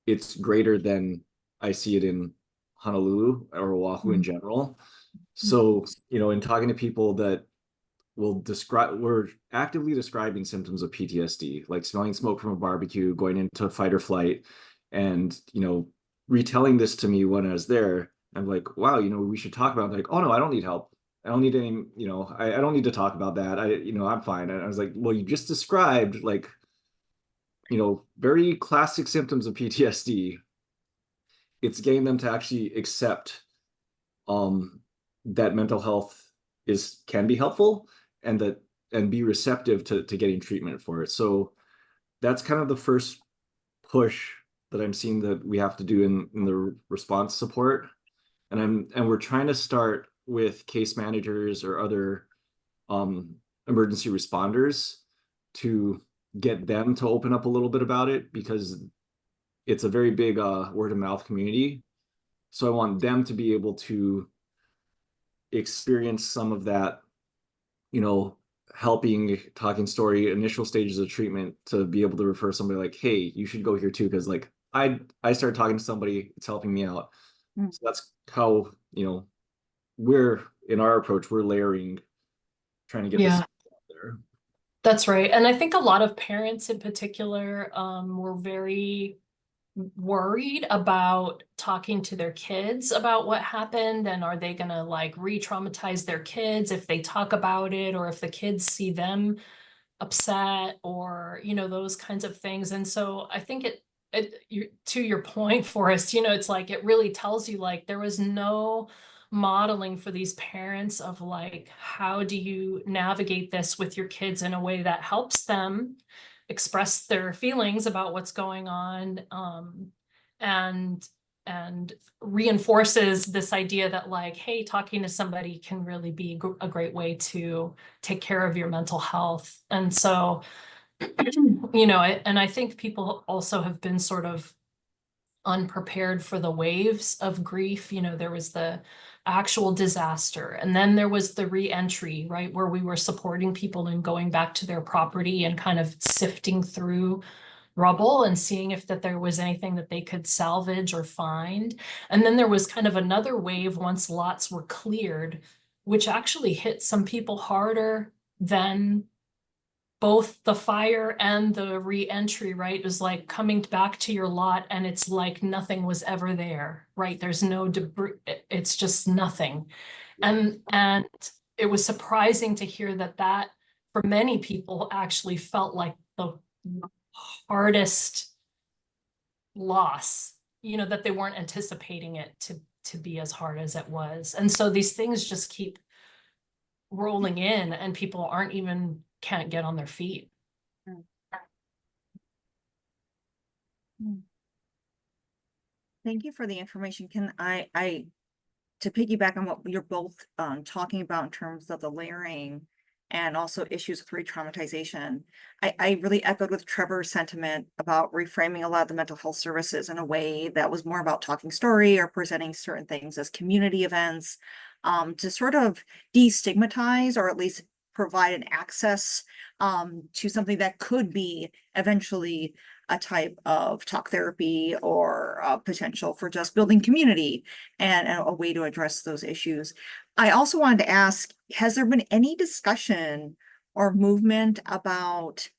it's greater than I see it in Honolulu or Oahu in general. So, you know, in talking to people that we're actively describing symptoms of PTSD, like smelling smoke from a barbecue, going into fight or flight, and, you know, retelling this to me when I was there. I'm like, wow, you know, we should talk about it. Like, oh no, I don't need help. I don't need any, you know, I don't need to talk about that. I'm fine. And I was like, well, you just described like, you know, very classic symptoms of PTSD. It's getting them to actually accept that mental health can be helpful, and be receptive to getting treatment for it. So that's kind of the first push that I'm seeing that we have to do in the response support. And we're trying to start with case managers or other emergency responders to get them to open up a little bit about it, because it's a very big word of mouth community. So I want them to be able to experience some of that, you know, helping, talking story, initial stages of treatment, to be able to refer somebody like, hey, you should go here too. Cause like I started talking to somebody, it's helping me out. So that's how, you know, we're in our approach, we're layering, trying to get this out there. That's right. And I think a lot of parents in particular were very worried about talking to their kids about what happened, and are they gonna like re-traumatize their kids if they talk about it, or if the kids see them upset, or you know, those kinds of things. And so I think to your point, Forrest, you know, it's like it really tells you like there was no modeling for these parents of like, how do you navigate this with your kids in a way that helps them express their feelings about what's going on, and reinforces this idea that like, hey, talking to somebody can really be a great way to take care of your mental health. And so, you know, and I think people also have been sort of unprepared for the waves of grief. You know, there was the actual disaster, and then there was the re-entry, right, where we were supporting people in going back to their property and kind of sifting through rubble and seeing if that there was anything that they could salvage or find. And then there was kind of another wave once lots were cleared, which actually hit some people harder than both the fire and the re-entry, right? It was like coming back to your lot and it's like nothing was ever there, right? There's no debris, it's just nothing. And it was surprising to hear that for many people actually felt like the hardest loss, you know, that they weren't anticipating it to be as hard as it was. And so these things just keep rolling in and people can't get on their feet. Thank you for the information. Can I to piggyback on what you're both talking about in terms of the layering and also issues with re-traumatization, I really echoed with Trevor's sentiment about reframing a lot of the mental health services in a way that was more about talking story or presenting certain things as community events, to sort of destigmatize or at least provide an access to something that could be eventually a type of talk therapy or potential for just building community and a way to address those issues. I also wanted to ask, has there been any discussion or movement about,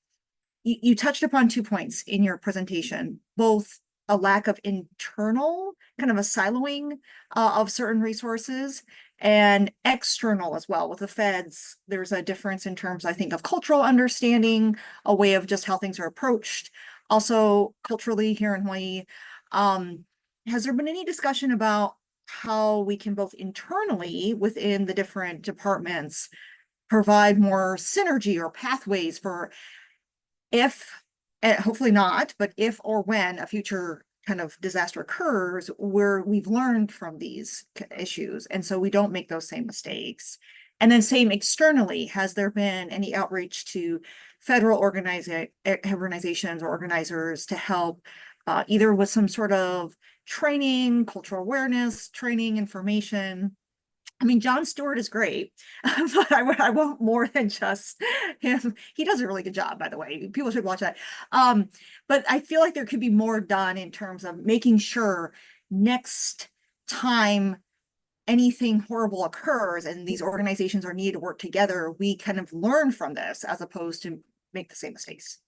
you touched upon 2 points in your presentation, both a lack of internal, kind of a siloing of certain resources, and external as well with the feds. There's a difference in terms, I think, of cultural understanding, a way of just how things are approached. Also culturally here in Hawaii, has there been any discussion about how we can both internally within the different departments provide more synergy or pathways for if, and hopefully not, but if or when a future kind of disaster occurs where we've learned from these issues and so we don't make those same mistakes? And then same externally, has there been any outreach to federal organizations or organizers to help either with some sort of training, cultural awareness, training, information? I mean, Jon Stewart is great, but I want more than just him. He does a really good job, by the way. People should watch that. But I feel like there could be more done in terms of making sure next time anything horrible occurs and these organizations are needed to work together, we kind of learn from this as opposed to make the same mistakes.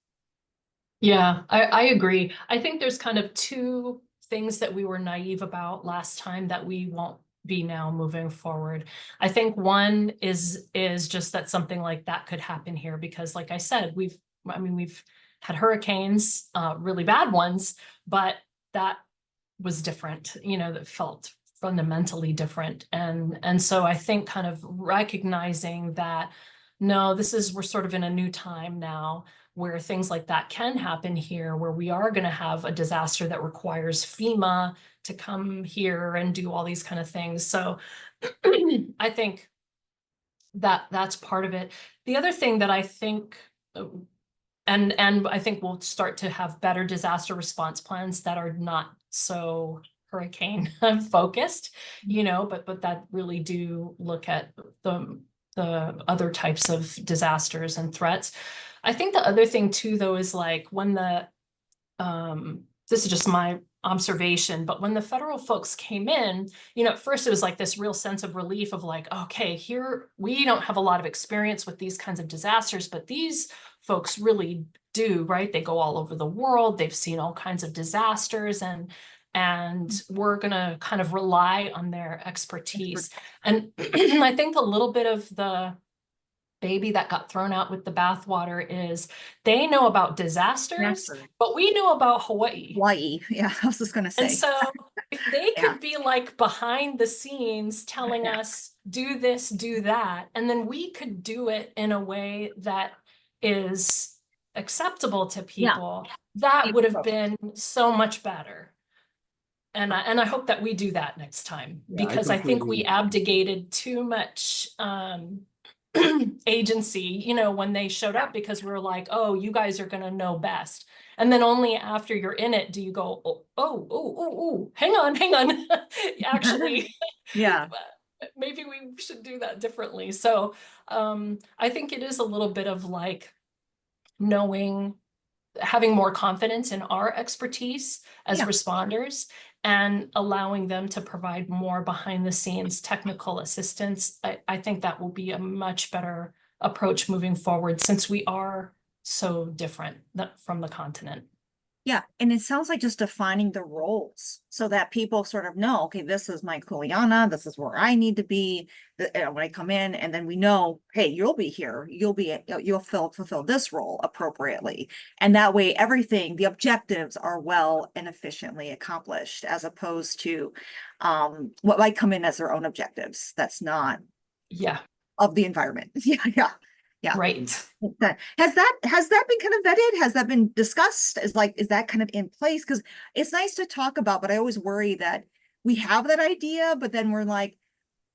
Yeah, I agree. I think there's kind of 2 things that we were naive about last time that we won't be now moving forward. I think one is just that something like that could happen here because, like I said, we've had hurricanes, really bad ones, but that was different, you know, that felt fundamentally different. And so I think kind of recognizing that, no, we're sort of in a new time now where things like that can happen here, where we are going to have a disaster that requires FEMA to come here and do all these kind of things. So I think that that's part of it. The other thing that I think and I think we'll start to have better disaster response plans that are not so hurricane focused, you know, but that really do look at the other types of disasters and threats. I think the other thing too, though, is like when the, this is just my observation, but when the federal folks came in, you know, at first it was like this real sense of relief of like, okay, here, we don't have a lot of experience with these kinds of disasters, but these folks really do, right? They go all over the world. They've seen all kinds of disasters, and we're going to kind of rely on their expertise. And I think a little bit of the baby that got thrown out with the bathwater is they know about disasters, but we know about Hawaii. Yeah, I was just going to say. And so if they could be like behind the scenes telling us, do this, do that, and then we could do it in a way that is acceptable to people, that would have been so much better. And I hope that we do that next time, because I think we abdicated too much agency, you know, when they showed up, because we were like, oh, you guys are going to know best. And then only after you're in it do you go, oh, hang on. Actually, maybe we should do that differently. So I think it is a little bit of like having more confidence in our expertise as responders, and allowing them to provide more behind the scenes technical assistance. I think that will be a much better approach moving forward, since we are so different from the continent. Yeah, and it sounds like just defining the roles so that people sort of know, okay, this is my Kuleana, this is where I need to be when I come in, and then we know, hey, you'll be here, you'll fulfill this role appropriately, and that way the objectives are well and efficiently accomplished, as opposed to what might come in as their own objectives. That's not of the environment. Yeah. Right. Has that been kind of vetted? Has that been discussed? Is that kind of in place? Because it's nice to talk about, but I always worry that we have that idea, but then we're like,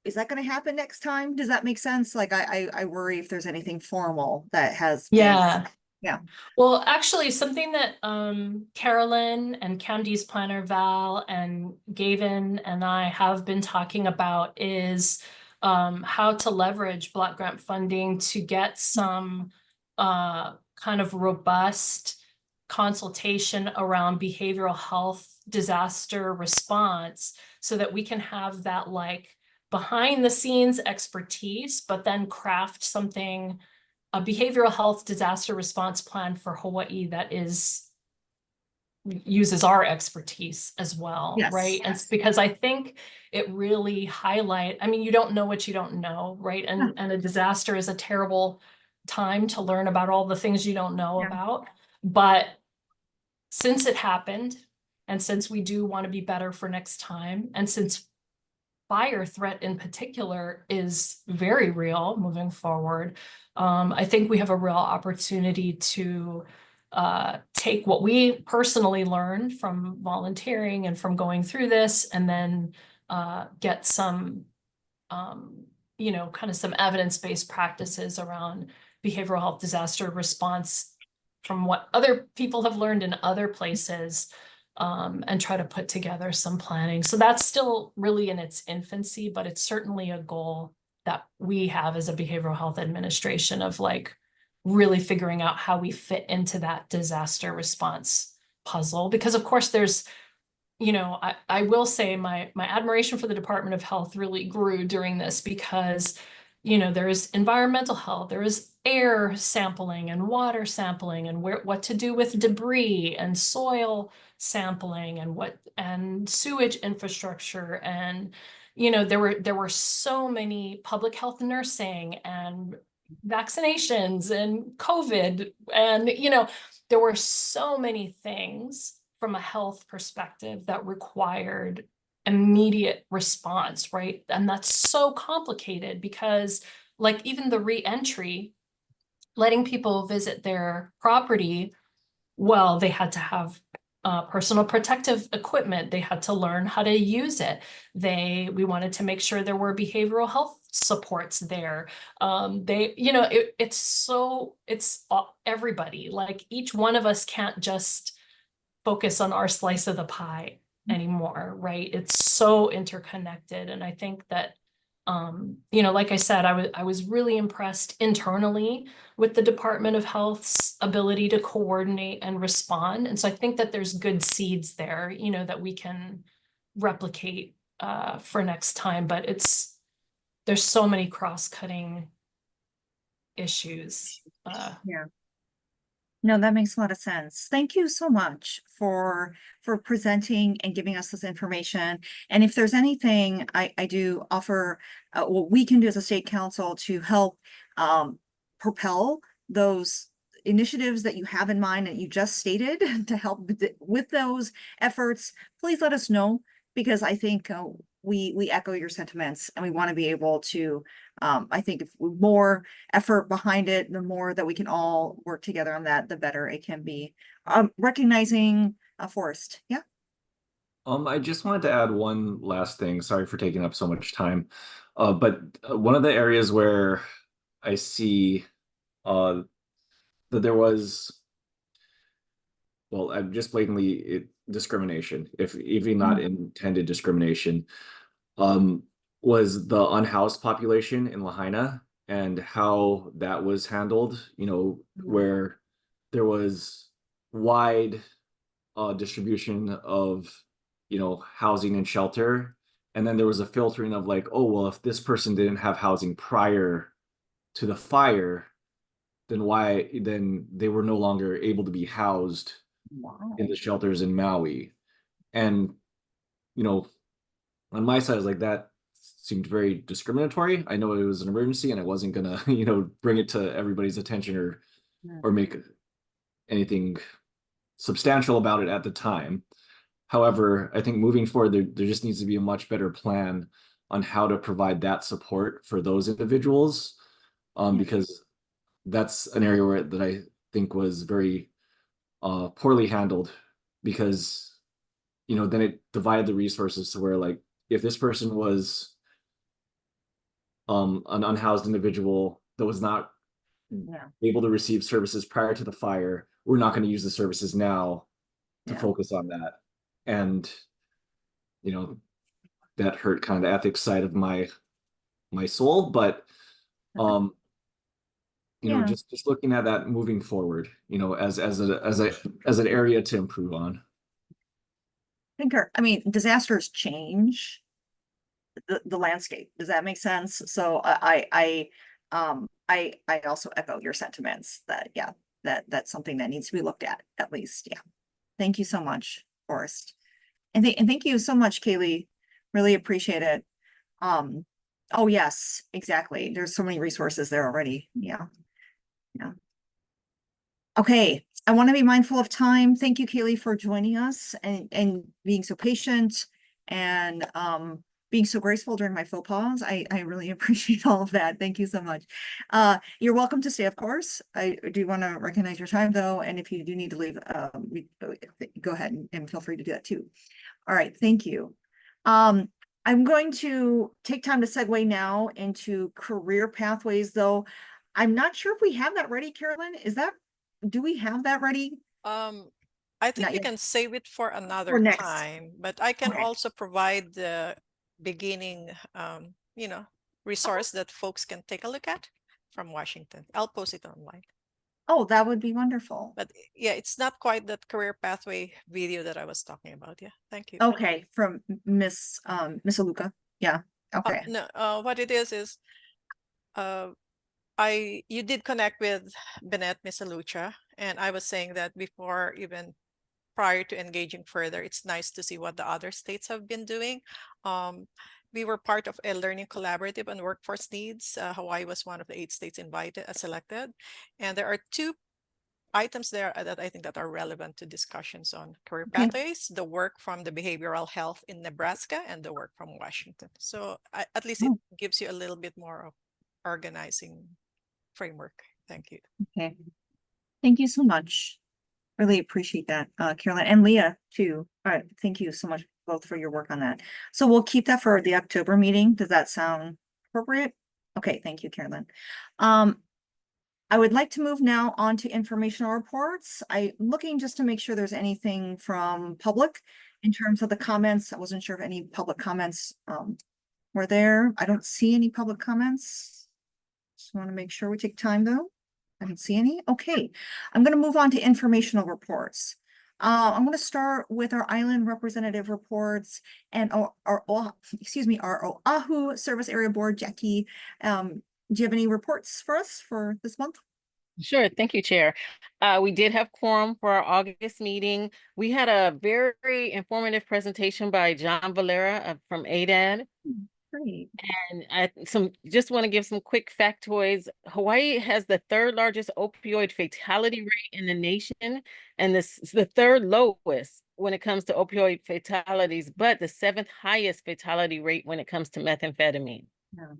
is that going to happen next time? Does that make sense? Like, I worry if there's anything formal that has been. Yeah. Well, actually, something that Carolyn and County's planner Val and Gavin and I have been talking about is how to leverage block grant funding to get some kind of robust consultation around behavioral health disaster response, so that we can have that like behind the scenes expertise, but then craft a behavioral health disaster response plan for Hawaii that uses our expertise as well, right? And it's because I think it really you don't know what you don't know, right? And a disaster is a terrible time to learn about all the things you don't know about. But since it happened, and since we do want to be better for next time, and since fire threat in particular is very real moving forward, I think we have a real opportunity to take what we personally learned from volunteering and from going through this, and then get some, kind of some evidence-based practices around behavioral health disaster response from what other people have learned in other places, and try to put together some planning. So that's still really in its infancy, but it's certainly a goal that we have as a behavioral health administration, of like really figuring out how we fit into that disaster response puzzle. Because of course there's, I will say my admiration for the Department of Health really grew during this, because, there is environmental health, there is air sampling and water sampling, and what to do with debris and soil sampling, and sewage infrastructure. And, there were so many public health nursing and vaccinations and COVID, and there were so many things from a health perspective that required immediate response, right? And that's so complicated, because like even the re-entry, letting people visit their property, well, they had to have personal protective equipment. They had to learn how to use it. We wanted to make sure there were behavioral health supports there. They, it's everybody, like each one of us can't just focus on our slice of the pie anymore, right? It's so interconnected. And I think that, like I said, I was really impressed internally with the Department of Health's ability to coordinate and respond. And so I think that there's good seeds there, that we can replicate for next time, but there's so many cross-cutting issues. Yeah. No, that makes a lot of sense. Thank you so much for presenting and giving us this information. And if there's anything I do offer, what we can do as a state council to help propel those initiatives that you have in mind that you just stated to help with those efforts, please let us know, because I think we echo your sentiments, and we want to be able to, I think if more effort behind it, the more that we can all work together on that, the better it can be. Recognizing Forrest. Yeah. I just wanted to add one last thing. Sorry for taking up so much time. But one of the areas where I see that there was, well, I'm just blatantly discrimination, if even not intended discrimination, was the unhoused population in Lahaina and how that was handled, where there was wide distribution of, housing and shelter. And then there was a filtering of like, oh, well, if this person didn't have housing prior to the fire, then they were no longer able to be housed in the shelters in Maui. And, on my side, I was like, that seemed very discriminatory. I know it was an emergency and I wasn't gonna, bring it to everybody's attention or make anything substantial about it at the time. However, I think moving forward, there just needs to be a much better plan on how to provide that support for those individuals, because that's an area that I think was very poorly handled, because then it divided the resources to where, like, if this person was an unhoused individual that was not able to receive services prior to the fire, we're not going to use the services now to focus on that. And that hurt kind of the ethics side of my soul, but just looking at that moving forward, as an area to improve on. I mean, disasters change the landscape. Does that make sense? So I also echo your sentiments that that's something that needs to be looked at least. Yeah. Thank you so much, Forrest. And thank you so much, Kaylee. Really appreciate it. Oh yes, exactly. There's so many resources there already. Yeah. Okay. I want to be mindful of time. Thank you, Kaylee, for joining us and being so patient and being so graceful during my faux pas. I really appreciate all of that. Thank you so much. You're welcome to stay, of course. I do want to recognize your time, though, and if you do need to leave, go ahead and feel free to do that too. All right, thank you. I'm going to take time to segue now into career pathways, though. I'm not sure if we have that ready, Carolyn. Do we have that ready? I think we can save it for another time, but I can also provide the beginning, resource that folks can take a look at from Washington. I'll post it online. Oh, that would be wonderful. But yeah, it's not quite that career pathway video that I was talking about. Yeah, thank you. Okay, from Miss Aluka. Yeah. Okay. No, what it is you did connect with Bennett, Miss Alucha, and I was saying that before, even prior to engaging further, it's nice to see what the other states have been doing. We were part of a learning collaborative on workforce needs. Hawaii was one of the 8 states selected. And there are 2 items there that I think that are relevant to discussions on career pathways, the work from the behavioral health in Nebraska and the work from Washington. So at least it gives you a little bit more of organizing framework. Thank you. Okay. Thank you so much. Really appreciate that, Carolyn, and Leah too. All right. Thank you so much both for your work on that. So we'll keep that for the October meeting. Does that sound appropriate? Okay, thank you, Carolyn. I would like to move now on to informational reports. I'm looking just to make sure there's anything from public in terms of the comments. I wasn't sure if any public comments were there. I don't see any public comments. Just want to make sure we take time though. I don't see any. Okay, I'm going to move on to informational reports. I'm going to start with our island representative reports and our Oahu Service Area Board. Jackie, do you have any reports for us for this month? Sure. Thank you, Chair. We did have quorum for our August meeting. We had a very informative presentation by John Valera from ADAD. Great. And I just want to give some quick factoids. Hawaii has the third largest opioid fatality rate in the nation, and the third lowest when it comes to opioid fatalities, but the 7th highest fatality rate when it comes to methamphetamine. Yeah.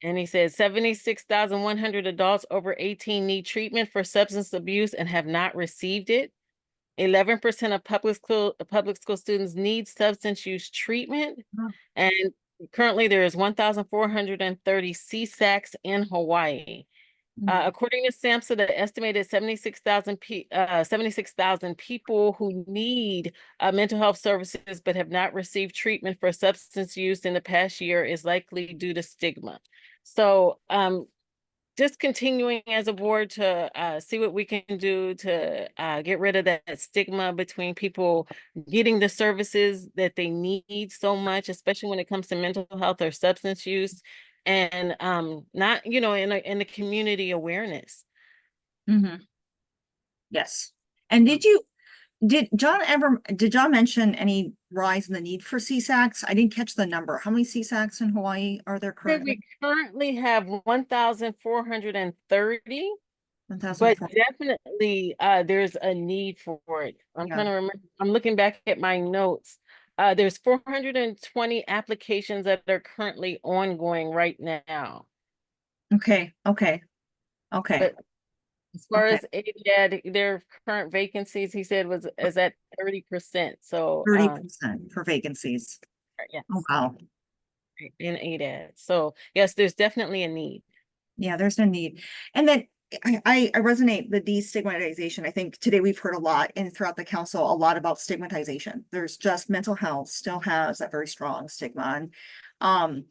And he says 76,100 adults over 18 need treatment for substance abuse and have not received it. 11% of public school students need substance use treatment. Oh. And currently there is 1,430 CSACs in Hawaii. According to SAMHSA, the estimated 76,000 people who need mental health services but have not received treatment for substance use in the past year is likely due to stigma. So just continuing as a board to see what we can do to get rid of that stigma between people getting the services that they need so much, especially when it comes to mental health or substance use, and not, in the community awareness. Mm-hmm. Yes. And did John mention any rise in the need for CSACs? I didn't catch the number. How many CSACs in Hawaii are there currently? We currently have 1,430, but definitely there's a need for it. I'm trying to remember. I'm looking back at my notes. There's 420 applications that are currently ongoing right now. Okay. But as far as ADAD, their current vacancies, he said is at 30%. So 30% for vacancies. Yes. Oh, wow. In ADAD. So yes, there's definitely a need. Yeah, there's a need. And then I resonate the destigmatization. I think today we've heard a lot and throughout the council, a lot about stigmatization. There's just mental health still has that very strong stigma. And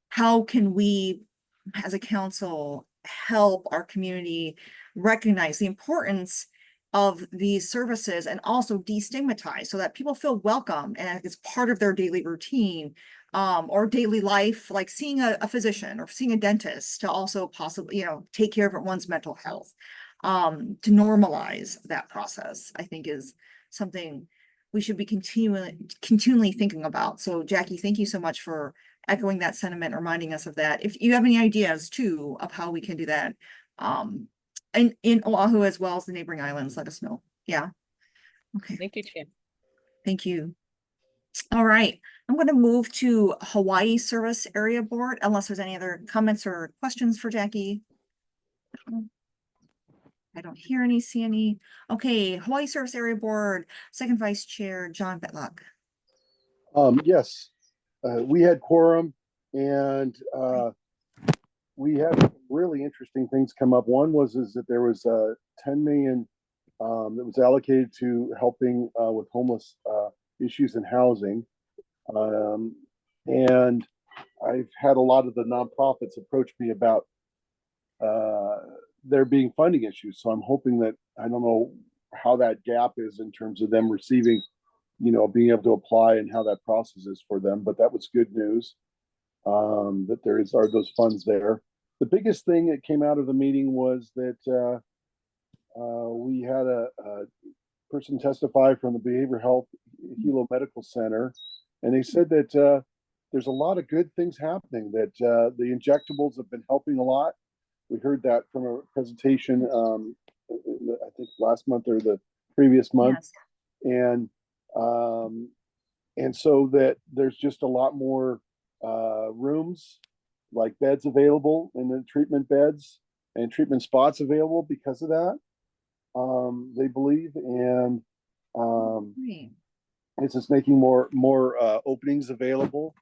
how can we as a council help our community recognize the importance of these services and also destigmatize so that people feel welcome and it's part of their daily routine or daily life, like seeing a physician or seeing a dentist to also possibly, take care of one's mental health. To normalize that process, I think is something we should be continually thinking about. So Jackie, thank you so much for echoing that sentiment, reminding us of that. If you have any ideas too of how we can do that, in Oahu as well as the neighboring islands, let us know. Yeah. Okay. Thank you, Chair. Thank you. All right. I'm going to move to Hawaii Service Area Board, unless there's any other comments or questions for Jackie. I don't hear any, see any. Okay, Hawaii Service Area Board, Second Vice Chair John Betlock. Yes, we had quorum and we had really interesting things come up. One was that there was 10 million that was allocated to helping with homeless issues in housing. And I've had a lot of the nonprofits approach me about there being funding issues. So I'm hoping that, I don't know how that gap is in terms of them receiving, being able to apply and how that process is for them. But that was good news that are those funds there. The biggest thing that came out of the meeting was that we had a person testify from the Behavioral Health Hilo Medical Center, and they said that there's a lot of good things happening, that the injectables have been helping a lot. We heard that from a presentation, I think last month or the previous month. Yes. And so that there's just a lot more rooms, like beds available in the treatment beds and treatment spots available because of that. They believe, and it's just making more openings available.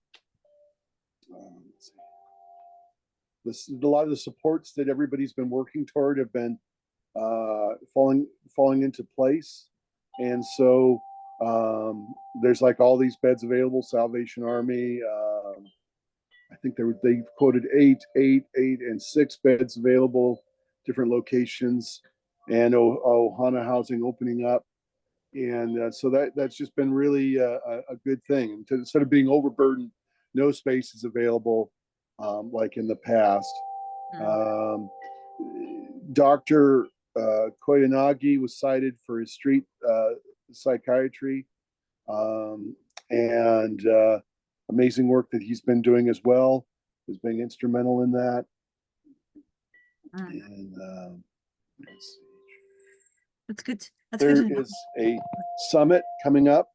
a lot of the supports that everybody's been working toward have been falling into place. And so there's like all these beds available. Salvation Army, I think they quoted 8, and 6 beds available, different locations, and Ohana Housing opening up. And so that's just been really a good thing. And instead of being overburdened, no space is available like in the past. Dr. Koyanagi was cited for his street psychiatry, and amazing work that he's been doing as well, has been instrumental in that. And let's see. That's good. There is a summit coming up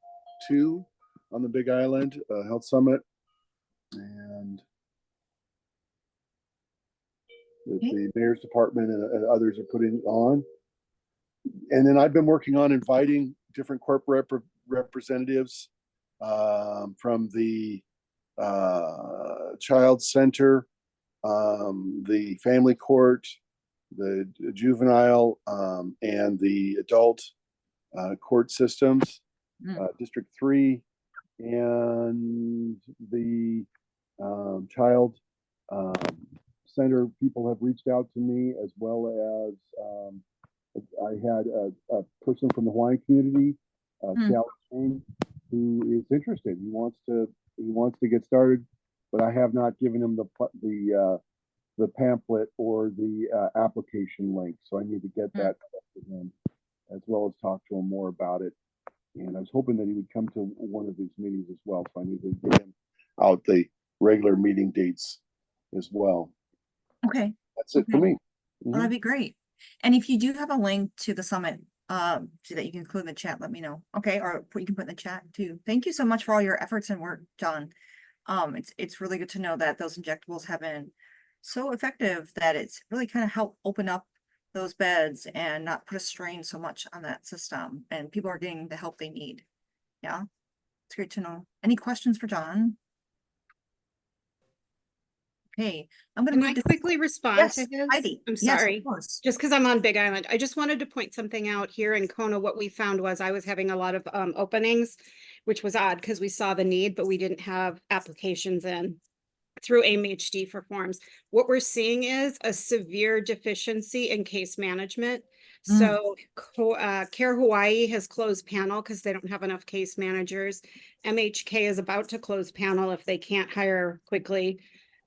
too on the Big Island, Health Summit, and the Mayor's Department and others are putting on. And then I've been working on inviting different corporate representatives from the Child Center, the Family Court, the juvenile and the adult court systems, District 3, and the Child Center people have reached out to me, as well as I had a person from the Hawaiian community, Cal Chain, who is interested. He wants to get started, but I have not given him the pamphlet or the application link. So I need to get that to him, as well as talk to him more about it. And I was hoping that he would come to one of these meetings as well. So I need to get him out the regular meeting dates as well. Okay. That's it for me. Well, that'd be great. And if you do have a link to the summit, so that you can include in the chat, let me know. Okay, or you can put in the chat too. Thank you so much for all your efforts and work, John. It's really good to know that those injectables have been so effective that it's really kind of helped open up those beds and not put a strain so much on that system, and people are getting the help they need. Yeah, it's great to know. Any questions for John? Okay, I'm going Can I quickly respond to his? Heidi. I'm Yes, sorry. of course. Just because I'm on Big Island. I just wanted to point something out here in Kona. What we found was I was having a lot of openings, which was odd because we saw the need, but we didn't have applications in through AIM-HD for forms. What we're seeing is a severe deficiency in case management. So Care Hawaii has closed panel because they don't have enough case managers. MHK is about to close panel if they can't hire quickly,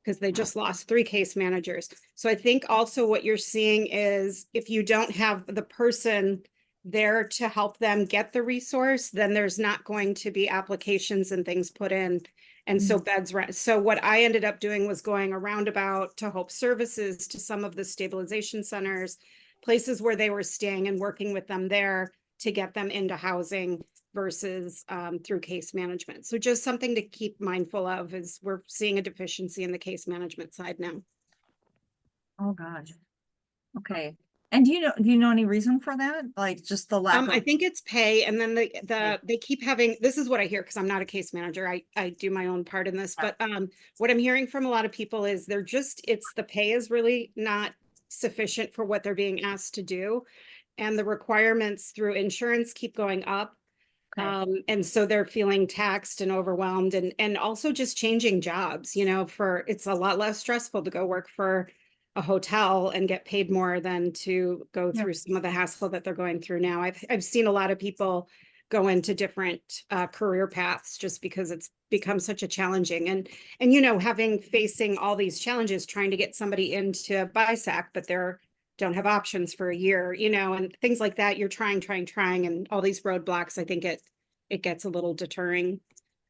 because they just lost 3 case managers. So I think also what you're seeing is if you don't have the person there to help them get the resource, then there's not going to be applications and things put in. And so beds rent. So what I ended up doing was going around about to Hope Services, to some of the stabilization centers, places where they were staying, and working with them there to get them into housing versus through case management. So just something to keep mindful of is we're seeing a deficiency in the case management side now. Oh gosh. Okay. And do you know any reason for that? Like just the lack of... I think it's pay, and then they keep having, this is what I hear because I'm not a case manager. I do my own part in this, but what I'm hearing from a lot of people is it's the pay is really not sufficient for what they're being asked to do, and the requirements through insurance keep going up. And so they're feeling taxed and overwhelmed, and also just changing jobs, it's a lot less stressful to go work for a hotel and get paid more than to go through some of the hassle that they're going through now. I've seen a lot of people go into different career paths just because it's become such a challenging and facing all these challenges, trying to get somebody into BISAC, but don't have options for a year, and things like that. You're trying, and all these roadblocks. I think it gets a little deterring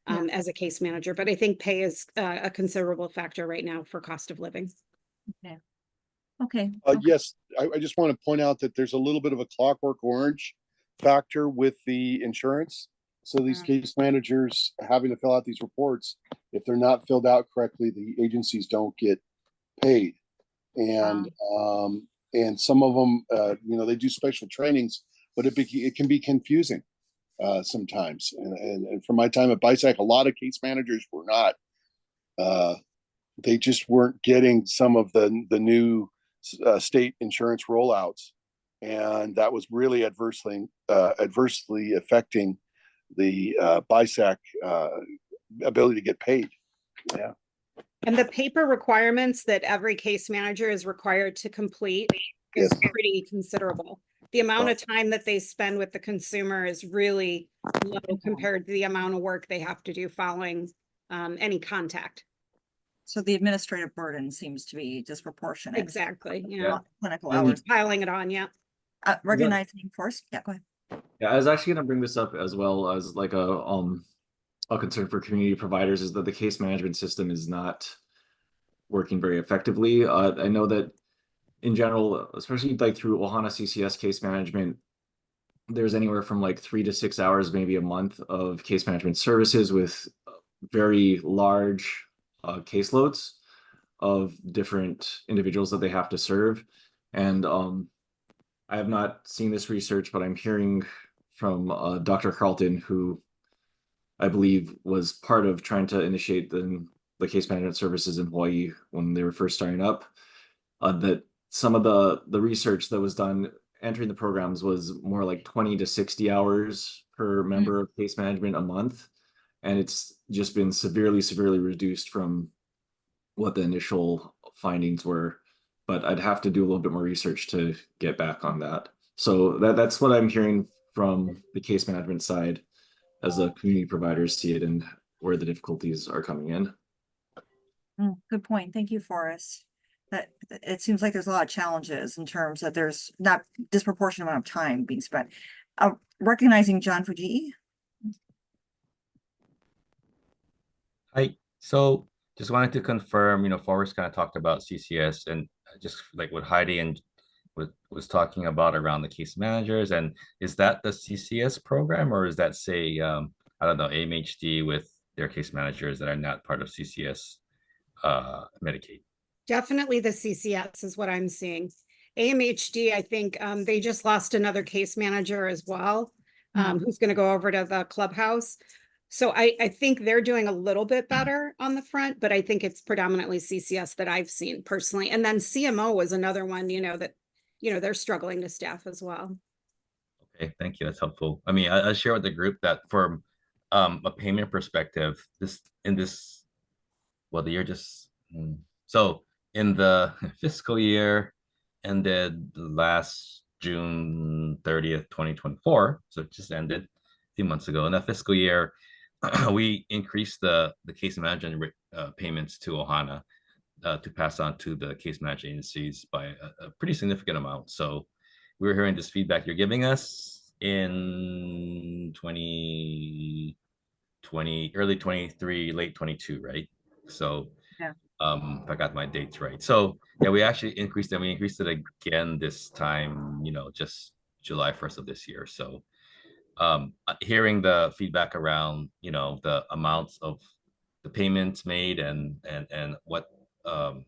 as a case manager, but I think pay is a considerable factor right now for cost of living. Okay. Yes, I just want to point out that there's a little bit of a Clockwork Orange factor with the insurance. So these case managers having to fill out these reports, if they're not filled out correctly, the agencies don't get paid. And some of them, they do special trainings, but it can be confusing sometimes. And from my time at BISAC, a lot of case managers were not they just weren't getting some of the new state insurance rollouts, and that was really adversely affecting the BISAC ability to get paid. Yeah. And the paper requirements that every case manager is required to complete is pretty considerable. The amount of time that they spend with the consumer is really low compared to the amount of work they have to do following any contact. So the administrative burden seems to be disproportionate. Exactly. Yeah. Not clinical And- hours. Piling it on. Yeah. Recognizing first. Yeah, go ahead. Yeah, I was actually going to bring this up as well as like a concern for community providers is that the case management system is not working very effectively. I know that in general, especially like through Ohana CCS case management, there's anywhere from like 3 to 6 hours, maybe a month of case management services with very large caseloads of different individuals that they have to serve. And I have not seen this research, but I'm hearing from Dr. Carlton, who I believe was part of trying to initiate the case management services in Hawaii when they were first starting up, that some of the research that was done entering the programs was more like 20 to 60 hours per member of case management a month. And it's just been severely reduced from what the initial findings were. But I'd have to do a little bit more research to get back on that. So that's what I'm hearing from the case management side as the community providers see it and where the difficulties are coming in. Good point. Thank you, Forrest. That it seems like there's a lot of challenges in terms that there's not disproportionate amount of time being spent. Recognizing John Fujii. Hi. So just wanted to confirm, Forrest kind of talked about CCS and just like what Heidi and was talking about around the case managers. And is that the CCS program, or is that, say, I don't know, AMHD with their case managers that are not part of CCS Medicaid? Definitely the CCS is what I'm seeing. AMHD, I think they just lost another case manager as well, who's going to go over to the clubhouse. So I think they're doing a little bit better on the front, but I think it's predominantly CCS that I've seen personally. And then CMO was another one, that, they're struggling to staff as well. Okay, thank you. That's helpful. I mean, I'll share with the group that from a payment perspective, the year just, so in the fiscal year ended last June 30th, 2024, so it just ended a few months ago. In that fiscal year, we increased the case management payments to Ohana to pass on to the case management agencies by a pretty significant amount. So we're hearing this feedback you're giving us in 2020, early 23, late 22, right? So yeah. If I got my dates right. So yeah, we actually increased it. We increased it again this time, just July 1st of this year. So hearing the feedback around, the amounts of the payments made and what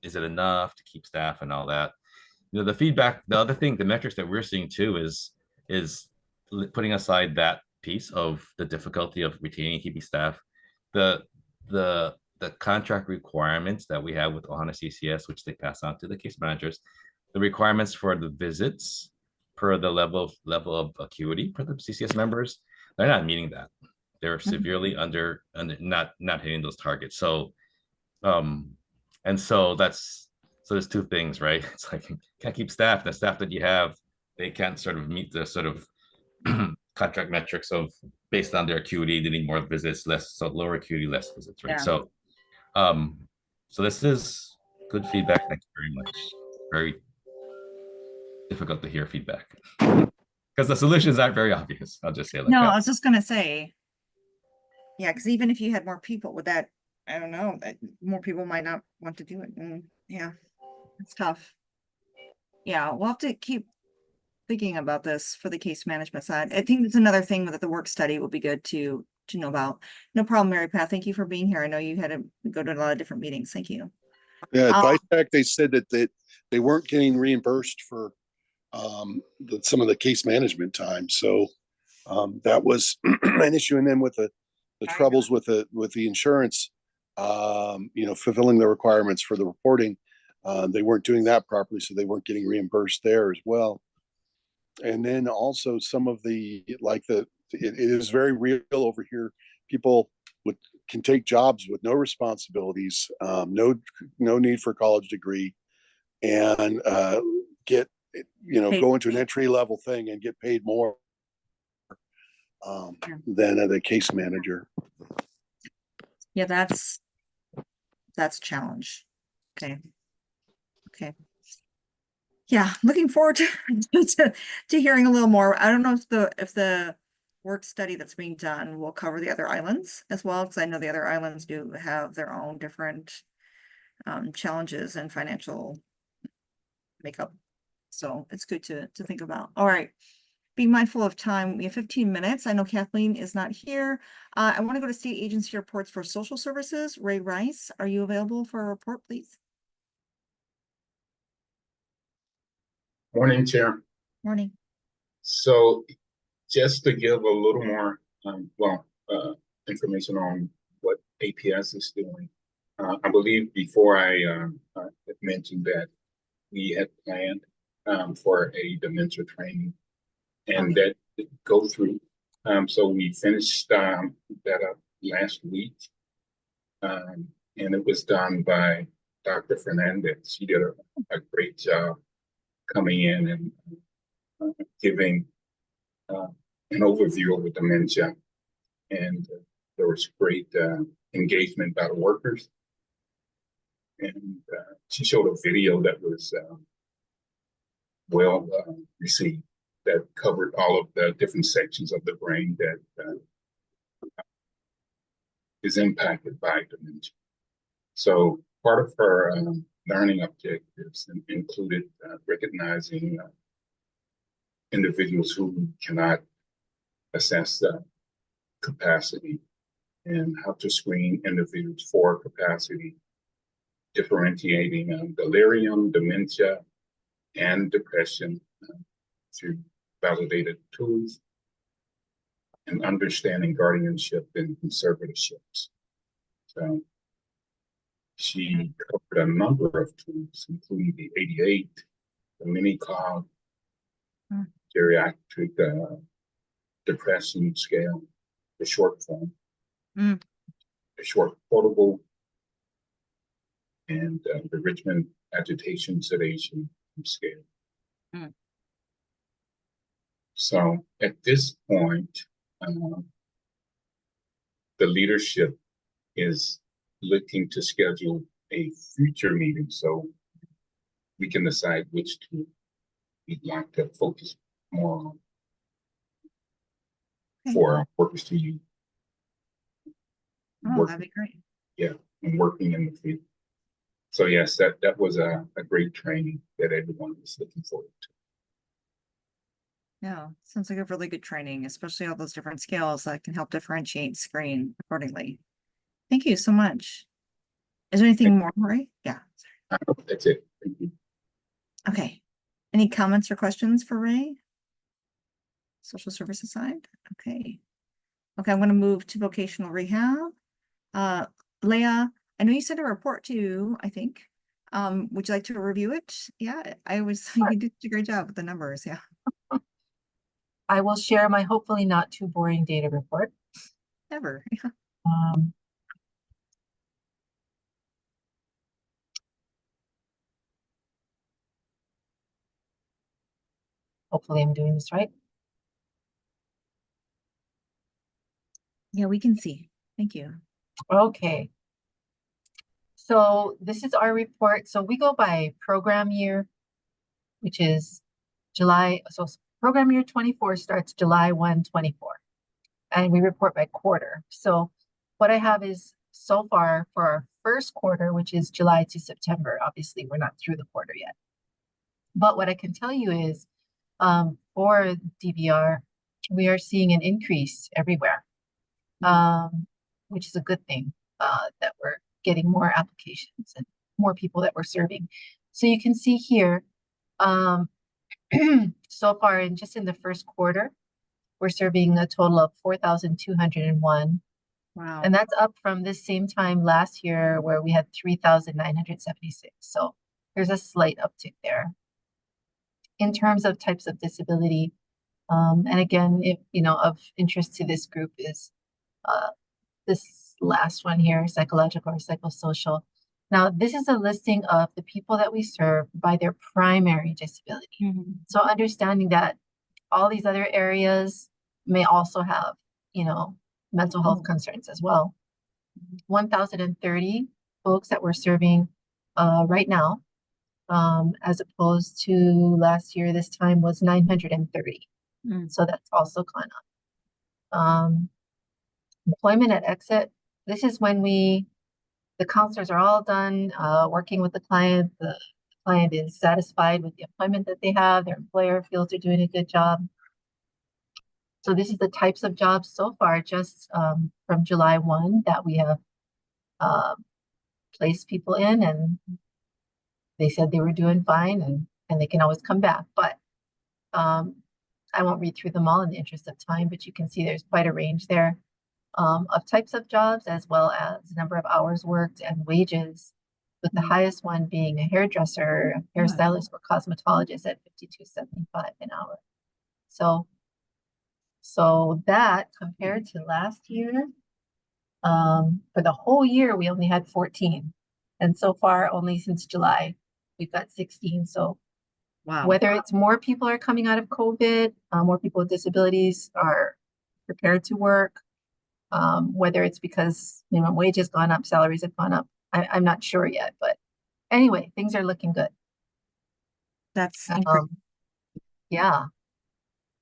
is it enough to keep staff and all that. The feedback, the other thing, the metrics that we're seeing too is putting aside that piece of the difficulty of retaining and keeping staff, the contract requirements that we have with Ohana CCS, which they pass on to the case managers, the requirements for the visits per the level of acuity for the CCS members, they're not meeting that. They're severely under not hitting those targets. So, and so there's two things, right? It's like you can't keep staff. The staff that you have, they can't sort of meet the sort of contract metrics of based on their acuity, they need more visits, so lower acuity, less visits, right? Yeah. So this is good feedback. Thank you very much. Very difficult to hear feedback because the solutions aren't very obvious. I'll just say like No, that. I was just gonna say, yeah, because even if you had more people with that, I don't know, that more people might not want to do it. Yeah, it's tough. Yeah, we'll have to keep thinking about this for the case management side. I think it's another thing that the work study will be good to know about. No problem, Mary Pat. Thank you for being here. I know you had to go to a lot of different meetings. Thank you. Yeah, at BISAC, they said that they weren't getting reimbursed for some of the case management time. So that was an issue. And then with the troubles with the insurance, fulfilling the requirements for the reporting. They weren't doing that properly, so they weren't getting reimbursed there as well. And then also some of the, it is very real over here. People can take jobs with no responsibilities, no need for a college degree, and get, go into an entry level thing and get paid more than the case manager. Yeah, that's a challenge. Okay. Yeah, looking forward to hearing a little more. I don't know if the work study that's being done will cover the other islands as well, because I know the other islands do have their own different challenges and financial makeup. So it's good to think about. All right. Being mindful of time, we have 15 minutes. I know Kathleen is not here. I want to go to state agency reports for social services. Ray Rice, are you available for a report, please? Morning, Chair. Morning. So just to give a little more, information on what APS is doing. I believe before I had mentioned that we had planned for a dementia training, and that did go through. So we finished that up last week, and it was done by Dr. Fernandez. She did a great job coming in and giving an overview of dementia, and there was great engagement by the workers. And she showed a video that was well received, that covered all of the different sections of the brain that is impacted by dementia. So part of her learning objectives included recognizing individuals who cannot assess the capacity and how to screen individuals for capacity, differentiating delirium, dementia, and depression through validated tools, and understanding guardianship and conservatorships. So she covered a number of tools, including the 88, the mini cog, geriatric depression scale, the short form, the short portable, and the Richmond agitation sedation scale. So at this point, the leadership is looking to schedule a future meeting so we can decide which tool we'd like to focus more on for workers to use. That'd be great. Yeah, and working in the field. So yes, that was a great training that everyone was looking forward to. Yeah, sounds like a really good training, especially all those different scales that can help differentiate and screen accordingly. Thank you so much. Is there anything more, Ray? Yeah. That's it. Thank you. Okay. Any comments or questions for Ray? Social services side? Okay. Okay, I'm going to move to vocational rehab. Leah, I know you sent a report to, I think. Would you like to review it? Yeah, you did a great job with the numbers. Yeah. I will share my hopefully not too boring data report. Never. Yeah. Hopefully I'm doing this right. Yeah, we can see. Thank you. Okay. So this is our report. So we go by program year, which is July. So program year 24 starts July 1, 24. And we report by quarter. So what I have is so far for our first quarter, which is July to September. Obviously, we're not through the quarter yet. But what I can tell you is for DVR, we are seeing an increase everywhere, which is a good thing, that we're getting more applications and more people that we're serving. So you can see here, so far in the first quarter, we're serving a total of 4,201 Wow. And that's up from this same time last year where we had 3,976. So there's a slight uptick there. In terms of types of disability, and again, if of interest to this group is this last one here, psychological or psychosocial. Now, this is a listing of the people that we serve by their primary disability. So understanding that all these other areas may also have, mental health concerns as well. 1,030 folks that we're serving right now, as opposed to last year, this time was 930. So that's also gone up. Employment at exit. This is when the counselors are all done working with the client. The client is satisfied with the employment that they have. Their employer feels they're doing a good job. So this is the types of jobs so far, just from July 1 that we have placed people in, and they said they were doing fine and they can always come back. But I won't read through them all in the interest of time, but you can see there's quite a range there of types of jobs, as well as number of hours worked and wages, with the highest one being a hairdresser, hairstylist, or cosmetologist at $52.75 an hour. So that compared to last year, for the whole year, we only had 14. And so far, only since July, we've got 16. So wow. Whether it's more people are coming out of COVID, more people with disabilities are prepared to work, whether it's because minimum wage has gone up, salaries have gone up, I'm not sure yet. But anyway, things are looking good. That's yeah.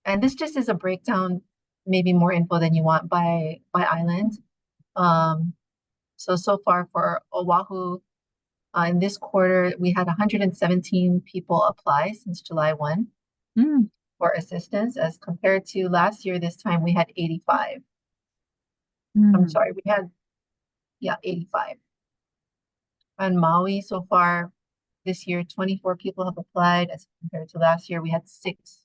And this just is a breakdown, maybe more info than you want by island. So far for Oahu, in this quarter, we had 117 people apply since July 1 for assistance, as compared to last year, this time we had 85. I'm sorry, we had, 85. On Maui, so far this year, 24 people have applied, as compared to last year, we had 6.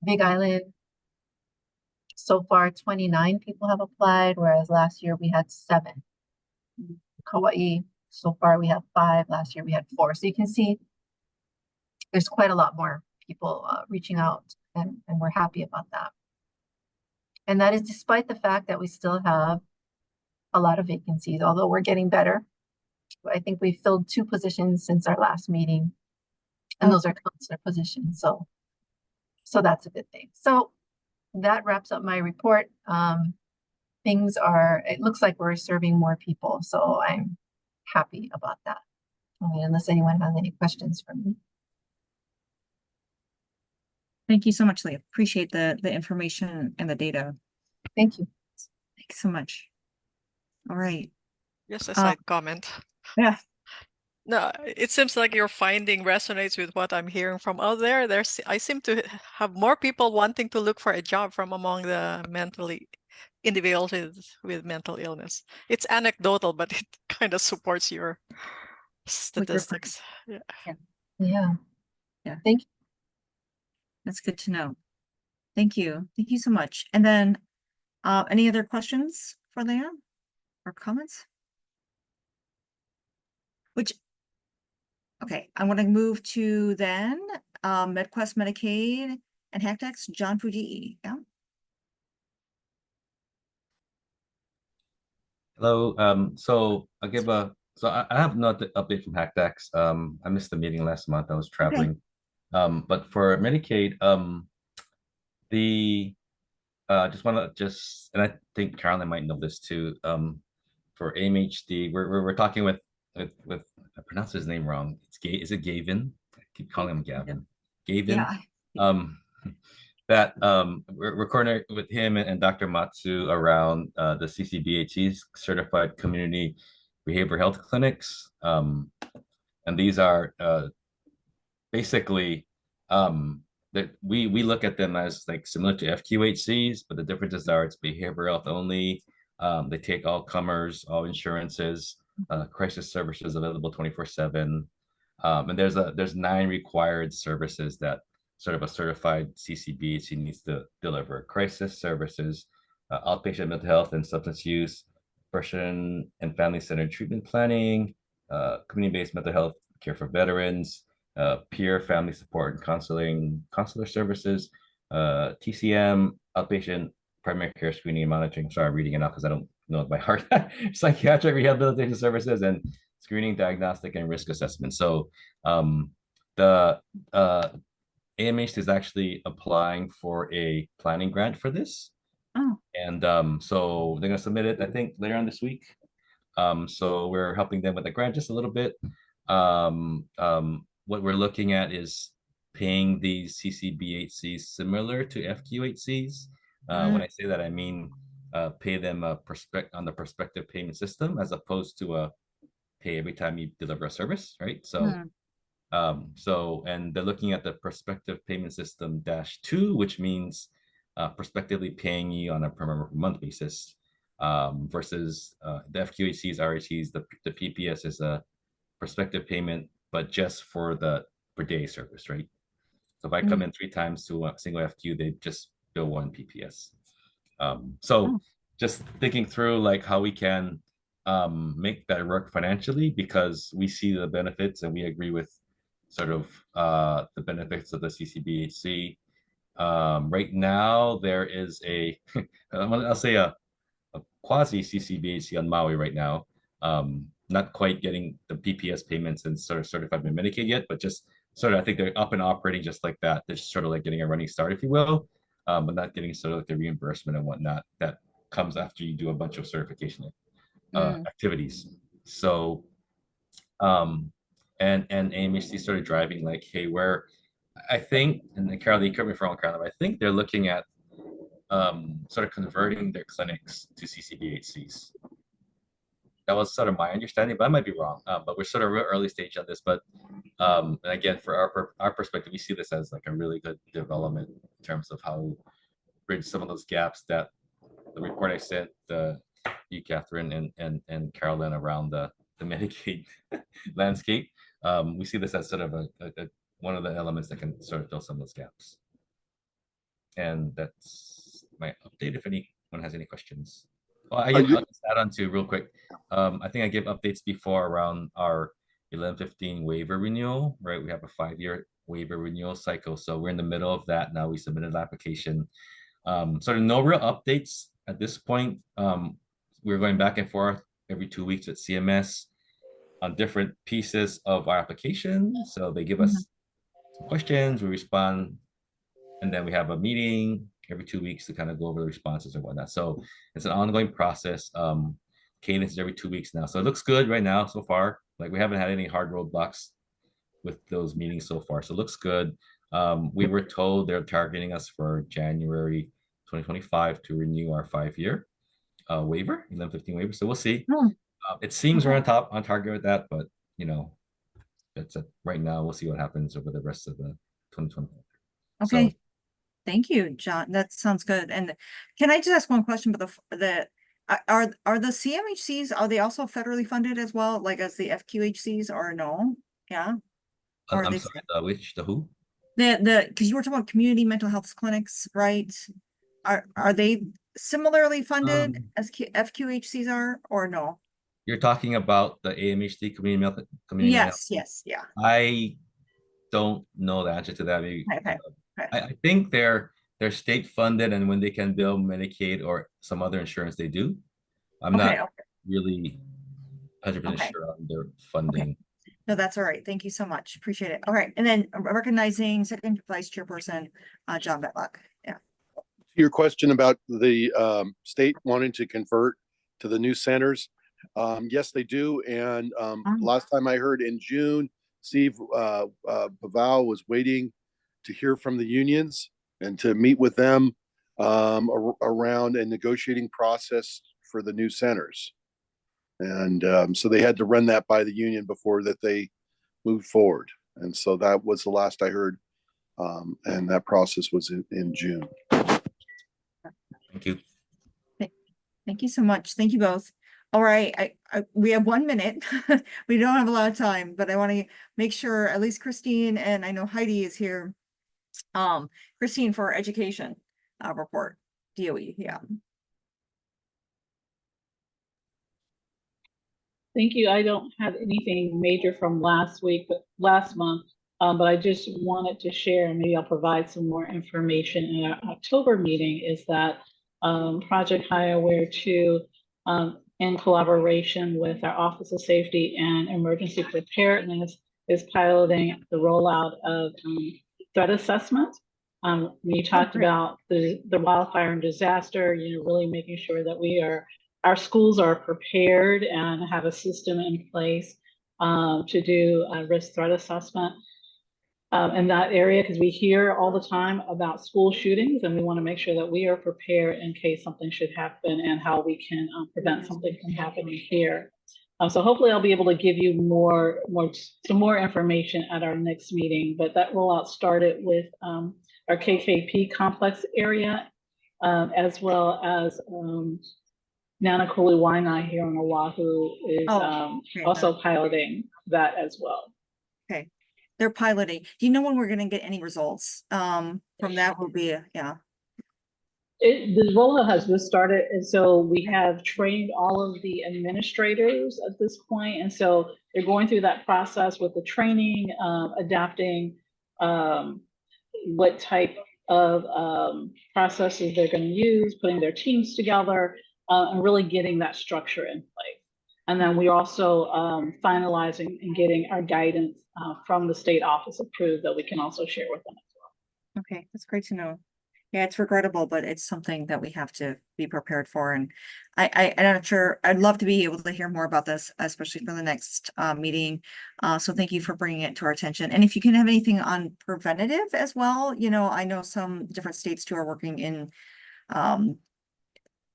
Big Island, so far 29 people have applied, whereas last year we had 7. Kauai, so far we have 5, last year we had 4. So you can see there's quite a lot more people reaching out, and we're happy about that. And that is despite the fact that we still have a lot of vacancies, although we're getting better. I think we filled 2 positions since our last meeting, and those are counselor positions. So that's a good thing. So that wraps up my report. It looks like we're serving more people, so I'm happy about that. Unless anyone has any questions for me. Thank you so much, Leah. Appreciate the information and the data. Thank you. Thanks so much. All right. Just a side comment. Yeah. No, it seems like your finding resonates with what I'm hearing from out there. I seem to have more people wanting to look for a job from among the individuals with mental illness. It's anecdotal, but it kind of supports your statistics. Yeah. Thank you. That's good to know. Thank you. Thank you so much. And then any other questions for Leah or comments? Okay, I'm going to move to then MedQuest, Medicaid, and HACTX, John Fujii. Yeah. Hello. So I'll give I have no update from HACTX. I missed the meeting last month. I was traveling. Okay. But for Medicaid, and I think Carolyn might know this too. For AMHD, we're talking with I pronounced his name wrong. Is it Gavin? I keep calling him Gavin. Gavin. Yeah. We're coordinating with him and Dr. Matsu around the CCBHC's certified community behavioral health clinics. And these are basically that we look at them as like similar to FQHCs, but the differences are it's behavioral health only. They take all comers, all insurances. Crisis services available 24/7, and there's 9 required services that sort of a certified CCBHC needs to deliver: crisis services, outpatient mental health and substance use, person and family-centered treatment planning, community-based mental health care for veterans, peer family support and consular services, TCM, outpatient primary care screening and monitoring. Sorry, I'm reading it now because I don't know it by heart. Psychiatric rehabilitation services and screening, diagnostic, and risk assessment. So the AMH is actually applying for a planning grant for this. Oh. And so they're going to submit it, I think, later on this week. So we're helping them with the grant just a little bit. What we're looking at is paying these CCBHCs similar to FQHCs. When I say that, I mean pay them on the prospective payment system as opposed to a pay every time you deliver a service, right? So, and they're looking at the prospective payment system -2, which means prospectively paying you on a per month basis, versus the FQHCs, RHCs, the PPS is a prospective payment, but just for the per day service, right? So if I come in 3 times to a single FQ, they just bill 1 PPS. So just thinking through like how we can make that work financially, because we see the benefits and we agree with sort of the benefits of the CCBHC. Right now, there is a, I'll say a quasi CCBHC on Maui right now, not quite getting the PPS payments and sort of certified by Medicaid yet, but just sort of, I think they're up and operating just like that. They're just sort of like getting a running start, if you will, but not getting sort of like the reimbursement and whatnot that comes after you do a bunch of certification activities. So, and AMHC started driving like, hey, where I think, and Carol, you correct me if I'm wrong, Carol, I think they're looking at sort of converting their clinics to CCBHCs. That was sort of my understanding, but I might be wrong. But we're sort of real early stage on this. But and again, for our perspective, we see this as like a really good development in terms of how we bridge some of those gaps that the report I sent you, Catherine, and Carolyn around the Medicaid landscape. We see this as sort of a one of the elements that can sort of fill some of those gaps. And that's my update. If anyone has any questions. I'll just add on to real quick. I think I gave updates before around our 1115 waiver renewal, right? We have a 5-year waiver renewal cycle. So we're in the middle of that now. We submitted an application. Sort of no real updates at this point. We're going back and forth every 2 weeks at CMS on different pieces of our application. So they give us some questions, we respond, and then we have a meeting every 2 weeks to kind of go over the responses and whatnot. So it's an ongoing process. Cadence is every 2 weeks now. So it looks good right now so far. Like we haven't had any hard roadblocks with those meetings so far. So it looks good. We were told they're targeting us for January 2025 to renew our 5-year waiver, 1115 waiver. So we'll see. It seems we're on target with that, but you know, that's right now. We'll see what happens over the rest of the 2020. Okay. So, thank you, John. That sounds good. And can I just ask one question? But are the CMHCs, are they also federally funded as well, like as the FQHCs, or no? Yeah. Or I'm sorry, the who? Because you were talking about community mental health clinics, right? Are they similarly funded as FQHCs are, or no? You're talking about the AMHC community Yes, yeah. I don't know the answer to that. Okay. I think they're state funded, and when they can bill Medicaid or some other insurance, they do. I'm not really 100% sure on their funding. No, that's all right. Thank you so much. Appreciate it. All right. And then recognizing second vice chairperson, John Betluck. Yeah. Your question about the state wanting to convert to the new centers. Yes, they do. And last time I heard in June, Steve Paval was waiting to hear from the unions and to meet with them around a negotiating process for the new centers. And so they had to run that by the union before that they moved forward. And so that was the last I heard. And that process was in June. Thank you. Thank you so much. Thank you both. All right, we have 1 minute. We don't have a lot of time, but I want to make sure at least Christine, and I know Heidi is here. Christine, for our education report, DOE, yeah. Thank you. I don't have anything major from last month, but I just wanted to share, and maybe I'll provide some more information in our October meeting, is that Project HireWare 2, in collaboration with our Office of Safety and Emergency Preparedness, is piloting the rollout of threat assessment. We talked about the wildfire and disaster, really making sure that our schools are prepared and have a system in place to do a risk threat assessment in that area, because we hear all the time about school shootings, and we want to make sure that we are prepared in case something should happen and how we can prevent something from happening here. So hopefully I'll be able to give you some more information at our next meeting, but that rollout started with our KKP complex area, as well as Nanakuli Waianae here on Oahu is also piloting that as well. Okay, they're piloting. Do you know when we're going to get any results from that? Will be The rollout has just started, and so we have trained all of the administrators at this point, and so they're going through that process with the training, adapting what type of processes they're going to use, putting their teams together, and really getting that structure in place. And then we're also finalizing and getting our guidance from the state office approved that we can also share with them as well. Okay, that's great to know. Yeah, it's regrettable, but it's something that we have to be prepared for. And I'm not sure, I'd love to be able to hear more about this, especially for the next meeting. So thank you for bringing it to our attention. And if you can have anything on preventative as well, I know some different states too are working in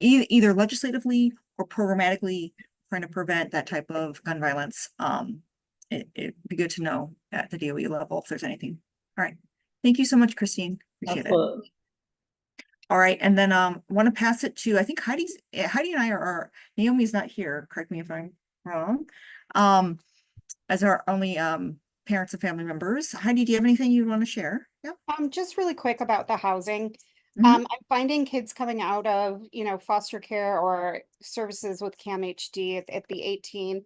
either legislatively or programmatically trying to prevent that type of gun violence. It'd be good to know at the DOE level if there's anything. All right. Thank you so much, Christine. Appreciate it. All right, and then want to pass it to, I think Heidi and I are Naomi's not here, correct me if I'm wrong. As our only parents and family members. Heidi, do you have anything you want to share? Yeah. Just really quick about the housing. I'm finding kids coming out of, foster care or services with CAMHD at the 18,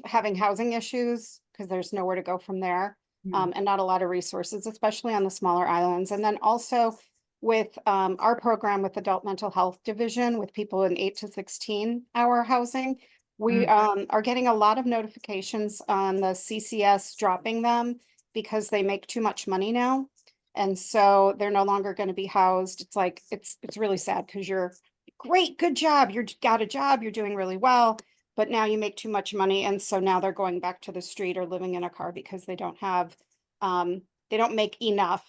having housing issues because there's nowhere to go from there, and not a lot of resources, especially on the smaller islands. And then also with our program with Adult Mental Health Division with people in 8 to 16 hour housing, we are getting a lot of notifications on the CCS dropping them because they make too much money now. And so they're no longer going to be housed. It's like, it's really sad because you're great, good job. You got a job, you're doing really well, but now you make too much money. And so now they're going back to the street or living in a car because they don't have, they don't make enough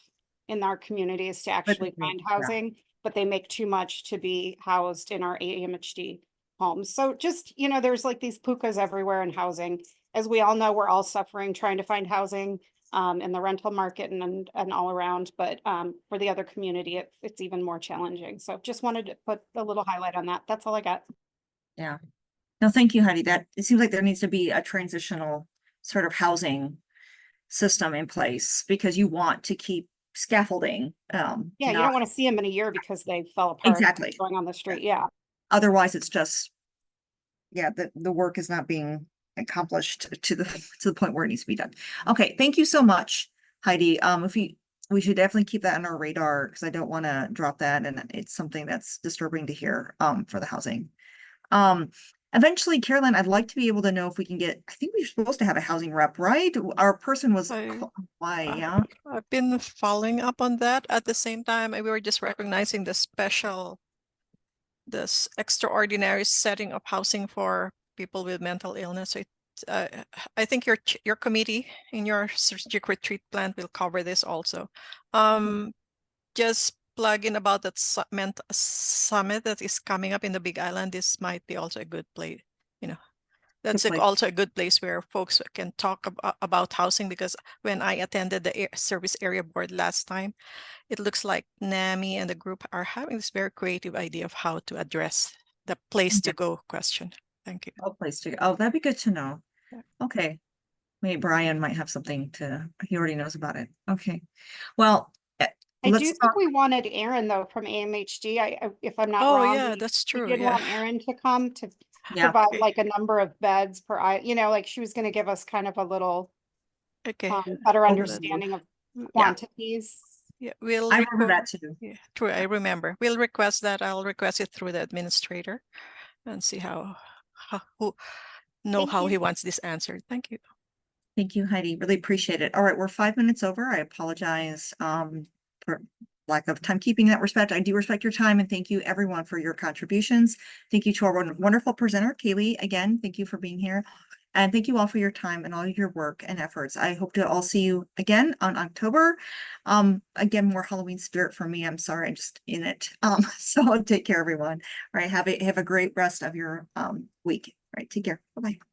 in our communities to actually find housing, but they make too much to be housed in our AMHD homes. So just, there's like these pukas everywhere in housing. As we all know, we're all suffering trying to find housing in the rental market and all around, but for the other community, it's even more challenging. So just wanted to put a little highlight on that. That's all I got. Yeah. No, thank you, Heidi. It seems like there needs to be a transitional sort of housing system in place because you want to keep scaffolding. Yeah, you don't want to see them in a year because they fell apart. Exactly. Going on the street. Yeah. Otherwise, it's just, the work is not being accomplished to the point where it needs to be done. Okay, thank you so much, Heidi. We should definitely keep that on our radar because I don't want to drop that, and it's something that's disturbing to hear for the housing. Eventually, Carolyn, I'd like to be able to know if we can get, I think we're supposed to have a housing rep, right? Our person was, yeah. I've been following up on that. At the same time, we were just recognizing this extraordinary setting of housing for people with mental illness. So I think your committee in your strategic retreat plan will cover this also. Just plug in about that summit that is coming up in the Big Island. This might be also a good place. That's also a good place where folks can talk about housing, because when I attended the service area board last time, it looks like NAMI and the group are having this very creative idea of how to address the place to go question. Thank you. Place to go. Oh, that'd be good to know. Yeah. Okay. Maybe Brian might have something he already knows about it. Okay. Well, I do think we wanted Aaron though from AMHD. If I'm not wrong. Yeah, that's true. We did want Aaron to come to Yeah. provide Okay. like a number of beds per like she was gonna give us kind of a little Okay. better Overview. understanding of Yeah. quantities. Yeah, we'll I remember that request. too. Yeah, true. I remember. We'll request that. I'll request it through the administrator and see who know Thank how he you. wants this answered. Thank you. Thank you, Heidi. Really appreciate it. All right, we're 5 minutes over. I apologize for lack of timekeeping in that respect. I do respect your time and thank you everyone for your contributions. Thank you to our wonderful presenter, Kaylee. Again, thank you for being here. And thank you all for your time and all of your work and efforts. I hope to all see you again on October. Again, more Halloween spirit for me. I'm sorry, I'm just in it. So take care, everyone. All right, have a great rest of your week. All right, take care. Bye-bye.